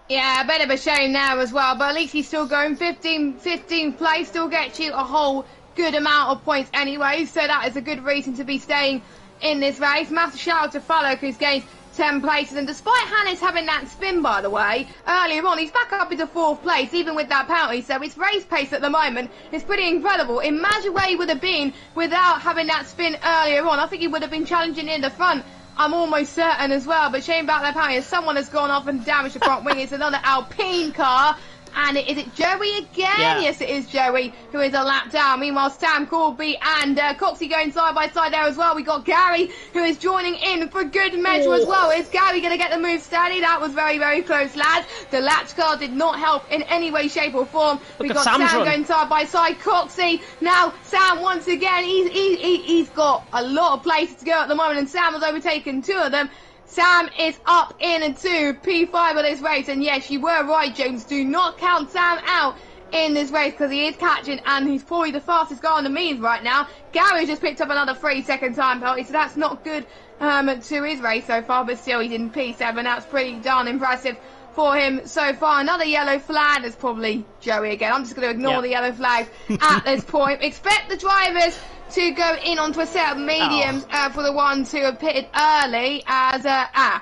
C: Yeah, a bit of a shame now as well, but at least he's still going 15 place, still gets you a whole good amount of points anyway, so that is a good reason to be staying in this race. Massive shout out to Fallow, who's gained 10 places, and despite Hannes having that spin, by the way, earlier on, he's back up into 4th place, even with that penalty, so his race pace at the moment is pretty incredible. Imagine where he would have been without having that spin earlier on. I think he would have been challenging in the front, I'm almost certain as well, but shame about that penalty, as someone has gone off and damaged the front wing. It's another Alpine car. And is it Joey again? Yeah. Yes, it is Joey, who is a lap down. Meanwhile, Sam Corby and Coxie going side by side there as well. We got Gary, who is joining in for good measure as well. Is Gary going to get the move steady? That was very, very close, lads. The latch car did not help in any way, shape or form. We got Sam going side by side. Coxie. Now, Sam once again, he's got a lot of places to go at the moment, and Sam has overtaken 2 of them. Sam is up into P5 of this race, and yes, you were right, Jones. Do not count Sam out in this race, because he is catching, and he's probably the fastest guy on the means right now. Gary just picked up another 3-second time penalty, so that's not good to his race so far, but still he's in P7. That's pretty darn impressive for him so far. Another yellow flag. There's probably Joey again. I'm just going to ignore the yellow flag at this point. Expect the drivers to go in onto a set of mediums for the ones who have pitted early, as I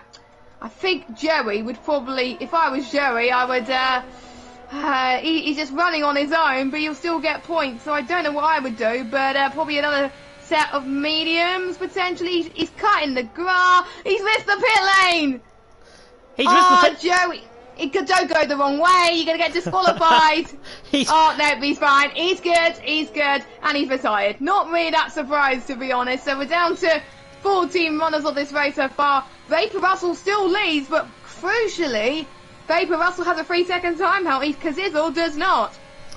C: think Joey would probably, if I was Joey, I would he's just running on his own, but he'll still get points, so I don't know what I would do, but probably another set of mediums potentially. He's cutting the grass. He's missed the pit lane. He's missed the pit. Joey, don't go the wrong way, you're going to get disqualified. Oh, no, he's fine. He's good, and he's retired. Not really that surprised, to be honest. So we're down to 14 runners of this race so far. Vapor Russell still leads, but crucially, Vapor Russell has a 3-second time penalty, Kazizzle does not.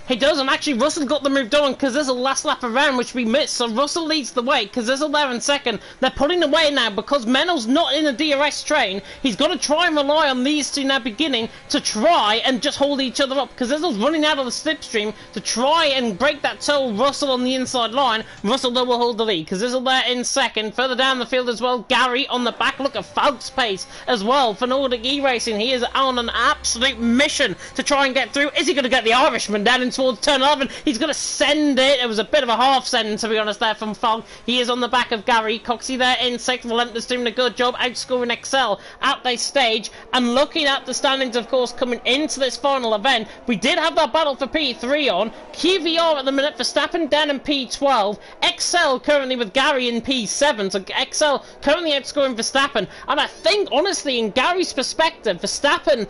A: He does, and actually Russell got the move done because there's a last lap around which we missed, so Russell leads the way because there's a there in second. They're pulling away now because Menno's not in a DRS train. He's got to try and rely on these two now beginning to try and just hold each other up because Zizzle's running out of the slipstream to try and break that toe. Russell on the inside line. Russell though will hold the lead because Zizzle there in second. Further down the field as well, Gary on the back. Look at Falk's pace as well for Nordic E-Racing. He is on an absolute mission to try and get through. Is he going to get the Irishman down in towards turn 11? He's going to send it. It was a bit of a half send, to be honest, there from Falk. He is on the back of Gary. Coxie there in sixth. Relentless doing a good job outscoring Excel at this stage. And looking at the standings, of course, coming into this final event, we did have that battle for P3 on. QVR at the minute, Verstappen down in P12. Excel currently with Gary in P7. So Excel currently outscoring Verstappen. And I think, honestly, in Gary's perspective, Verstappen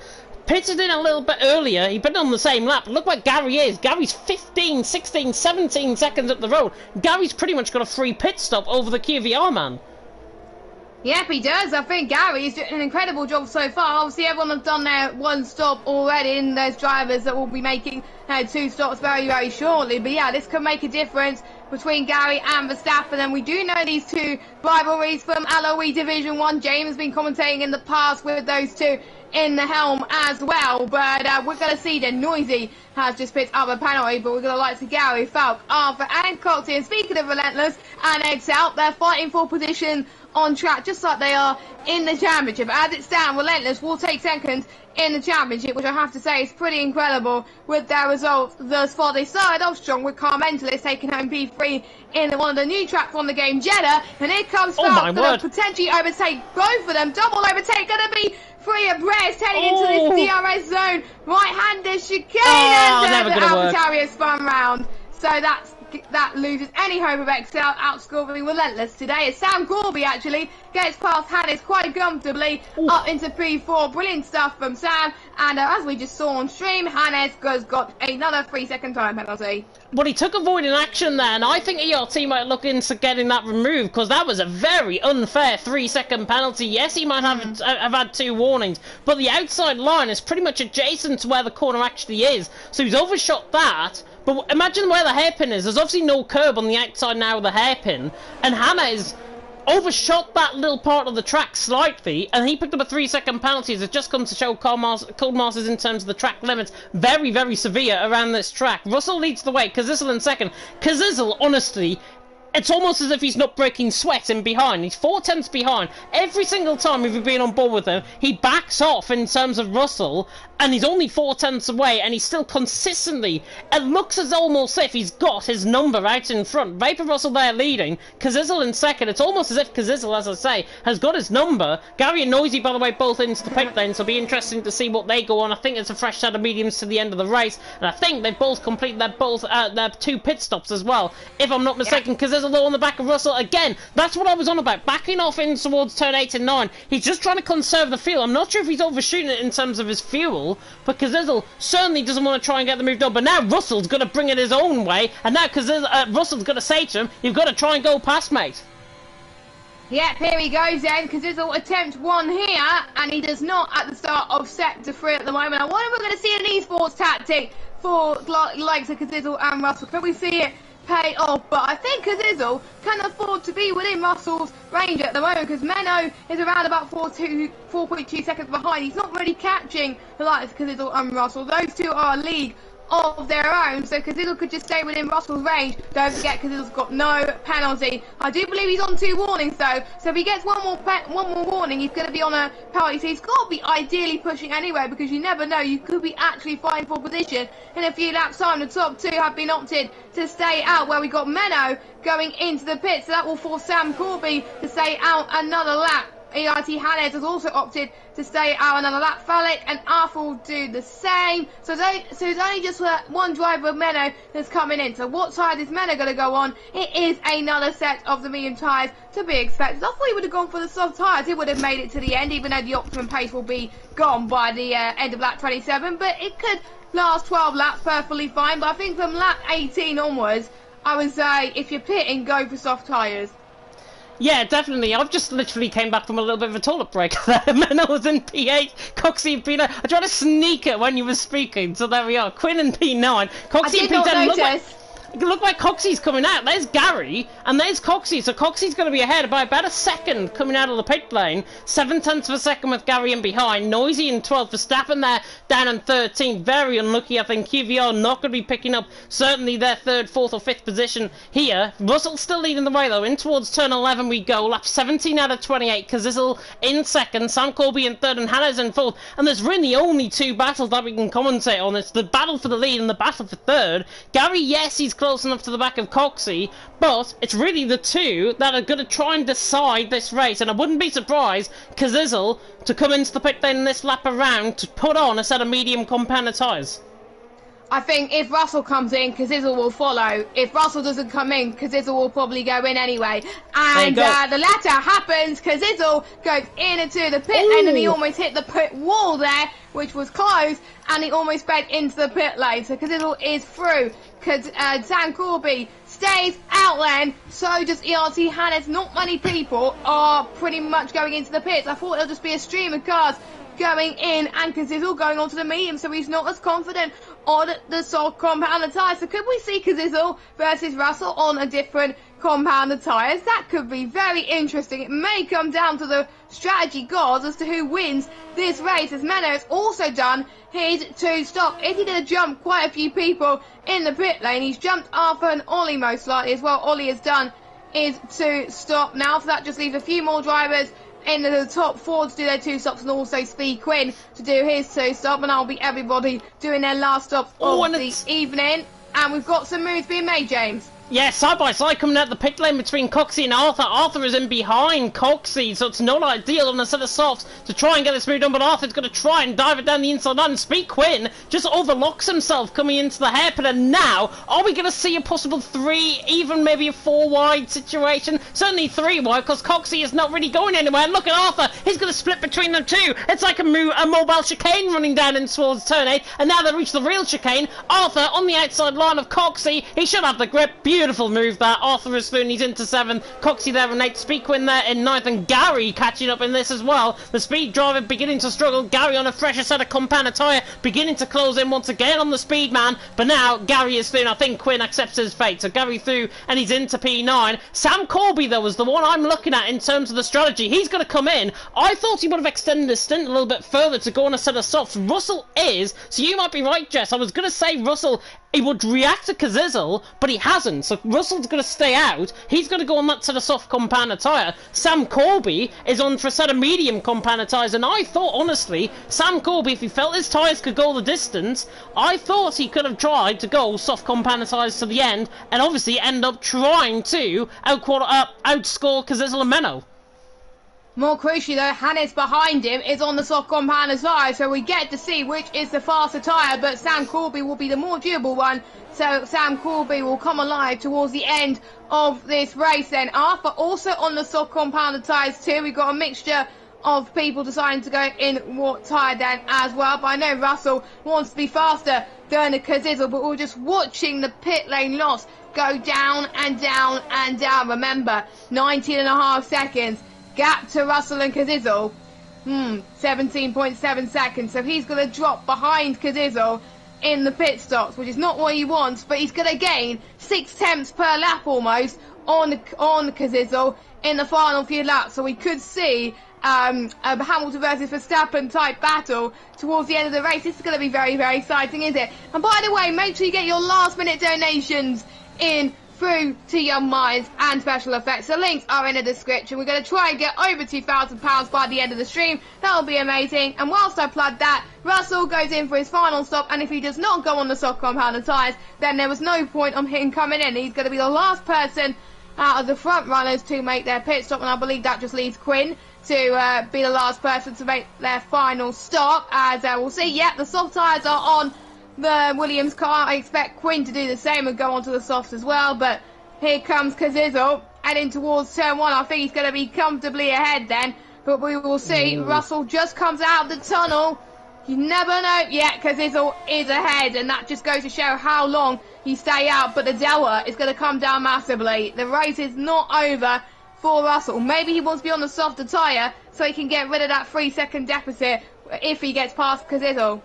A: pitted in a little bit earlier. He'd been on the same lap. Look where Gary is. Gary's 15, 16, 17 seconds up the road. Gary's pretty much got a free pit stop over the QVR man.
C: Yep, he does. I think Gary's doing an incredible job so far. Obviously, everyone has done their one stop already, and there's drivers that will be making two stops very, very shortly. But yeah, this could make a difference between Gary and Verstappen, and we do know these two rivalries from LOE Division 1. James has been commentating in the past with those two in the helm as well, but we're going to see that Noisy has just picked up a penalty, but we're going to like to Gary, Falk, Arthur and Coxie. And speaking of Relentless and Excel, they're fighting for position on track just like they are in the championship. As it stands, Relentless will take second in the championship, which I have to say is pretty incredible with their results thus far. They started off strong with Car Mentalist taking home P3 in one of the new tracks on the game, Jeddah, and here comes Falk, going to potentially overtake both of them. Double overtake, going to be free abreast heading into this DRS zone. Right-handed chicane, and the AlphaTauri has spun round. So that's that loses any hope of outscoring Relentless today, as Sam Corby actually gets past Hannes quite comfortably. Ooh. Up into P4. Brilliant stuff from Sam. And as we just saw on stream, Hannes has got another 3-second time penalty.
A: Well, he took avoiding action there, and I think ERT might look into getting that removed, because that was a very unfair 3-second penalty. Yes, he might have had 2 warnings, but the outside line is pretty much adjacent to where the corner actually is, so he's overshot that. But imagine where the hairpin is. There's obviously no curb on the outside now of the hairpin, and Hannes overshot that little part of the track slightly, and he picked up a 3-second penalty. As it just comes to show Codemasters in terms of the track limits very, very severe around this track. Russell leads the way, Kazizel in second. Kazizel, honestly, it's almost as if he's not breaking sweat in behind. He's 4 tenths behind. Every single time we've been on board with him, he backs off in terms of Russell, and he's only 4 tenths away, and he's still consistently, it looks as almost if he's got his number out in front. Vapor Russell there leading, Kazizel in second. It's almost as if Kazizel, as I say, has got his number. Gary and Noisy, by the way, both into the pit lane, so it'll be interesting to see what they go on. I think it's a fresh set of mediums to the end of the race, and I think they've both completed their 2 pit stops as well, if I'm not mistaken. Yeah. Kazizel on the back of Russell again. That's what I was on about, backing off in towards turn 8 and 9. He's just trying to conserve the fuel. I'm not sure if he's overshooting it in terms of his fuel, but Kazizel certainly doesn't want to try and get the move done. But now Russell's got to bring it his own way, and now Russell's got to say to him, you've got to try and go past, mate.
C: Yep, here he goes then. Kazizel attempt 1 here, and he does not at the start of sector 3 at the moment. I wonder if we're going to see an esports tactic for likes of Kazizel and Russell. Can we see it pay off? But I think Kazizel can afford to be within Russell's range at the moment, because Menno is around about 4.2 seconds behind. He's not really catching the likes of Kazizel and Russell. Those two are a league of their own, so Kazizel could just stay within Russell's range. Don't forget, Kazizel's got no penalty. I do believe he's on 2 warnings though, so if he gets one more warning, he's going to be on a penalty. So he's got to be ideally pushing anyway, because you never know, you could be actually fighting for position in a few laps time. The top 2 have been opted to stay out, where we got Menno going into the pit, so that will force Sam Corby to stay out another lap. ERT Hannes has also opted to stay out another lap. Falik and Arthur will do the same. So it's only just one driver of Menno that's coming in. So what side is Menno going to go on? It is another set of the medium tyres to be expected. I thought he would have gone for the soft tyres. He would have made it to the end, even though the optimum pace will be gone by the end of lap 27. But it could last 12 laps perfectly fine. But I think from lap 18 onwards, I would say if you're pitting, go for soft tyres.
A: Yeah, definitely. I've just literally came back from a little bit of a toilet break there. Man, I was in P8, Coxie in P9. I tried to sneak it when you were speaking, so there we are. Quinn in P9, Coxie in P10. Look like Coxie's coming out. There's Gary, and there's Coxie. So Coxie's going to be ahead by about a second coming out of the pit lane. 7 tenths of a second with Gary in behind. Noisy in 12th. Verstappen there down in 13th. Very unlucky, I think. QVR not going to be picking up certainly their 3rd, 4th or 5th position here. Russell still leading the way though. In towards turn 11 we go. Lap 17 out of 28. Kazizel in 2nd. Sam Corby in 3rd and Hannes in 4th. And there's really only 2 battles that we can commentate on. It's the battle for the lead and the battle for 3rd. Gary, yes, he's close enough to the back of Coxie, but it's really the 2 that are going to try and decide this race, and I wouldn't be surprised Kazizel to come into the pit lane this lap around to put on a set of medium compounder tyres.
C: I think if Russell comes in, Kazizel will follow. If Russell doesn't come in, Kazizel will probably go in anyway. And the latter happens. Kazizel goes into the pit lane, and he almost hit the pit wall there, which was closed, and he almost sped into the pit lane. So Kazizel is through. Sam Corby stays out then, so does ERT Hannes. Not many people are pretty much going into the pits. I thought it'll just be a stream of cars going in, and Kazizel going onto the medium, so he's not as confident on the soft compounder tyres. So could we see Kazizel versus Russell on a different compounder tyres? That could be very interesting. It may come down to the strategy gods as to who wins this race, as Menno has also done his 2 stop. If he did jump quite a few people in the pit lane, he's jumped Arthur and Ollie most likely as well. Ollie has done his 2 stop now, so that just leaves a few more drivers in the top 4 to do their 2 stops, and also Speed Quinn to do his 2 stop, and that'll be everybody doing their last stops of the evening. And we've got some moves being made, James.
A: Yeah, side by side coming out the pit lane between Coxie and Arthur. Arthur is in behind Coxie, so it's not ideal on a set of softs to try and get this move done, but Arthur's going to try and dive it down the inside line. Speed Quinn just overlocks himself coming into the hairpin, and now, are we going to see a possible 3, even maybe a 4 wide situation? Certainly 3 wide, because Coxie is not really going anywhere, and look at Arthur, he's going to split between them two. It's like a mobile chicane running down in towards turn 8, and now they reach the real chicane. Arthur on the outside line of Coxie, he should have the grip. Beautiful move there. Arthur is through and he's into 7th. Coxie there in 8th. Speed Quinn there in 9th. And Gary catching up in this as well. The speed driver beginning to struggle. Gary on a fresher set of compound attire beginning to close in once again on the speed man. But now Gary is through and I think Quinn accepts his fate. So Gary through and he's into P9. Sam Corby though was the one I'm looking at in terms of the strategy. He's going to come in. I thought he would have extended his stint a little bit further to go on a set of softs. Russell is. So you might be right, Jess. I was going to say Russell, he would react to Kazizel, but he hasn't. So Russell's going to stay out. He's going to go on that set of soft compound attire. Sam Corby is on for a set of medium compound attires. And I thought, honestly, Sam Corby, if he felt his tyres could go the distance, I thought he could have tried to go soft compound attires to the end, and obviously end up trying to outscore Kazizel and Menno.
C: More crucially though, Hannes behind him is on the soft compound attire, so we get to see which is the faster tyre, but Sam Corby will be the more durable one, so Sam Corby will come alive towards the end of this race then. Arthur also on the soft compound tyres too. We've got a mixture of people deciding to go in what tyre then as well, but I know Russell wants to be faster than Kazizel, but we're just watching the pit lane loss go down and down and down. Remember, 19.5 seconds. Gap to Russell and Kazizel, 17.7 seconds. So he's going to drop behind Kazizel in the pit stops, which is not what he wants, but he's going to gain 6 tenths per lap almost on Kazizel in the final few laps. So we could see a Hamilton versus Verstappen type battle towards the end of the race. This is going to be very, very exciting, isn't it? And by the way, make sure you get your last minute donations in through to Young Minds and Special Effects. The links are in the description. We're going to try and get over £2,000 by the end of the stream. That'll be amazing. And whilst I plug that, Russell goes in for his final stop, and if he does not go on the soft compound tyres, then there was no point on him coming in. He's going to be the last person out of the front runners to make their pit stop, and I believe that just leaves Quinn to be the last person to make their final stop. As we'll see, the soft tyres are on the Williams car. I expect Quinn to do the same and go onto the softs as well, but here comes Kazizel heading towards turn 1. I think he's going to be comfortably ahead then, but we will see. Russell just comes out of the tunnel. You never know. Kazizel is ahead, and that just goes to show how long he stay out, but the delta is going to come down massively. The race is not over for Russell. Maybe he wants to be on the softer tyre so he can get rid of that 3-second deficit if he gets past Kazizel.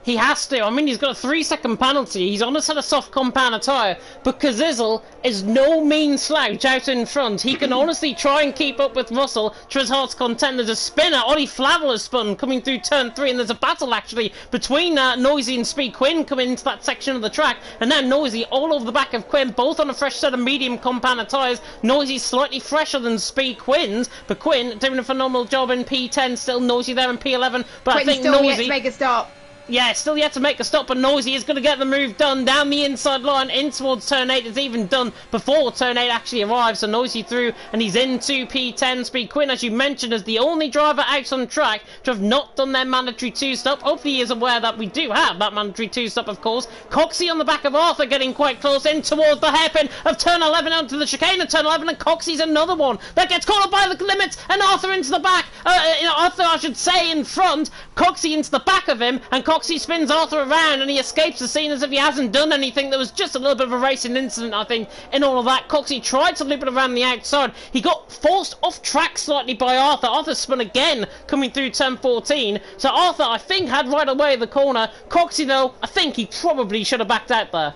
A: He has to. I mean, he's got a 3-second penalty. He's on a set of soft compound attire. But Kazizel is no mean slouch out in front. He can honestly try and keep up with Russell to his heart's content. There's a spinner. Ollie Flavel has spun coming through turn 3. And there's a battle, actually, between Noisy and Speed Quinn coming into that section of the track. And now Noisy all over the back of Quinn, both on a fresh set of medium compound attires. Noisy's slightly fresher than Speed Quinn's. But Quinn doing a phenomenal job in P10. Still Noisy there in P11. But
C: Quinn's
A: I think
C: still
A: Noisy...
C: yet to make a stop.
A: Yeah, still yet to make a stop, but Noisy is going to get the move done down the inside line in towards turn 8. It's even done before turn 8 actually arrives, so Noisy through, and he's into P10. Speed Quinn, as you mentioned, is the only driver out on track to have not done their mandatory 2-stop. Hopefully he is aware that we do have that mandatory 2-stop, of course. Coxie on the back of Arthur getting quite close in towards the hairpin of turn 11 onto the chicane of turn 11, and Coxie's another one that gets caught up by the limits, and Arthur into the back. Arthur, I should say, in front. Coxie into the back of him, and Coxie spins Arthur around and he escapes the scene as if he hasn't done anything. There was just a little bit of a racing incident, I think, in all of that. Coxie tried to loop it around the outside. He got forced off track slightly by Arthur. Arthur spun again coming through turn 14. So Arthur, I think, had right away the corner. Coxie, though, I think he probably should have backed out there.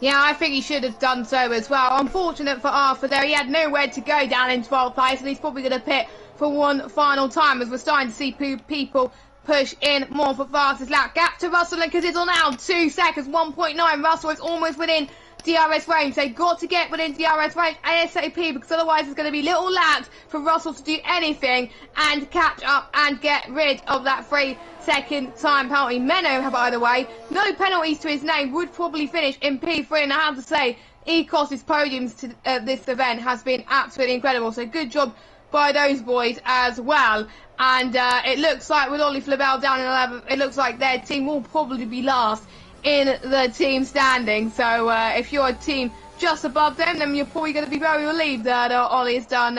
C: Yeah, I think he should have done so as well. Unfortunate for Arthur, though. He had nowhere to go down in 12th place, and he's probably going to pit for one final time, as we're starting to see people push in more for fastest lap. Gap to Russell and Kazizel now, 2 seconds, 1.9. Russell is almost within DRS range. They've got to get within DRS range ASAP, because otherwise there's going to be little laps for Russell to do anything and catch up and get rid of that 3-second time penalty. Menno, by the way, no penalties to his name, would probably finish in P3, and I have to say, Ecos' podiums to this event has been absolutely incredible. So good job by those boys as well. And it looks like with Ollie Flabel down in 11th, it looks like their team will probably be last in the team standing. So if you're a team just above them, then you're probably going to be very relieved that Ollie's done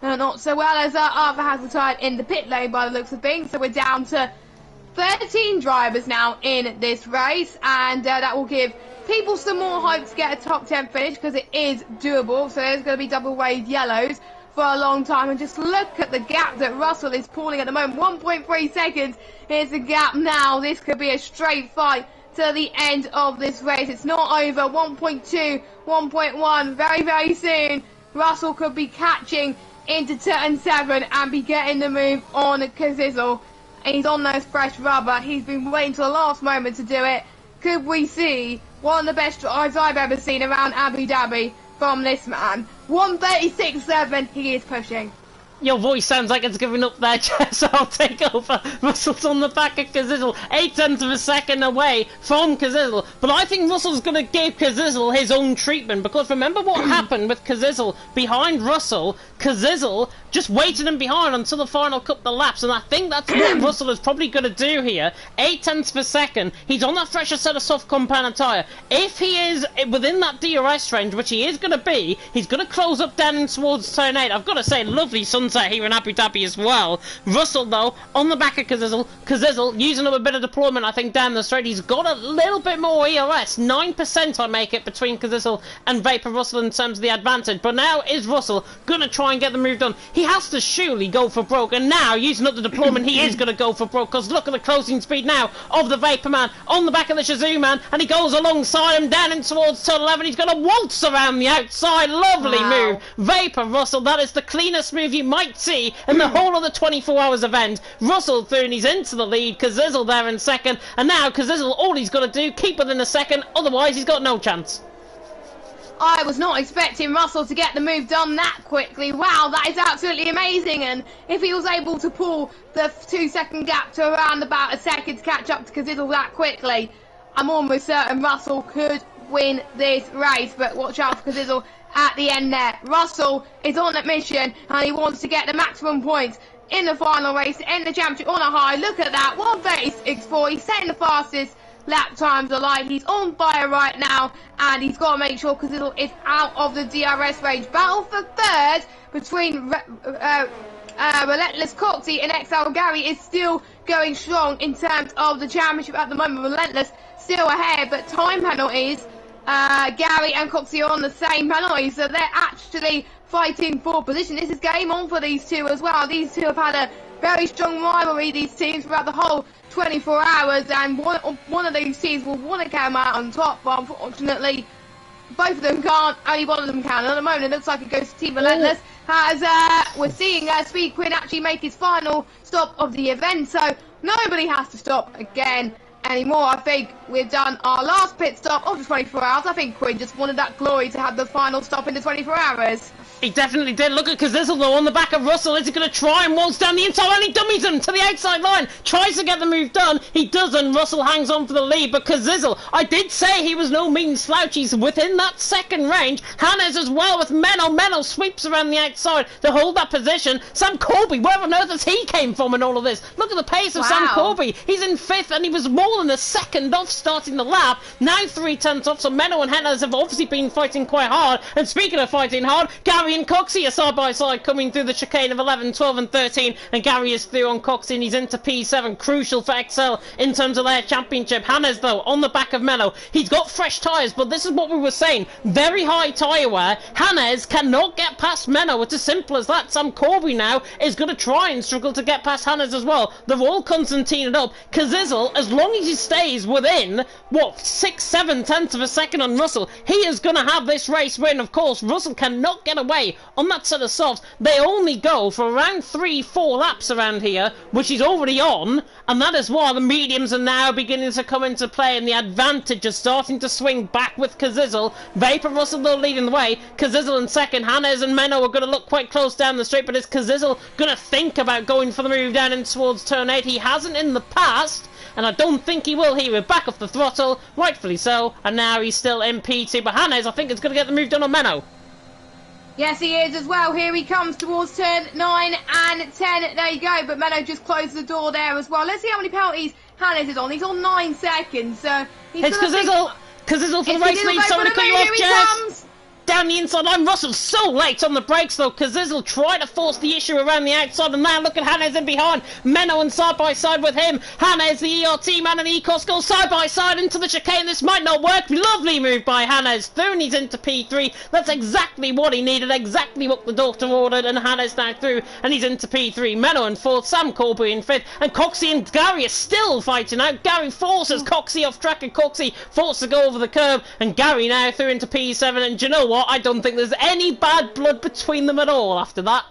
C: not so well, as Arthur has retired in the pit lane by the looks of things. So we're down to 13 drivers now in this race, and that will give people some more hope to get a top 10 finish, because it is doable. So there's going to be double wave yellows for a long time, and just look at the gap that Russell is pulling at the moment. 1.3 seconds is the gap now. This could be a straight fight to the end of this race. It's not over. 1.2, 1.1, very, very soon Russell could be catching into turn 7 and be getting the move on Kazizzle. He's on those fresh rubber. He's been waiting till the last moment to do it. Could we see one of the best drives I've ever seen around Abu Dhabi from this man? 1:36.7, he is pushing.
A: Your voice sounds like it's giving up there, Jess. I'll take over. Russell's on the back of Kazizzle, 0.8 of a second away from Kazizzle. But I think Russell's going to give Kazizzle his own treatment, because remember what happened with Kazizzle behind Russell? Kazizzle just waited him behind until the final couple of laps, and I think that's what Russell is probably going to do here. 0.8 of a second. He's on that fresher set of soft compound tyre. If he is within that DRS range, which he is going to be, he's going to close up down towards turn 8. I've got to say, lovely sunset here in Abu Dhabi as well. Russell, though, on the back of Kazizzle. Kazizzle using up a bit of deployment, I think, down the straight. He's got a little bit more EOS. 9% I make it between Kazizzle and Vapor Russell in terms of the advantage. But now is Russell going to try and get the move done? He has to surely go for broke, and now, using up the deployment, he is going to go for broke, because look at the closing speed now of the Vapor Man on the back of the Shazoo Man, and he goes alongside him down in towards turn 11. He's going to waltz around the outside. Lovely move. Vapor Russell, that is the cleanest move you might see in the whole of the 24 hours event. Russell through, and he's into the lead. Kazizzle there in second, and now Kazizzle, all he's got to do, keep within a second, otherwise he's got no chance.
C: I was not expecting Russell to get the move done that quickly. Wow, that is absolutely amazing. And if he was able to pull the 2-second gap to around about a second to catch up to Kazizzle that quickly, I'm almost certain Russell could win this race. But watch out for Kazizzle at the end there. Russell is on that mission, and he wants to get the maximum points in the final race to end the championship on a high. Look at that, 1:36.4. He's setting the fastest lap times alive. He's on fire right now, and he's got to make sure Kazizzle is out of the DRS range. Battle for third between Relentless Coxie and XL Gary is still going strong in terms of the championship at the moment. Relentless still ahead, but time penalties, Gary and Coxie are on the same penalties, so they're actually fighting for position. This is game on for these two as well. These two have had a very strong rivalry, these teams, throughout the whole 24 hours, and one of these teams will want to come out on top, but unfortunately both of them can't. Only one of them can. At the moment it looks like it goes to Team Relentless, as we're seeing Speed Quinn actually make his final stop of the event, so nobody has to stop again anymore. I think we've done our last pit stop of the 24 hours. I think Quinn just wanted that glory to have the final stop in the 24 hours.
A: He definitely did. Look at Kazizzle, though, on the back of Russell. Is he going to try and waltz down the inside? And he dummies him to the outside line. Tries to get the move done. He doesn't. Russell hangs on for the lead. But Kazizzle, I did say he was no mean slouch. He's within that second range. Hannes as well with Menno. Menno sweeps around the outside to hold that position. Sam Corby, where on earth has he came from in all of this? Look at the pace of Sam Corby. He's in 5th, and he was more than a second off starting the lap. Now 3/10 off. So Menno and Hannes have obviously been fighting quite hard. And speaking of fighting hard, Gary and Coxie are side by side coming through the chicane of 11, 12 and 13, and Gary is through on Coxie, and he's into P7, crucial for XL in terms of their championship. Hannes, though, on the back of Menno. He's got fresh tyres, but this is what we were saying, very high tyre wear. Hannes cannot get past Menno. It's as simple as that. Sam Corby now is going to try and struggle to get past Hannes as well. They're all Constantined up. Kazizzle, as long as he stays within, what, 6, 7 tenths of a second on Russell, he is going to have this race win. Of course, Russell cannot get away way, on that set of softs, they only go for around 3-4 laps around here, which he's already on, and that is why the mediums are now beginning to come into play, and the advantage is starting to swing back with Kazizel. Vapor Russell though leading the way, Kazizel in second, Hannes and Menno are going to look quite close down the straight, but is Kazizel going to think about going for the move down in towards turn 8? He hasn't in the past, and I don't think he will here. We're back off the throttle, rightfully so, and now he's still in P2, but Hannes, I think, is going to get the move done on Menno.
C: Yes, he is as well. Here he comes towards turn 9 and 10. There you go, but Menno just closed the door there as well. Let's see how many penalties Hannes is on. He's on 9 seconds, so...
A: It's Kazizel! Kazizel for the race lead, sorry to cut you off, Jess! Down the inside line, Russell so late on the brakes though. Kazizel tried to force the issue around the outside, and now look at Hannes in behind. Menno and side by side with him. Hannes, the ERT man, and the ECOS go side by side into the chicane. This might not work. Lovely move by Hannes. Through and he's into P3. That's exactly what he needed, exactly what the doctor ordered, and Hannes now through and he's into P3. Menno in fourth, Sam Corby in fifth, and Coxie and Gary are still fighting out. Gary forces Coxie off track, and Coxie forced to go over the curb, and Gary now through into P7, and do you know what? I don't think there's any bad blood between them at all after that.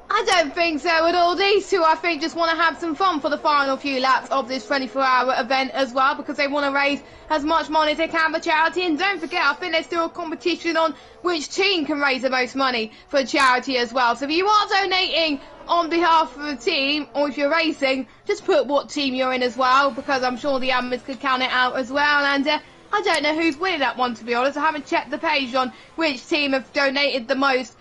C: I don't think so at all. These two, I think, just want to have some fun for the final few laps of this 24-hour event as well, because they want to raise as much money as they can for charity. And don't forget, I think there's still a competition on which team can raise the most money for charity as well. So if you are donating on behalf of a team, or if you're racing, just put what team you're in as well, because I'm sure the admins could count it out as well. And I don't know who's winning that one, to be honest. I haven't checked the page on which team have donated the most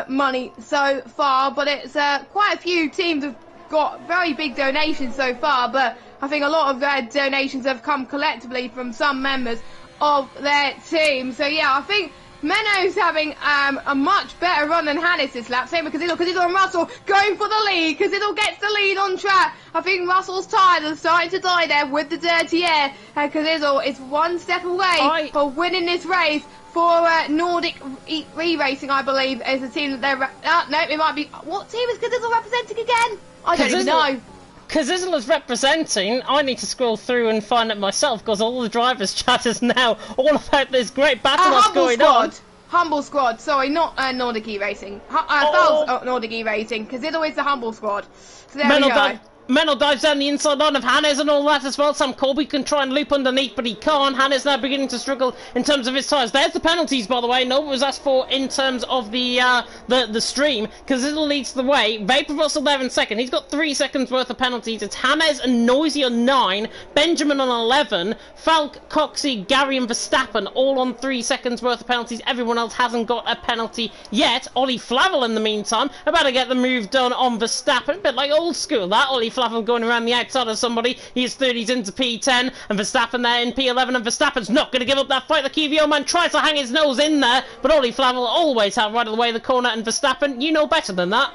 C: money so far, but it's quite a few teams have got very big donations so far, but I think a lot of their donations have come collectively from some members of their team. So yeah, I think Menno's having a much better run than Hannes this lap. Same with Kazizel and Russell going for the lead. Kazizel gets the lead on track. I think Russell's tyres are starting to die there with the dirty air. And Kazizel is one step away from winning this race for Nordic Re-Racing, I believe, is the team that they're... no, it might be... What team is Kazizel representing again? I don't even know.
A: Kazizel is representing. I need to scroll through and find it myself, because all the drivers' chat is now all about this great battle that's going on.
C: Humble Squad, sorry, not Nordic E-Racing. Nordic E-Racing, Kazizel is the Humble Squad. So there we go.
A: Menno dives down the inside line of Hannes and all that as well. Sam Colby can try and loop underneath, but he can't. Hannes now beginning to struggle in terms of his tyres. There's the penalties, by the way. No one was asked for in terms of the stream, because it'll lead the way. Vapor Russell there in second. He's got 3 seconds worth of penalties. It's Hannes and Noisy on 9, Benjamin on 11, Falk, Coxie, Gary and Verstappen all on 3 seconds worth of penalties. Everyone else hasn't got a penalty yet. Ollie Flavel in the meantime about to get the move done on Verstappen. A bit like old school that. Ollie Flavel going around the outside of somebody. He's 30s into P10, and Verstappen there in P11, and Verstappen's not going to give up that fight. The QVO man tries to hang his nose in there, but Ollie Flavel always have right of the way of the corner, and Verstappen, you know better than that.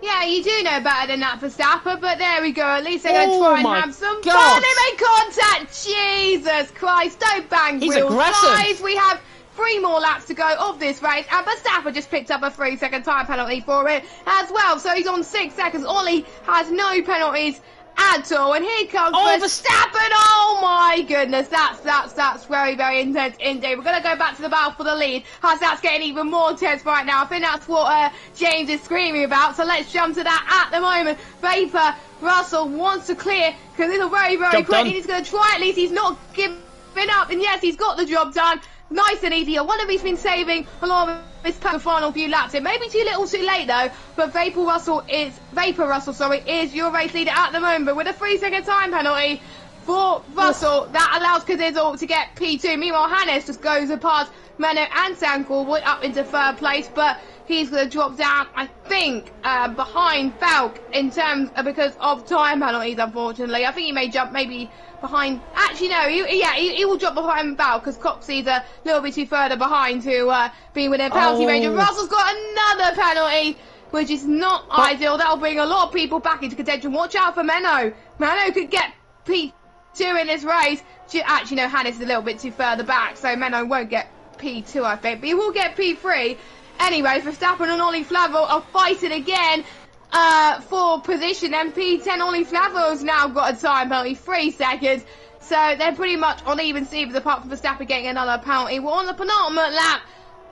C: Yeah, you do know better than that, Verstappen, but there we go. At least they're going to try and have some fun. They make contact. Jesus Christ, don't bang
A: He's
C: wheels.
A: aggressive.
C: Guys, we have 3 more laps to go of this race, and Verstappen just picked up a 3-second time penalty for it as well, so he's on 6 seconds. Ollie has no penalties at all, and here comes Verstappen. Oh my goodness, that's very, very intense indeed. We're going to go back to the battle for the lead, as that's getting even more tense right now. I think that's what James is screaming about, so let's jump to that at the moment. Vapor Russell wants to clear, because it's a very, very quick. He's going to try at least. He's not giving up, and yes, he's got the job done. Nice and easy. I wonder if he's been saving a lot of his final few laps. It may be too little too late though, but Vapor Russell is your race leader at the moment, but with a 3-second time penalty for Russell, that allows Kazizel to get P2. Meanwhile, Hannes just goes past Menno and Sankorboy up into 3rd place, but he's going to drop down, I think, behind Falk in terms because of time penalties, unfortunately. I think he may jump maybe behind. Actually, no, he will drop behind Falk, because Coxie's a little bit too further behind to be within penalty range. And Russell's got another penalty, which is not ideal. That'll bring a lot of people back into contention. Watch out for Menno. Menno could get P2 in this race. Actually, no, Hannes is a little bit too further back, so Menno won't get P2, I think, but he will get P3. Anyway, Verstappen and Ollie Flavel are fighting again for position, and P10 Ollie Flavel's now got a time penalty, 3 seconds, so they're pretty much on even Stevens, apart from Verstappen getting another penalty. We're on the penultimate lap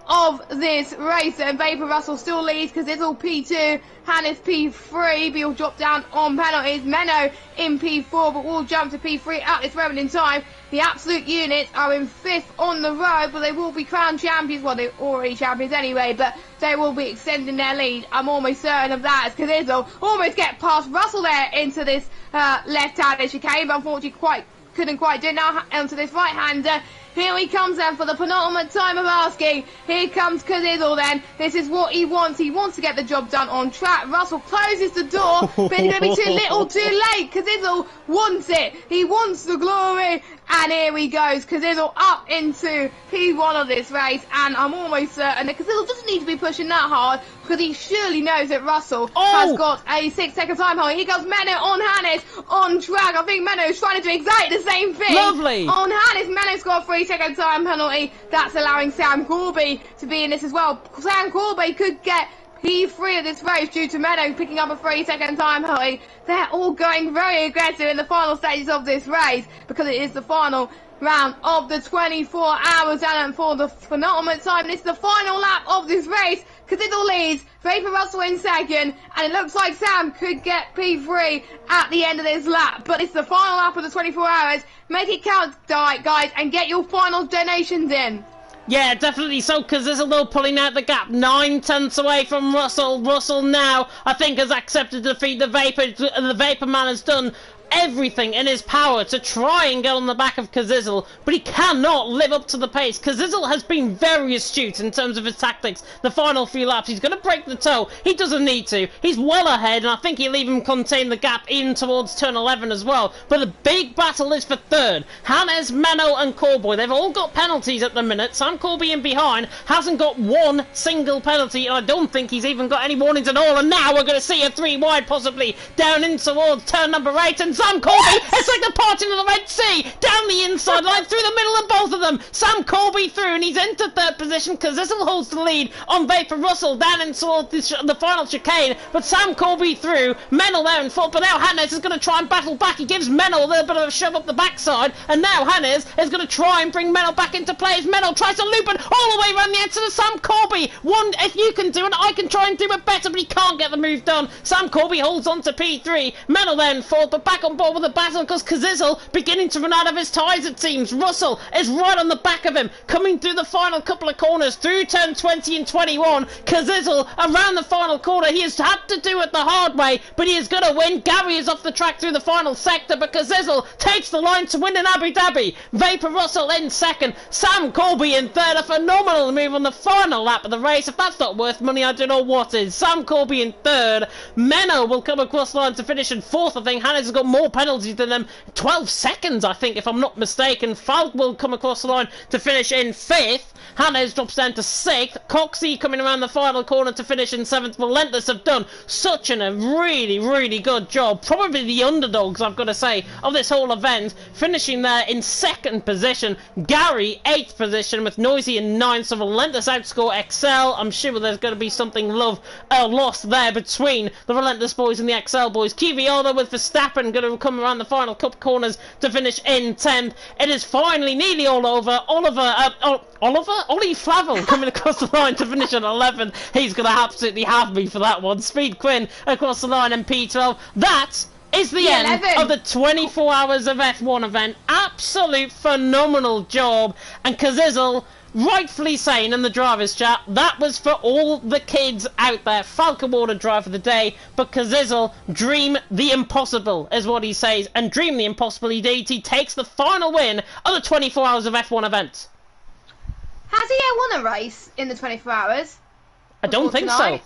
C: of this race, and Vapor Russell still leads because it's all P2, Hannes P3, Beal drop down on penalties, Menno in P4, but will jump to P3 at this moment in time. The Absolute units are in 5th on the road, but they will be crowned champions. Well, they're already champions anyway, but they will be extending their lead. I'm almost certain of that, as Cazizzo almost get past Russell there into this left-handed chicane, but unfortunately couldn't quite do it. Now onto this right-hander. Here he comes then for the penultimate time of asking. Here comes Cazizzo then. This is what he wants. He wants to get the job done on track. Russell closes the door, but it's going to be too little too late. Cazizzo wants it. He wants the glory. And here he goes. Cazizzo up into P1 of this race. And I'm almost certain that Cazizzo doesn't need to be pushing that hard, because he surely knows that Russell has got a 6-second time hold. Here goes Menno on Hannes on track. I think Menno is trying to do exactly the same thing.
A: Lovely. On
C: Hannes, Menno's got a 3-second time penalty. That's allowing Sam Corby to be in this as well. Sam Corby could get P3 of this race due to Menno picking up a 3-second time penalty. They're all going very aggressive in the final stages of this race, because it is the final round of the 24 hours, and for the penultimate time, this is the final lap of this race. Cazizzo leads, Vapor Russell in second, and it looks like Sam could get P3 at the end of this lap. But it's the final lap of the 24 hours. Make it count, guys, and get your final donations in.
A: Yeah, definitely so, because there's a little pulling out the gap. 9 tenths away from Russell. Russell now, I think, has accepted defeat. The Vapor Man has done everything in his power to try and get on the back of Cazizzo, but he cannot live up to the pace. Cazizzo has been very astute in terms of his tactics. The final few laps, he's going to break the toe. He doesn't need to. He's well ahead, and I think he'll even contain the gap in towards turn 11 as well. But the big battle is for third. Hannes, Menno and Corboy, they've all got penalties at the minute. Sam Corby in behind hasn't got one single penalty, and I don't think he's even got any warnings at all. And now we're going to see a 3 wide possibly down in towards turn number 8, and Sam Corby, it's like the parting of the Red Sea, down the inside line, through the middle of both of them. Sam Corby through, and he's into 3rd position. Cazizzo holds the lead on Vapor Russell down in towards the final chicane, but Sam Corby through, Menno there in 4th, but now Hannes is going to try and battle back. He gives Menno a little bit of a shove up the backside, and now Hannes is going to try and bring Menno back into play as Menno tries to loop it all the way around the outside of Sam Corby. If you can do it, I can try and do it better, but he can't get the move done. Sam Corby holds on to P3, Menno there in 4th, but back on board with the battle because Cazizzo beginning to run out of his tyres, it seems. Russell is right on the back of him, coming through the final couple of corners, through turn 20 and 21. Cazizzo around the final corner. He has had to do it the hard way, but he is going to win. Gary is off the track through the final sector, but Cazizzo takes the line to win in Abu Dhabi. Vapor Russell in second, Sam Corby in third. A phenomenal move on the final lap of the race. If that's not worth money, I don't know what is. Sam Corby in third. Menno will come across the line to finish in 4th. I think Hannes has got more penalties than them. 12 seconds, I think, if I'm not mistaken. Falk will come across the line to finish in 5th. Hannes drops down to 6th. Coxey coming around the final corner to finish in 7th. Relentless have done such a really, really good job. Probably the underdogs, I've got to say, of this whole event. Finishing there in 2nd position. Gary, 8th position, with Noisy in 9th. So Relentless outscore Excel. I'm sure there's going to be something lost there between the Relentless boys and the Excel boys. Kvyat with Verstappen going to come around the final couple corners to finish in 10th. It is finally nearly all over. Ollie Flavel coming across the line to finish at 11th. He's going to absolutely have me for that one. Speed Quinn across the line and P12. That is the end of the 24 hours of F1 event. Absolute phenomenal job. And Cazizzo rightfully saying in the drivers chat, that was for all the kids out there. Falk awarded driver of the day, but Cazizzo, dream the impossible is what he says, and dream the impossible he did. He takes the final win of the 24 hours of F1 event.
C: Has he ever won a race in the 24 hours?
A: I don't think so.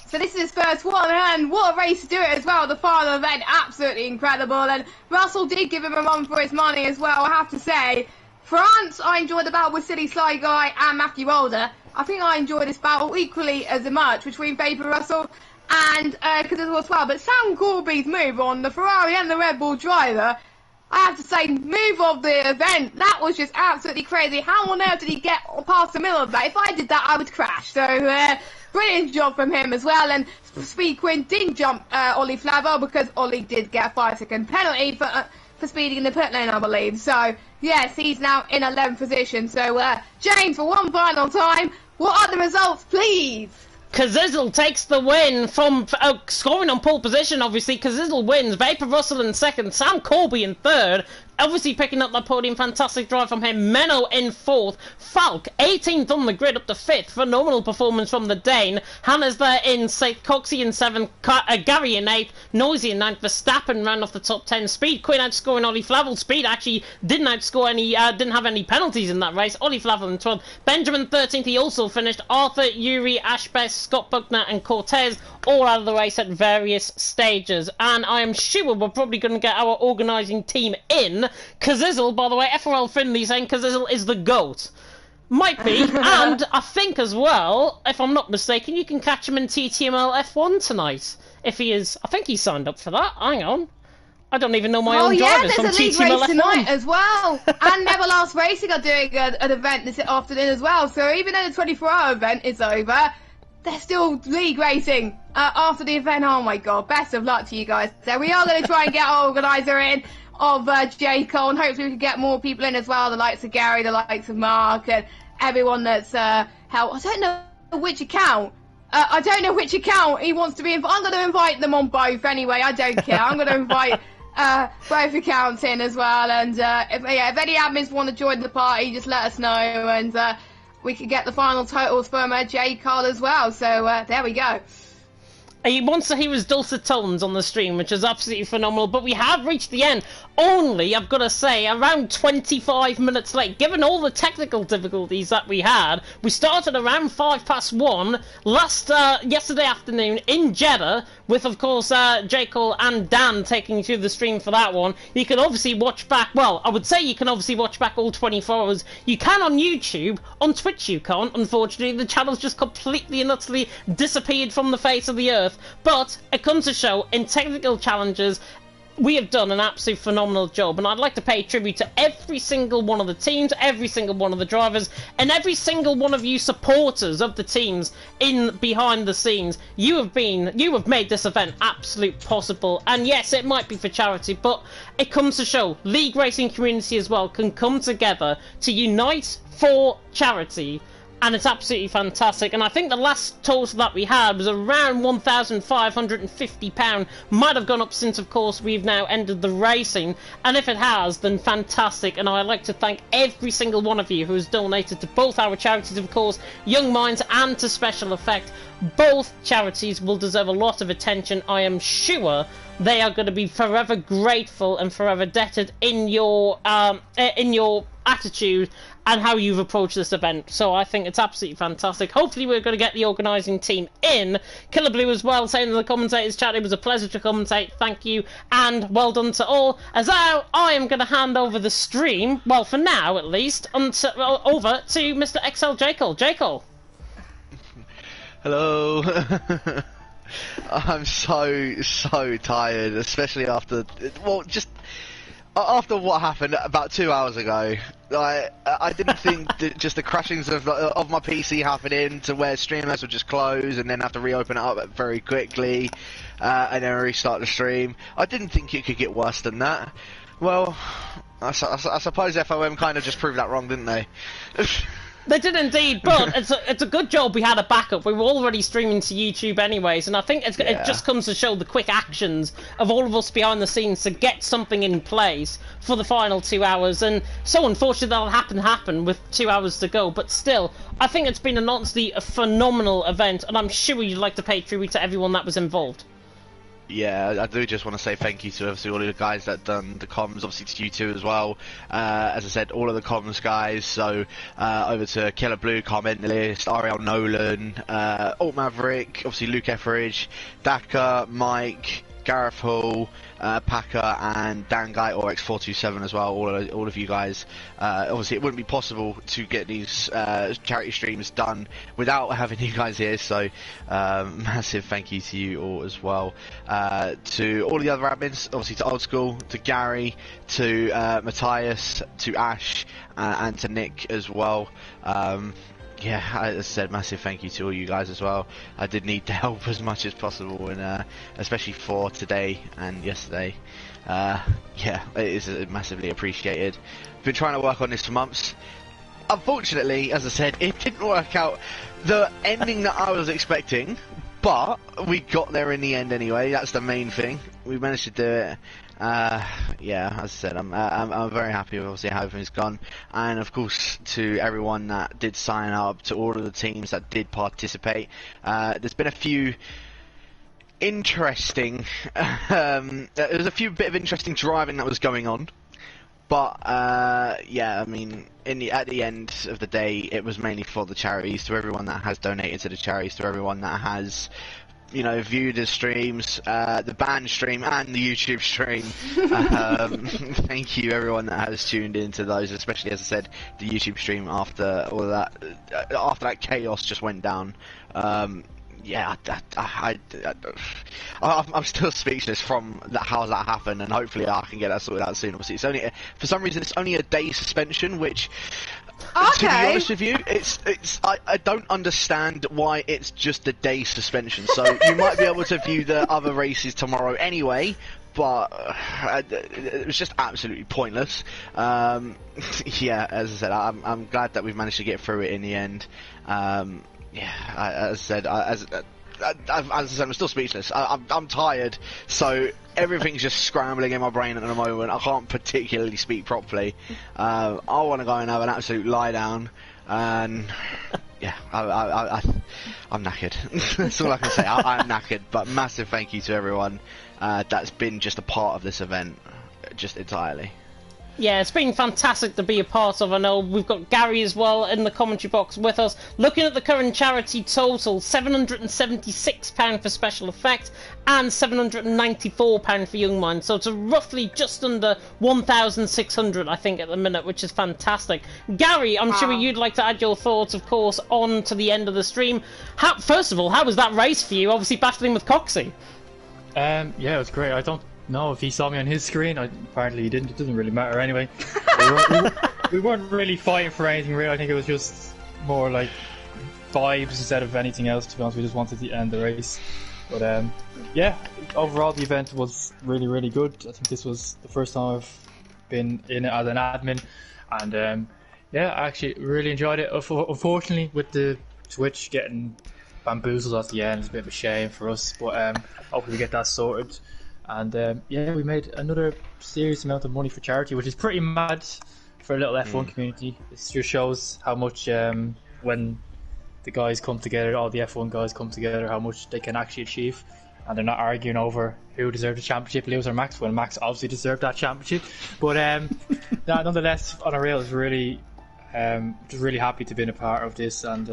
C: So this is his first one, and what a race to do it as well. The final event, absolutely incredible, and Russell did give him a run for his money as well, I have to say. France, I enjoyed the battle with Silly Sly Guy and Matthew Walder. I think I enjoyed this battle equally as much between Vapor Russell and Cazizzo as well. But Sam Corby's move on the Ferrari and the Red Bull driver, I have to say, move of the event, that was just absolutely crazy. How on earth did he get past the middle of that? If I did that, I would crash. So, brilliant job from him as well. And Speed Quinn didn't jump Ollie Flavel because Ollie did get a 5-second penalty for speeding in the pit lane, I believe. So, yes, he's now in 11th position. So, James, for one final time, What are the results, please?
A: Kazizzle takes the win from scoring on pole position, obviously. Kazizzle wins. Vapor Russell in second. Sam Corby in third. Obviously picking up that podium. Fantastic drive from him. Menno in fourth. Falk 18th on the grid up to fifth. Phenomenal performance from the Dane. Hannah's there in sixth. Coxie in seventh. Gary in eighth. Noisy in ninth. Verstappen ran off the top 10. Speed Quinn outscoring Ollie Flavel. Speed actually didn't outscore any, didn't have any penalties in that race. Ollie Flavel in 12th. Benjamin 13th. He also finished. Arthur, Yuri, Ashbest, Scott Buckner and Cortez all out of the race at various stages. And I am sure we're probably going to get our organising team in. Kazizzle, by the way, FRL Finley saying Kazizzle is the GOAT. Might be, and I think as well, if I'm not mistaken, you can catch him in TTML F1 tonight. If he is, I think he signed up for that. Hang on. I don't even know my own drivers from TTML F1.
C: Oh yeah, there's a league race tonight as well. And Neverlast Racing are doing an event this afternoon as well. So even though the 24-hour event is over, they're still league racing after the event. Oh my god, best of luck to you guys. So we are going to try and get our organiser in of J. Cole, and hopefully we can get more people in as well, the likes of Gary, the likes of Mark, and everyone that's helped. I don't know which account. I don't know which account he wants to be invited. I'm going to invite them on both anyway. I don't care. I'm going to invite both accounts in as well. And if any admins want to join the party, just let us know, and we can get the final totals from J. Cole as well. So there we go.
A: He wants to hear his dulcet tones on the stream, which is absolutely phenomenal, but we have reached the end. Only, I've got to say, around 25 minutes late. Given all the technical difficulties that we had, we started around 1:05 yesterday afternoon in Jeddah, with, of course, J. Cole and Dan taking you through the stream for that one. You can obviously watch back, well, I would say you can obviously watch back all 24 hours. You can on YouTube. On Twitch you can't, unfortunately. The channel's just completely and utterly disappeared from the face of the earth. But it comes to show, in technical challenges, we have done an absolute phenomenal job, and I'd like to pay tribute to every single one of the teams, every single one of the drivers, and every single one of you supporters of the teams in behind the scenes. You have made this event absolute possible, and yes, it might be for charity, but it comes to show league racing community as well can come together to unite for charity. And it's absolutely fantastic. And I think the last total that we had was around £1,550. Might have gone up since, of course, we've now ended the racing. And if it has, then fantastic. And I'd like to thank every single one of you who has donated to both our charities, of course, Young Minds and to Special Effect. Both charities will deserve a lot of attention. I am sure they are going to be forever grateful and forever indebted in your attitude and how you've approached this event. So I think it's absolutely fantastic. Hopefully we're going to get the organising team in. Killer Blue as well, saying in the commentators chat, it was a pleasure to commentate. Thank you, and well done to all. As now, I am going to hand over the stream, well, for now at least, over to Mr. XL J. Cole. J. Cole.
D: Hello. I'm so tired, especially after, well, just after what happened about 2 hours ago. I didn't think that just the crashings of my PC happening to where Streamlabs would just close and then have to reopen it up very quickly and then restart the stream. I didn't think it could get worse than that. Well, I suppose FOM kind of just proved that wrong, didn't they?
A: They did indeed, but it's a good job we had a backup. We were already streaming to YouTube anyways, and I think it just comes to show the quick actions of all of us behind the scenes to get something in place for the final 2 hours. And so unfortunately that'll happen with 2 hours to go, but still, I think it's been an honestly a phenomenal event, and I'm sure you'd like to pay tribute to everyone that was involved.
D: Yeah, I do just want to say thank you to obviously all of the guys that done the comms, obviously to you two as well. As I said, all of the comms guys, so over to Killer Blue, Comment List, Ariel Nolan, Alt Maverick, obviously Luke Etheridge, Daka, Mike, Gareth Hall, Packer, and Dan Guy or X427 as well. All of you guys. Obviously, it wouldn't be possible to get these charity streams done without having you guys here. So, massive thank you to you all as well. To all the other admins, obviously to Old School, to Gary, to Matthias, to Ash, and to Nick as well. Yeah, as I said, massive thank you to all you guys as well. I did need the help as much as possible, and especially for today and yesterday. Yeah, it is massively appreciated. Been trying to work on this for months. unfortunately, as I said, it didn't work out the ending that I was expecting, but we got there in the end anyway. That's the main thing. We managed to do it. Yeah, as I said, I'm very happy with obviously how everything's gone, and of course to everyone that did sign up, to all of the teams that did participate. There's been a few interesting, there's a few bit of interesting driving that was going on, but yeah, I mean, at the end of the day, it was mainly for the charities, to everyone that has donated to the charities, to everyone that has, you know, viewed the streams, the band stream and the YouTube stream. Thank you everyone that has tuned into those, especially, as I said, the YouTube stream after all of that, after that chaos just went down. Yeah, I'm still speechless from how that happened, and hopefully I can get that sorted out soon. Obviously, it's only, for some reason, it's only a day suspension, which, to be honest with you, I don't understand why it's just a day suspension. So you might be able to view the other races tomorrow anyway, but it was just absolutely pointless. Yeah, as I said, I'm glad that we've managed to get through it in the end. Yeah, as I said, I'm still speechless. I'm tired, so everything's just scrambling in my brain at the moment. I can't particularly speak properly. I want to go and have an absolute lie down, and yeah, I'm knackered. That's all I can say. I'm knackered, but massive thank you to everyone that's been just a part of this event, just entirely.
A: Yeah, it's been fantastic to be a part of. I know we've got Gary as well in the commentary box with us. Looking at the current charity total, £776 for special effect and £794 for Young Minds. So it's roughly just under 1,600, I think, at the minute, which is fantastic. Gary, I'm sure you'd like to add your thoughts, of course, on to the end of the stream. First of all, how was that race for you? Obviously battling with Coxie.
E: Yeah, it was great. I don't know if he saw me on his screen. Apparently he didn't. It doesn't really matter anyway. We weren't really fighting for anything real. I think it was just more like vibes instead of anything else, to be honest. We just wanted to end the race. But yeah, overall the event was really, really good. I think this was the first time I've been in it as an admin, and yeah, I actually really enjoyed it. Unfortunately, with the Twitch getting bamboozled at the end, it's a bit of a shame for us, but hopefully we get that sorted. And yeah, we made another serious amount of money for charity, which is pretty mad for a little F1 community. It just shows how much, when the guys come together, all the F1 guys come together, how much they can actually achieve. And they're not arguing over who deserved the championship, Lewis or Max, when Max obviously deserved that championship. But nonetheless, on a rail, is really, just really happy to be a part of this. And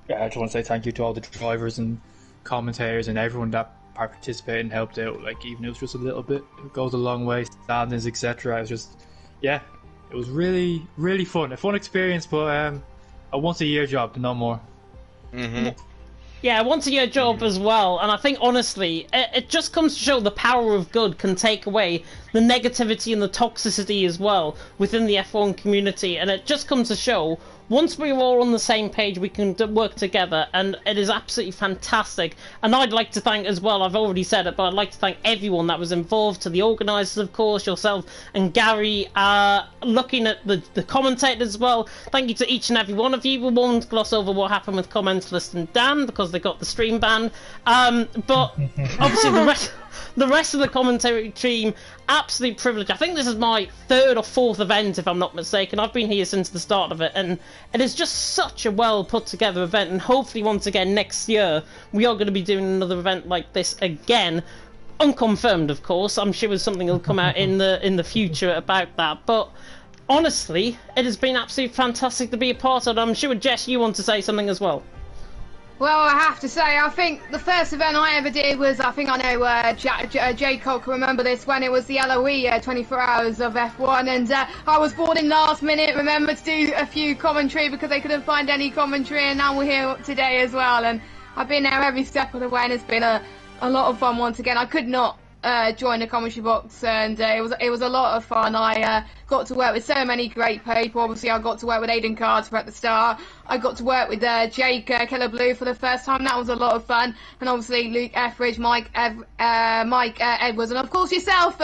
E: yeah, I just want to say thank you to all the drivers and commentators and everyone that participated and helped out. Like, even if it was just a little bit, it goes a long way. Standings, etc. It was just, yeah, it was really, really fun. A fun experience, but a once-a-year job, no more.
A: Yeah, once-a-year job as well, and I think, honestly, it just comes to show the power of good can take away the negativity and the toxicity as well within the F1 community, and it just comes to show, once we're all on the same page, we can work together, and it is absolutely fantastic. And I'd like to thank as well, I've already said it, but I'd like to thank everyone that was involved, to the organisers, of course, yourself and Gary, looking at the commentators as well. Thank you to each and every one of you. We won't gloss over what happened with Commentalist and Dan, because they got the stream banned. But obviously the rest of the commentary team, absolute privilege. I think this is my third or fourth event, if I'm not mistaken. I've been here since the start of it, and it is just such a well put together event, and hopefully once again next year we are going to be doing another event like this again. Unconfirmed, of course. I'm sure something will come out in the future about that, but honestly, it has been absolutely fantastic to be a part of it. I'm sure, Jess, you want to say something as well.
C: Well, I have to say, I think the first event I ever did was, I think I know Jay Cole can remember this, when it was the LOE 24 Hours of F1, and I was bored in last minute, remembered to do a few commentary because they couldn't find any commentary, and now we're here today as well, and I've been there every step of the way, and it's been a lot of fun once again. I could not join the commentary box, and it was a lot of fun. I got to work with so many great people. Obviously, I got to work with Aidan Carter at the start. I got to work with Jake Killer Blue for the first time. That was a lot of fun. And obviously Luke Etheridge, Mike Edwards, and of course yourself,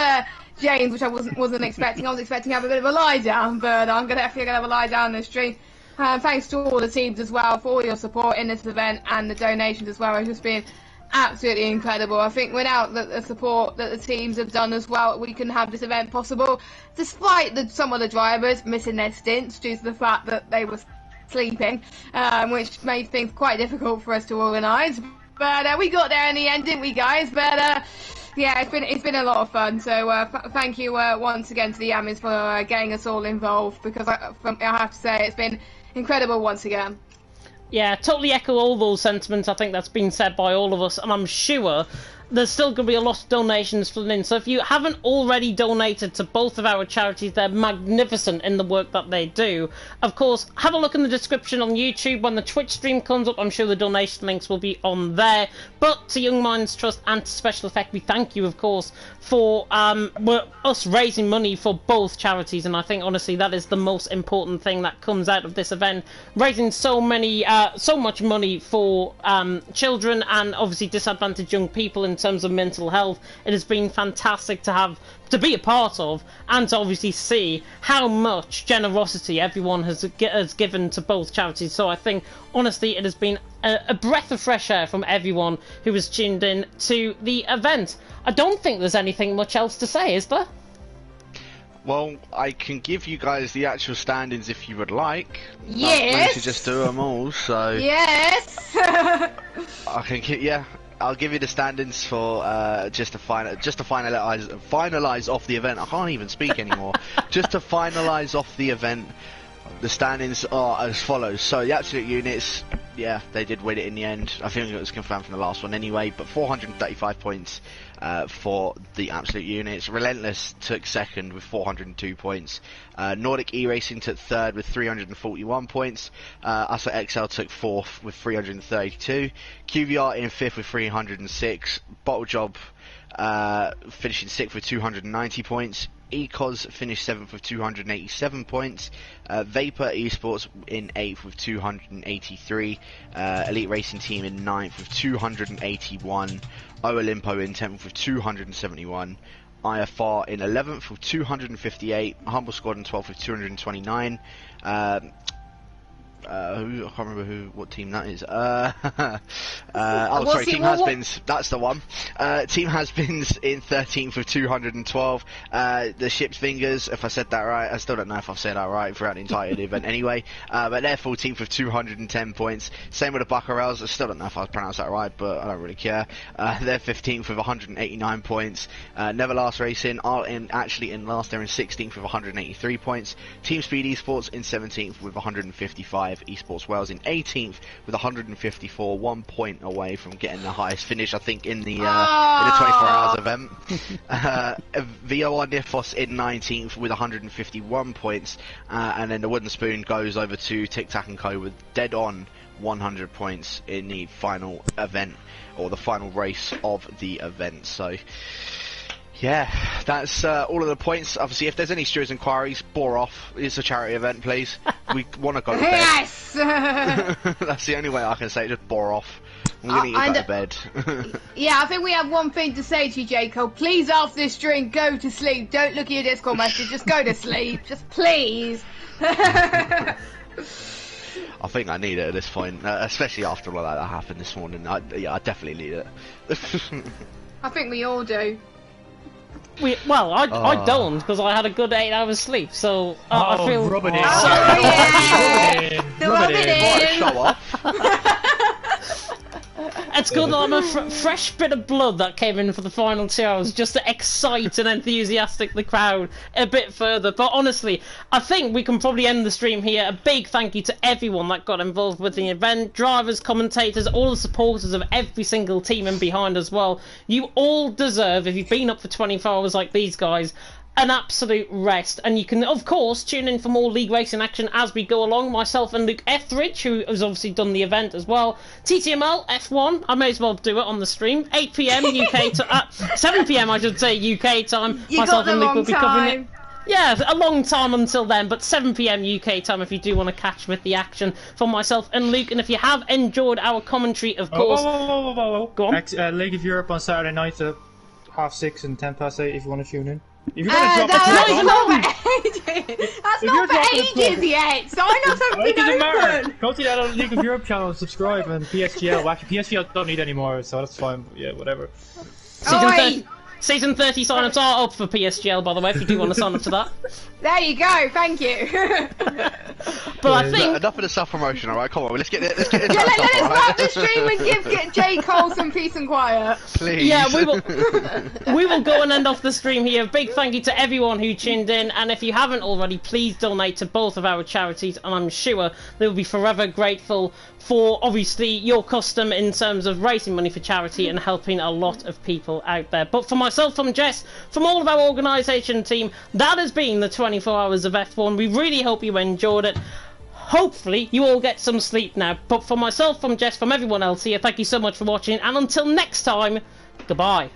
C: James, which I wasn't expecting. I was expecting to have a bit of a lie down, but I'm definitely gonna have a lie down this stream. Thanks to all the teams as well for all your support in this event and the donations as well. It's just been absolutely incredible. I think without the support that the teams have done as well, we couldn't have this event possible, despite some of the drivers missing their stints due to the fact that they were sleeping, which made things quite difficult for us to organise. But we got there in the end, didn't we, guys? But yeah, it's been a lot of fun. So thank you once again to the Yammys for getting us all involved, because I have to say it's been incredible once again.
A: Yeah, totally echo all those sentiments. I think that's been said by all of us, and I'm sure there's still going to be a lot of donations flooding in. So if you haven't already donated to both of our charities, they're magnificent in the work that they do. Of course, have a look in the description on YouTube. When the Twitch stream comes up, I'm sure the donation links will be on there. But to Young Minds Trust and to Special Effect, we thank you, of course, for us raising money for both charities. And I think, honestly, that is the most important thing that comes out of this event. Raising so much money for children and obviously disadvantaged young people in terms of mental health. It has been fantastic to be a part of, and to obviously see how much generosity everyone has given to both charities. So I think, honestly, it has been a breath of fresh air from everyone who has tuned in to the event. I don't think there's anything much else to say, is there?
D: Well, I can give you guys the actual standings if you would like.
C: Yes.
D: To just do them all. So
C: yes.
D: I can yeah. I'll give you the standings for just to finalise off the event. I can't even speak anymore. Just to finalise off the event, the standings are as follows. So the absolute units, yeah, they did win it in the end. I think it was confirmed from the last one anyway. But 435 points for the absolute units. Relentless took second with 402 points. Nordic E-Racing took third with 341 points. Us at XL took fourth with 332. QVR in fifth with 306. Bottle Job finishing sixth with 290 points. Ecos finished 7th with 287 points. Vapor Esports in 8th with 283. Elite Racing Team in 9th with 281. Olimpo in 10th with 271. IFR in 11th with 258. Humble Squad in 12th with 229. I can't remember what team that is. Sorry, Team Has-Beens. That's the one. Team Has-Beens in 13th with 212. The Ship's Fingers, if I said that right, I still don't know if I've said that right throughout the entire event anyway. But they're 14th with 210 points. Same with the Buckarels. I still don't know if I pronounced that right, but I don't really care. They're 15th with 189 points. Never Last Racing are actually in last. They're in 16th with 183 points. Team Speed Esports in 17th with 155. Esports Wales in 18th with 154, 1 point away from getting the highest finish, I think, in the 24 hours event. VOR Nifos in 19th with 151 points, and then the Wooden Spoon goes over to Tic Tac & Co with dead on 100 points in the final event, or the final race of the event. So yeah, that's all of the points. Obviously, if there's any serious inquiries, bore off. It's a charity event, please. We want to go to bed.
C: Yes!
D: That's the only way I can say it, just bore off. We're going to go to bed.
C: Yeah, I think we have one thing to say to you, Jacob. Please, after this drink, go to sleep. Don't look at your Discord message. Just go to sleep. Just please.
D: I think I need it at this point, especially after all that happened this morning. I definitely need it.
C: I think we all do.
A: I don't, because I had a good 8 hours sleep, so I feel...
E: Rub it in.
C: Rub it in.
D: Show off.
A: It's good that I'm a fresh bit of blood that came in for the final 2 hours, just to excite and enthusiastic the crowd a bit further. But honestly, I think we can probably end the stream here. A big thank you to everyone that got involved with the event, drivers, commentators, all the supporters of every single team and behind as well. You all deserve, if you've been up for 24 hours like these guys, an absolute rest. And you can, of course, tune in for more League Racing action as we go along. Myself and Luke Etheridge, who has obviously done the event as well. TTML F1, I may as well do it on the stream. 8 PM UK time, 7 PM I should say UK time.
C: You got the wrong time.
A: Yeah, a long time until then, but 7 PM UK time if you do want to catch with the action from myself and Luke. And if you have enjoyed our commentary, of course...
E: Whoa.
A: Go on.
E: League of Europe on Saturday night at 6:30 and 8:10 if you want to tune in. If you're gonna drop
C: that's
E: it,
C: not for ages. That's
E: you're
C: not for
E: dropping the
C: ages yet. Sign up something
E: it doesn't matter.
C: open.
E: Go to the other League of Europe channel, subscribe, and PSGL. Well, actually, PSGL don't need any more, so that's fine. But yeah, whatever.
A: Season 30 sign-ups are up for PSGL, by the way, if you do want to sign up to that.
C: There you go. Thank you.
A: But I think...
D: Enough of the self-promotion, alright? Come on, let's get this
C: Yeah,
D: wrapped up,
C: let's
D: alright?
C: stop the stream and give J. Cole some peace and quiet.
D: Please.
A: Yeah, we will go and end off the stream here. Big thank you to everyone who tuned in, and if you haven't already, please donate to both of our charities, and I'm sure they will be forever grateful for, obviously, your custom in terms of raising money for charity and helping a lot of people out there. But for myself, from Jess, from all of our organisation team, that has been the 24 hours of F1. We really hope you enjoyed it. Hopefully, you all get some sleep now. But for myself, from Jess, from everyone else here, thank you so much for watching, and until next time, goodbye.